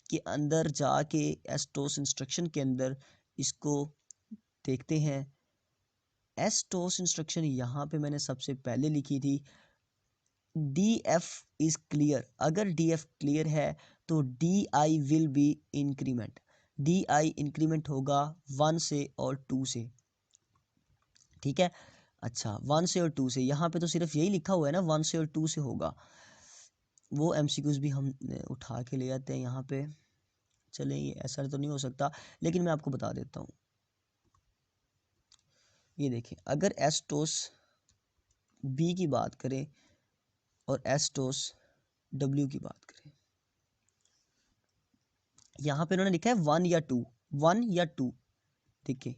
के अंदर जाके एस्टोस इंस्ट्रक्शन के अंदर इसको देखते हैं। एस्टोस इंस्ट्रक्शन यहाँ पे मैंने सबसे पहले लिखी थी DF इज क्लियर, अगर DF क्लियर है तो DI will be increment, DI increment होगा 1 से और 2 से, ठीक है। अच्छा 1 से और 2 से, यहाँ पे तो सिर्फ यही लिखा हुआ है ना 1 से और 2 से होगा। वो MCQs भी हम उठा के ले आते हैं यहाँ पे। चलें ये ऐसा तो नहीं हो सकता, लेकिन मैं आपको बता देता हूँ। ये देखें अगर एस्टोस बी की बात करें और एस्टोस डब्ल्यू की बात करें, यहाँ पे उन्होंने लिखा है 1 या 2, 1 या 2, देखिए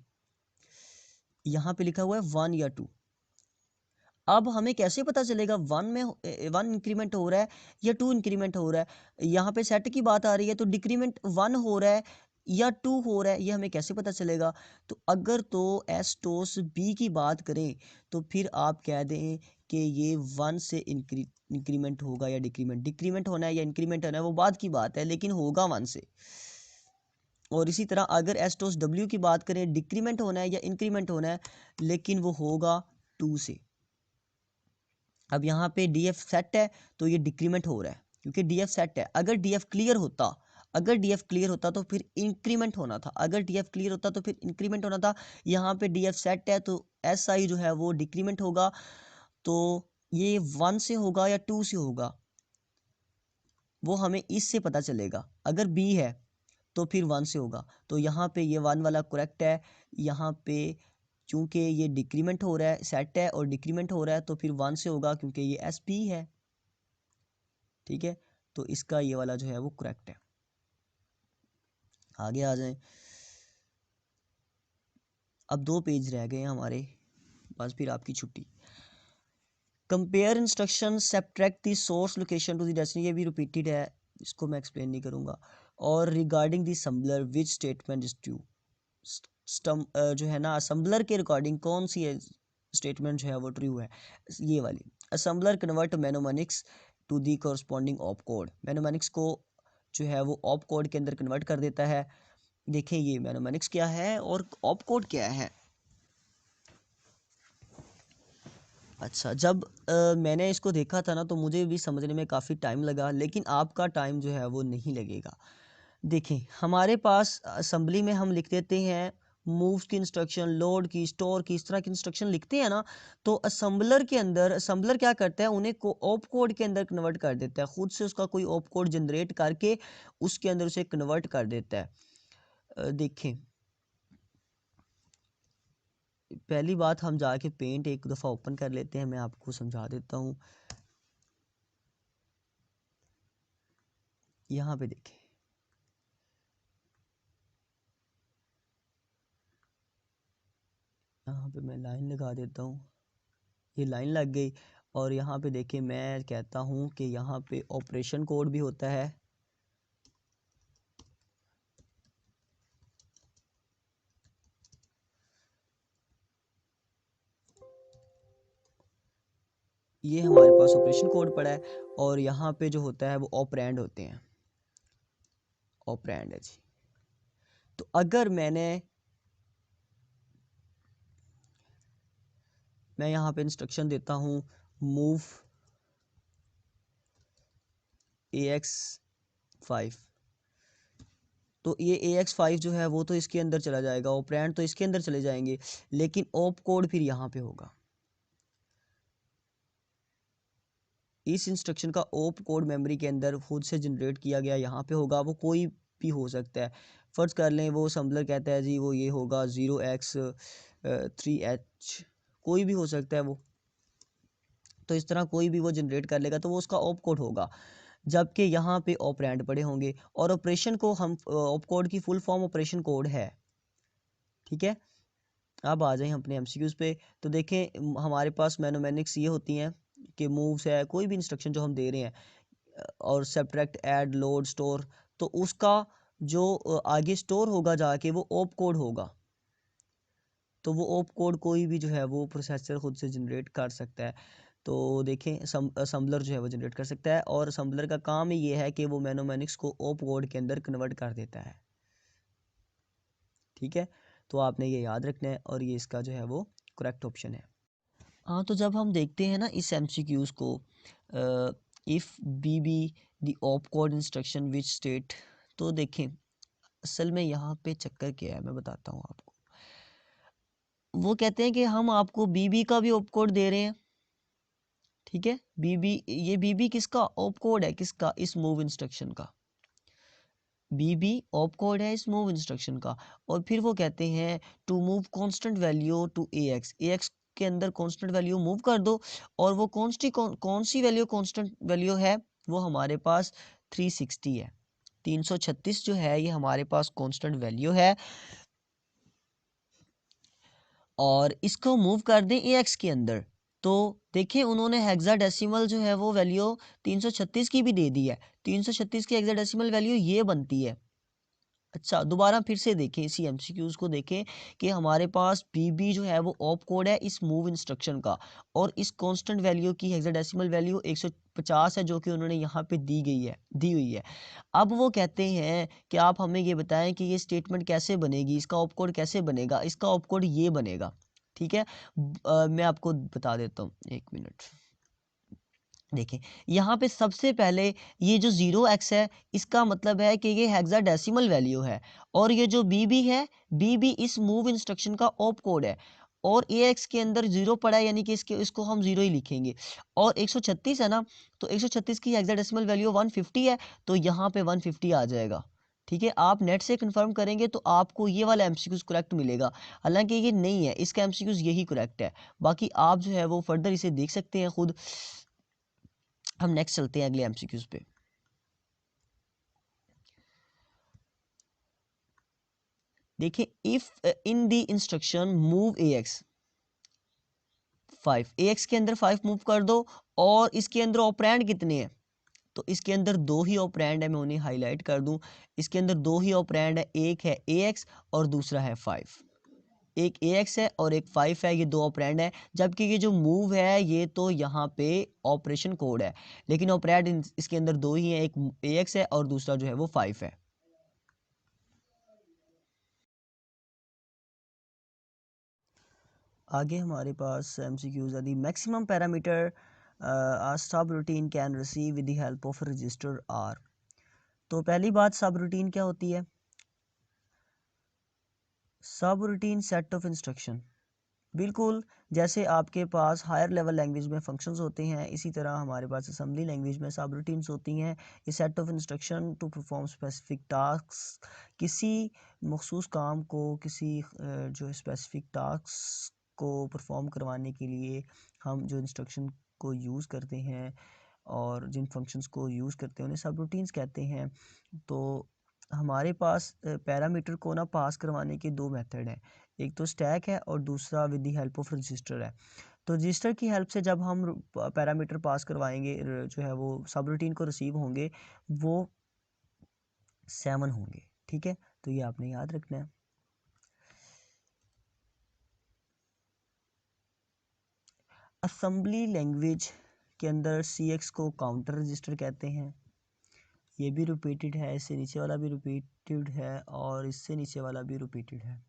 यहाँ पे लिखा हुआ है 1 या 2। अब हमें कैसे पता चलेगा 1 में 1 इंक्रीमेंट हो रहा है या 2 इंक्रीमेंट हो रहा है। यहाँ पे सेट की बात आ रही है तो डिक्रीमेंट 1 हो रहा है या 2 हो रहा है, ये हमें कैसे पता चलेगा। तो अगर तो एस्टोस बी की बात करें तो फिर आप कह दें कि ये 1 से इंक्रीमेंट होगा या डिक्रीमेंट, डिक्रीमेंट होना है या इंक्रीमेंट होना है वो बात की बात है, लेकिन होगा 1 से। और इसी तरह अगर एस्टोस डब्ल्यू की बात करें, डिक्रीमेंट होना है या इंक्रीमेंट होना है, लेकिन वो होगा 2 से। अब यहाँ पे DF सेट है तो ये डिक्रीमेंट हो रहा है क्योंकि DF सेट है। अगर DF क्लियर होता, अगर DF क्लियर होता तो फिर इंक्रीमेंट होना था, अगर DF क्लियर होता तो फिर इंक्रीमेंट होना था। यहाँ पे DF सेट है तो SI जो है वो डिक्रीमेंट होगा। तो ये 1 से होगा या 2 से होगा वो हमें इससे पता चलेगा। अगर B है तो फिर 1 से होगा, तो यहाँ पे ये 1 वाला करेक्ट है। यहाँ पे चूंकि ये डिक्रीमेंट हो रहा है, सेट है और डिक्रीमेंट हो रहा है तो फिर 1 से होगा क्योंकि ये SP है, ठीक है। तो इसका ये वाला जो है वो करेक्ट है। आगे आ जाएं, अब 2 पेज रह गए हैं हमारे, बस फिर आपकी छुट्टी। Compare instruction subtract the source location to the destiny, ये भी रिपीटेड है, इसको मैं एक्सप्लेन नहीं करूँगा। और regarding the assembler which statement is true, जो है ना असम्बलर के रिकॉर्डिंग कौन सी है स्टेटमेंट जो है वो ट्रू है, ये वाली। Assembler convert mnemonics to the corresponding op code, mnemonics को जो है वो ऑप कोड के अंदर कन्वर्ट कर देता है। देखें ये मैनोमैनिक्स क्या है और ऑप कोड क्या है। अच्छा जब मैंने इसको देखा था ना तो मुझे भी समझने में काफ़ी टाइम लगा, लेकिन आपका टाइम जो है वो नहीं लगेगा। देखें हमारे पास असेंबली में हम लिख देते हैं मूव्स की इंस्ट्रक्शन, लोड की, स्टोर की, इस तरह की इंस्ट्रक्शन लिखते हैं ना। तो असेंबलर के अंदर असेंबलर क्या करता है, उन्हें ऑप कोड के अंदर कन्वर्ट कर देता है, खुद से उसका कोई ऑप कोड जनरेट करके उसके अंदर उसे कन्वर्ट कर देता है। देखें पहली बात हम जाके पेंट एक दफ़ा ओपन कर लेते हैं, मैं आपको समझा देता हूँ। यहाँ पे देखें, यहाँ पे मैं लाइन लगा देता हूँ, ये लाइन लग गई। और यहाँ पे देखिए मैं कहता हूँ कि यहाँ पे ऑपरेशन कोड भी होता है, ये हमारे पास ऑपरेशन कोड पड़ा है, और यहाँ पे जो होता है वो ऑपरेंड होते हैं, ऑपरेंड है जी। तो अगर मैं यहाँ पे इंस्ट्रक्शन देता हूँ मूव AX5, तो ये AX5 जो है वो तो इसके अंदर चला जाएगा, ऑपरेंड तो इसके अंदर चले जाएंगे, लेकिन ऑप कोड फिर यहाँ पे होगा। इस इंस्ट्रक्शन का ऑप कोड मेमोरी के अंदर खुद से जनरेट किया गया यहाँ पे होगा, वो कोई भी हो सकता है। फ़र्ज़ कर लें वो असम्बलर कहता है जी वो ये होगा 0x3H, कोई भी हो सकता है वो, तो इस तरह कोई भी वो जनरेट कर लेगा तो वो उसका ऑप कोड होगा, जबकि यहाँ पे ऑपरेंड पड़े होंगे। और ऑपरेशन को हम ऑप कोड की फुल फॉर्म ऑपरेशन कोड है, ठीक है। अब आ जाएं हम अपने एमसीक्यूज़ पे। तो देखें हमारे पास मैनोमैनिक्स ये होती हैं कि मूव्स है, कोई भी इंस्ट्रक्शन जो हम दे रहे हैं, और सब्ट्रैक्ट, ऐड, लोड, स्टोर, तो उसका जो आगे स्टोर होगा जाके वो ओप कोड होगा। तो वो ओप कोड कोई भी जो है वो प्रोसेसर खुद से जनरेट कर सकता है। तो देखें असम्बलर जो है वो जनरेट कर सकता है, और असम्बलर का काम ही ये है कि वो मैनोमैनिक्स को ओप कोड के अंदर कन्वर्ट कर देता है, ठीक है। तो आपने ये याद रखना है, और ये इसका जो है वो करेक्ट ऑप्शन है। हाँ, तो जब हम देखते हैं ना इस एमसीक्यूज़ को, if B B the opcode instruction which state, तो देखें असल में यहाँ पे चक्कर क्या है मैं बताता हूँ आपको। वो कहते हैं कि हम आपको बी बी का भी ऑप कोड दे रहे हैं, ठीक है। बी बी, ये बी बी किसका ऑप कोड है, किसका, इस मूव इंस्ट्रक्शन का। बी बी ऑप कोड है इस मूव इंस्ट्रक्शन का। और फिर वो कहते हैं to move constant value to A X के अंदर कांस्टेंट वैल्यू मूव कर दो, और वो कौन सी वैल्यू कांस्टेंट वैल्यू है, वो हमारे पास 360 है, 336 जो है ये हमारे पास कांस्टेंट वैल्यू है, और इसको मूव कर दें ए एक्स के अंदर। तो देखिए उन्होंने हेक्साडेसिमल जो है वो वैल्यू 336 की भी दे दी है, 336 की हेक्साडेसिमल वैल्यू ये बनती है। अच्छा, दोबारा फिर से देखें इसी एमसीक्यूज़ को देखें कि हमारे पास बीबी जो है वो ऑप कोड है इस मूव इंस्ट्रक्शन का, और इस कांस्टेंट वैल्यू की हेक्साडेसिमल वैल्यू 150 है, जो कि उन्होंने यहाँ पे दी हुई है। अब वो कहते हैं कि आप हमें ये बताएं कि ये स्टेटमेंट कैसे बनेगी, इसका ऑप कोड कैसे बनेगा, इसका ऑप कोड ये बनेगा, ठीक है। मैं आपको बता देता हूँ, एक मिनट। देखें यहाँ पे सबसे पहले ये जो 0x है इसका मतलब है कि ये हेक्साडेसिमल वैल्यू है, और ये जो बीबी है, बीबी इस मूव इंस्ट्रक्शन का ऑप कोड है, और AX के अंदर 0 पड़ा है, यानी कि इसको हम 0 ही लिखेंगे। और 136 है ना, तो 136 की हेक्साडेसिमल वैल्यू 150 है, तो यहाँ पे 150 आ जाएगा, ठीक है। आप नेट से कंफर्म करेंगे तो आपको ये वाला एमसीक्यूज करेक्ट मिलेगा, हालांकि ये नहीं है, इसका एमसीक्यूज यही करेक्ट है। बाकी आप जो है वो फर्दर इसे देख सकते हैं खुद। हम नेक्स्ट चलते हैं अगले एमसीक्यूज पे। देखिए if in the instruction move AX5, AX के अंदर 5 मूव कर दो, और इसके अंदर ऑपरेंड कितने हैं, तो इसके अंदर दो ही ऑपरेंड है, मैं उन्हें हाईलाइट कर दूं। इसके अंदर दो ही ऑपरेंड है, एक है AX और दूसरा है 5। एक AX है और एक 5 है, ये दो ऑपरेंड है, जबकि ये जो मूव है ये तो यहाँ पे ऑपरेशन कोड है, लेकिन ऑपरेंड इसके अंदर दो ही हैं, एक AX है और दूसरा जो है वो 5 है। आगे हमारे पास MCQs है the maximum parameter subroutine can receive with the help of register are. तो पहली बात, सब रूटीन क्या होती है, सब रूटीन सेट ऑफ इंस्ट्रक्शन, बिल्कुल जैसे आपके पास हायर लेवल लैंग्वेज में फंक्शंस होते हैं, इसी तरह हमारे पास असेंबली लैंग्वेज में सब रूटीन्स होती हैं। ये set of instruction to perform specific task, किसी मखसूस काम को, किसी जो स्पेसिफिक टास्क को परफॉर्म करवाने के लिए हम जो इंस्ट्रक्शन को यूज़ करते हैं, और जिन फंक्शंस को यूज़ करते हैं उन्हें सब रूटीन्स कहते हैं। तो हमारे पास पैरामीटर को ना पास करवाने के दो मेथड हैं, एक तो स्टैक है और दूसरा with the help of register है। तो रजिस्टर की हेल्प से जब हम पैरामीटर पास करवाएंगे, जो है वो सब रूटीन को रिसीव होंगे, वो 7 होंगे, ठीक है। तो ये आपने याद रखना है। असेंबली लैंग्वेज के अंदर CX को काउंटर रजिस्टर कहते हैं। ये भी रिपीटेड है, इससे नीचे वाला भी रिपीटेड है और इससे नीचे वाला भी रिपीटेड है।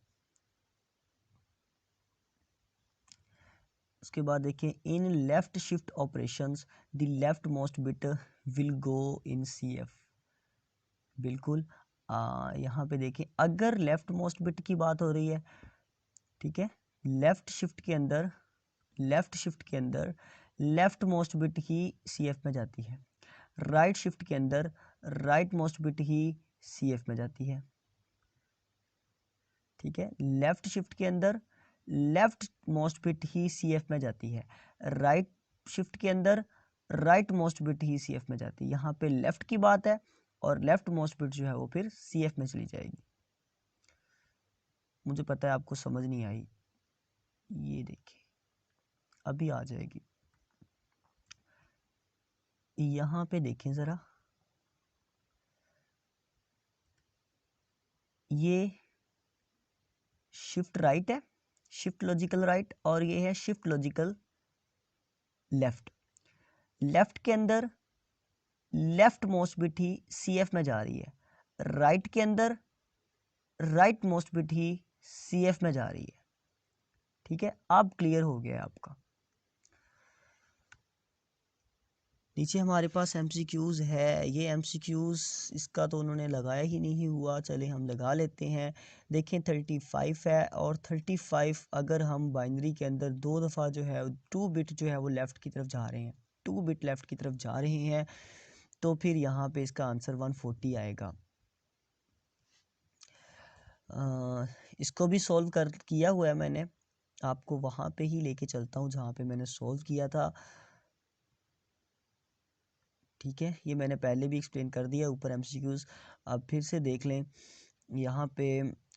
उसके बाद देखें, in left shift operations the left most bit will go in CF। बिल्कुल यहाँ पे देखें, अगर लेफ्ट मोस्ट बिट की बात हो रही है, ठीक है, लेफ्ट शिफ्ट के अंदर लेफ्ट मोस्ट बिट ही CF में जाती है, राइट शिफ्ट के अंदर राइट मोस्ट बिट ही CF में जाती है। ठीक है, लेफ्ट शिफ्ट के अंदर लेफ्ट मोस्ट बिट ही CF में जाती है, राइट शिफ्ट के अंदर राइट मोस्ट बिट ही CF में जाती है। यहाँ पे लेफ्ट की बात है और लेफ्ट मोस्ट बिट जो है वो फिर CF में चली जाएगी। मुझे पता है आपको समझ नहीं आई, ये देखिए अभी आ जाएगी। यहाँ पे देखें ज़रा, ये शिफ्ट राइट है, शिफ्ट लॉजिकल राइट, और ये है शिफ्ट लॉजिकल लेफ्ट। लेफ्ट के अंदर लेफ्ट मोस्ट बिट ही CF में जा रही है, राइट के अंदर राइट मोस्ट बिट ही CF में जा रही है। ठीक है, अब क्लियर हो गया आपका। नीचे हमारे पास MCQs है, ये MCQs इसका तो उन्होंने लगाया ही नहीं हुआ, चले हम लगा लेते हैं। देखें 35 है, और 35 अगर हम बाइनरी के अंदर 2 दफ़ा जो है 2 बिट जो है वो लेफ़्ट की तरफ जा रहे हैं, 2 बिट लेफ़्ट की तरफ जा रहे हैं, तो फिर यहाँ पे इसका आंसर 140 आएगा। इसको भी सॉल्व किया हुआ है मैंने, आपको वहाँ पे ही लेके चलता हूँ जहाँ पे मैंने सॉल्व किया था। ठीक है, ये मैंने पहले भी एक्सप्लेन कर दिया ऊपर MCQs, अब फिर से देख लें। यहाँ पे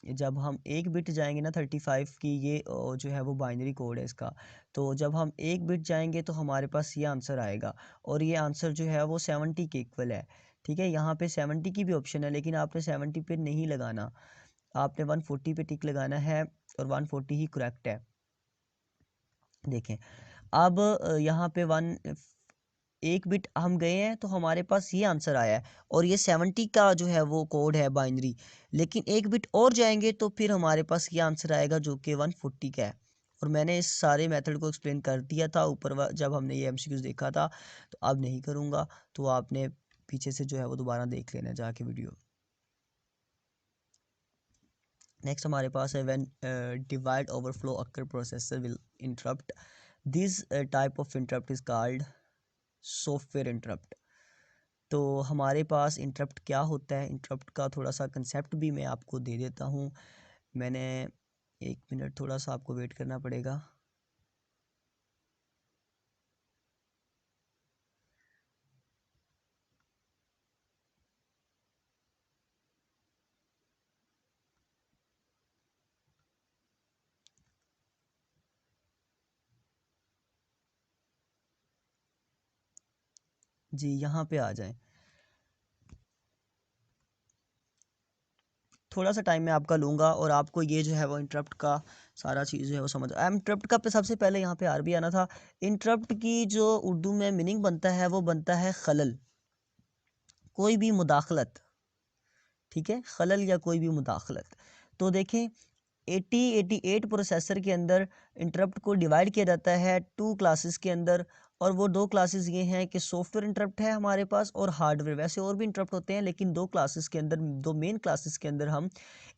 जब हम एक बिट जाएंगे ना 35 की, ये जो है वो बाइनरी कोड है इसका, तो जब हम एक बिट जाएंगे तो हमारे पास ये आंसर आएगा, और ये आंसर जो है वो 70 के इक्वल है। ठीक है, यहाँ पे 70 की भी ऑप्शन है, लेकिन आपने 70 पे नहीं लगाना, आपने 140 पे टिक लगाना है, और 140 ही करेक्ट है। देखें अब यहाँ पे एक बिट हम गए हैं तो हमारे पास ये आंसर आया है, और ये 70 का जो है वो कोड है बाइनरी, लेकिन एक बिट और जाएंगे तो फिर हमारे पास ये आंसर आएगा जो कि 140 का है। और मैंने इस सारे मेथड को एक्सप्लेन कर दिया था ऊपर जब हमने ये MCQs देखा था, तो अब नहीं करूँगा, तो आपने पीछे से जो है वो दोबारा देख लेना जाके वीडियो। नेक्स्ट हमारे पास है when divide overflow occur processor will interrupt, this type of interrupt is called software interrupt. तो हमारे पास इंटरप्ट क्या होता है, इंटरप्ट का थोड़ा सा कंसेप्ट भी मैं आपको दे देता हूँ। मैंने 1 मिनट, थोड़ा सा आपको वेट करना पड़ेगा। जी यहाँ पे आ जाएं, थोड़ा सा टाइम मैं आपका लूँगा और आपको ये जो है वो इंटरप्ट का सारा चीज़ जो है वो समझ इंटरप्ट का पे सबसे पहले यहाँ पे आरबी आना था। इंटरप्ट की जो उर्दू में मीनिंग बनता है वो बनता है खलल, कोई भी मुदाखलत। ठीक है, खलल या कोई भी मुदाखलत। तो देखें 88 प्रोसेसर के अंदर इंटरप्ट को डिवाइड किया जाता है 2 क्लासेस के अंदर, और वो 2 क्लासेस ये हैं कि सॉफ्टवेयर इंटरप्ट है हमारे पास और हार्डवेयर। वैसे और भी इंटरप्ट होते हैं, लेकिन 2 क्लासेस के अंदर, 2 मेन क्लासेस के अंदर हम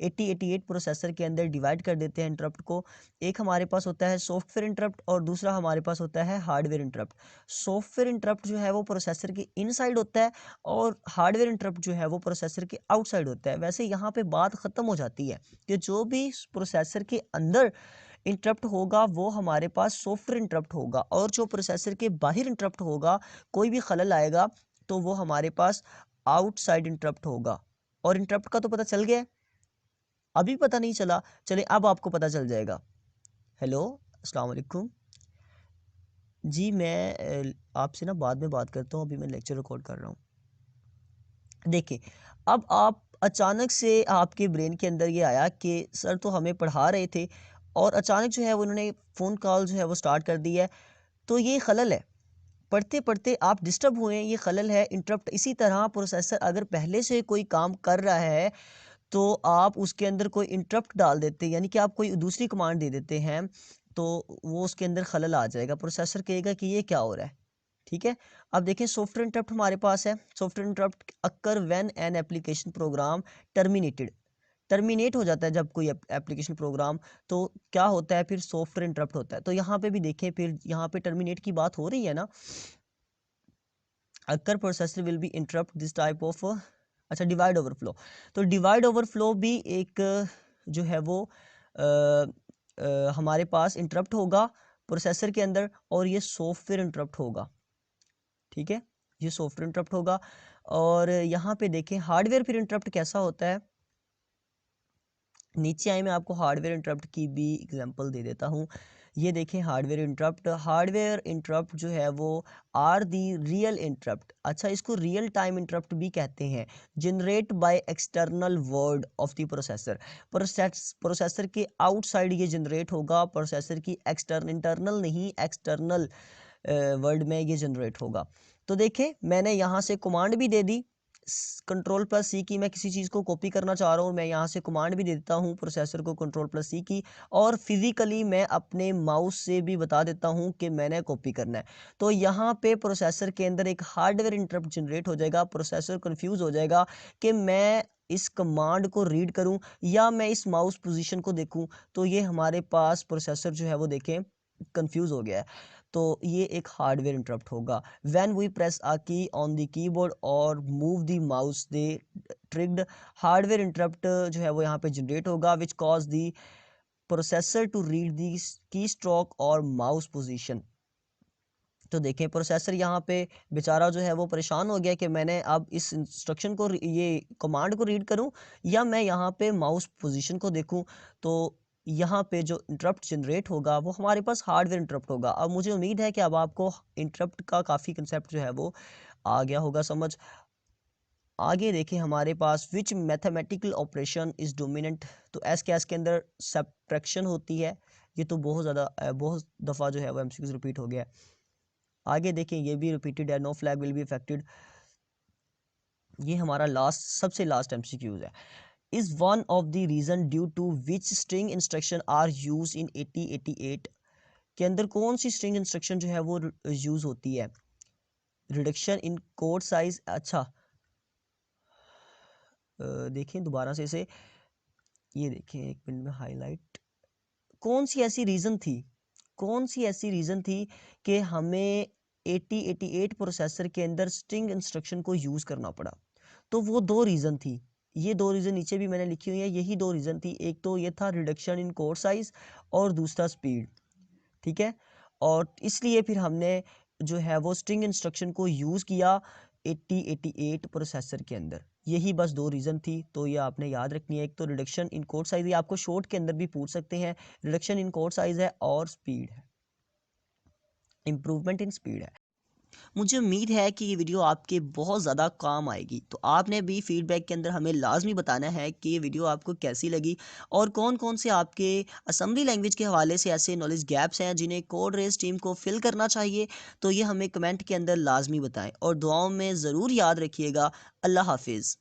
88 प्रोसेसर के अंदर डिवाइड कर देते हैं इंटरप्ट को। एक हमारे पास होता है सॉफ्टवेयर इंटरप्ट और दूसरा हमारे पास होता है हार्डवेयर इंटरप्ट। सॉफ्टवेयर इंटरप्ट जो है वो प्रोसेसर के इनसाइड होता है, और हार्डवेयर इंटरप्ट जो है वो प्रोसेसर के आउटसाइड होता है। वैसे यहाँ पे बात ख़त्म हो जाती है कि जो भी प्रोसेसर के अंदर इंटरप्ट होगा वो हमारे पास सॉफ्टवेयर इंटरप्ट होगा, और जो प्रोसेसर के बाहर इंटरप्ट होगा, कोई भी खलल आएगा, तो वो हमारे पास आउटसाइड इंटरप्ट होगा। और इंटरप्ट का तो पता चल गया, अभी पता नहीं चला, चले अब आपको पता चल जाएगा। हेलो, अस्सलाम वालेकुम जी, मैं आपसे ना बाद में बात करता हूँ, अभी मैं लेक्चर रिकॉर्ड कर रहा हूँ। देखिए, अब आप अचानक से आपके ब्रेन के अंदर ये आया कि सर तो हमें पढ़ा रहे थे, और अचानक जो है वो उन्होंने फ़ोन कॉल जो है वो स्टार्ट कर दी है, तो ये खलल है। पढ़ते पढ़ते आप डिस्टर्ब हुए, ये खलल है, इंटरप्ट। इसी तरह प्रोसेसर अगर पहले से कोई काम कर रहा है तो आप उसके अंदर कोई इंटरप्ट डाल देते हैं, यानी कि आप कोई दूसरी कमांड दे देते हैं, तो वो उसके अंदर खलल आ जाएगा। प्रोसेसर कहेगा कि ये क्या हो रहा है। ठीक है। अब देखें सॉफ्टवेयर इंटरप्ट हमारे पास है। Software interrupt occur when an application program terminated, terminate हो जाता है जब कोई एप्लीकेशन प्रोग्राम, तो क्या होता है फिर, सॉफ्टवेयर इंटरप्ट होता है। तो यहाँ पे भी देखें, फिर यहाँ पे टर्मिनेट की बात हो रही है ना, occur processor will be interrupt this type of. अच्छा, डिवाइड ओवरफ्लो, तो डिवाइड ओवरफ्लो भी एक जो है वो हमारे पास इंटरप्ट होगा प्रोसेसर के अंदर, और ये सॉफ्टवेयर इंटरप्ट होगा। ठीक है, ये सॉफ्टवेयर इंटरप्ट होगा। और यहाँ पे देखें हार्डवेयर फिर इंटरप्ट कैसा होता है, नीचे आए मैं आपको हार्डवेयर इंटरप्ट की भी एग्जांपल दे देता हूँ। ये देखें हार्डवेयर इंटरप्ट, हार्डवेयर इंटरप्ट जो है वो आर दी रियल इंटरप्ट। अच्छा, इसको रियल टाइम इंटरप्ट भी कहते हैं। Generate by external word of the processor, processor के आउटसाइड ये जनरेट होगा, प्रोसेसर की इंटरनल नहीं, एक्सटर्नल वर्ड में ये जनरेट होगा। तो देखें मैंने यहाँ से कमांड भी दे दी, कंट्रोल प्लस सी की, मैं किसी चीज़ को कॉपी करना चाह रहा हूँ, मैं यहाँ से कमांड भी दे देता हूँ प्रोसेसर को कंट्रोल प्लस सी की, और फिजिकली मैं अपने माउस से भी बता देता हूँ कि मैंने कॉपी करना है। तो यहाँ पे प्रोसेसर के अंदर एक हार्डवेयर इंटरप्ट जनरेट हो जाएगा, प्रोसेसर कंफ्यूज हो जाएगा कि मैं इस कमांड को रीड करूं या मैं इस माउस पोजीशन को देखूं। तो ये हमारे पास प्रोसेसर जो है वो देखें कंफ्यूज हो गया है। तो ये एक हार्डवेयर इंटरप्ट होगा। When we press a key on the keyboard और move the mouse they triggered, hardware interrupt जो है वो यहाँ पे जनरेट होगा which cause the processor to read the keystroke और माउस पोजीशन। तो देखें प्रोसेसर यहाँ पे बेचारा जो है वो परेशान हो गया कि मैंने अब इस इंस्ट्रक्शन को, ये कमांड को रीड करूं या मैं यहाँ पे माउस पोजीशन को देखूं। तो यहाँ पे जो इंटरप्ट जनरेट होगा वो हमारे पास हार्डवेयर इंटरप्ट होगा। अब मुझे उम्मीद है कि अब आपको इंटरप्ट का काफ़ी कंसेप्ट जो है वो आ गया होगा समझ। आगे देखें हमारे पास विच मैथमेटिकल ऑपरेशन इज डोमिनेंट। तो एस के अंदर सब्ट्रैक्शन होती है। ये तो बहुत ज़्यादा बहुत दफ़ा जो है वो एमसीक्यूज रिपीट हो गया है। आगे देखें ये भी रिपीटेड है, no flag will be affected. ये हमारा लास्ट, सबसे लास्ट एमसीक्यूज है। Is one of the reason due to which string instruction are use in 8088 के अंदर कौन सी स्ट्रिंग इंस्ट्रक्शन जो है वो यूज होती है, रिडक्शन इन कोड साइज। अच्छा, देखें दोबारा से इसे, ये देखें एक मिनट में हाईलाइट, कौन सी ऐसी रीज़न थी, कौन सी ऐसी रीज़न थी कि हमें 8088 प्रोसेसर के अंदर स्ट्रिंग इंस्ट्रक्शन को यूज़ करना पड़ा। तो वो दो रीज़न थी, ये दो रीज़न नीचे भी मैंने लिखी हुई है, यही दो रीज़न थी। एक तो ये था रिडक्शन इन कोड साइज और दूसरा स्पीड। ठीक है, और इसलिए फिर हमने जो है वो स्ट्रिंग इंस्ट्रक्शन को यूज़ किया 8088 प्रोसेसर के अंदर। यही बस दो रीज़न थी, तो ये आपने याद रखनी है। एक तो रिडक्शन इन कोड साइज, ये आपको शॉर्ट के अंदर भी पूछ सकते हैं, रिडक्शन इन कोड साइज है और स्पीड है, इम्प्रूवमेंट इन स्पीड है। मुझे उम्मीद है कि ये वीडियो आपके बहुत ज़्यादा काम आएगी। तो आपने भी फीडबैक के अंदर हमें लाजमी बताना है कि ये वीडियो आपको कैसी लगी, और कौन कौन से आपके असेंबली लैंग्वेज के हवाले से ऐसे नॉलेज गैप्स हैं जिन्हें कोड रेस टीम को फिल करना चाहिए। तो ये हमें कमेंट के अंदर लाजमी बताएं, और दुआओं में ज़रूर याद रखिएगा। अल्लाह हाफिज़।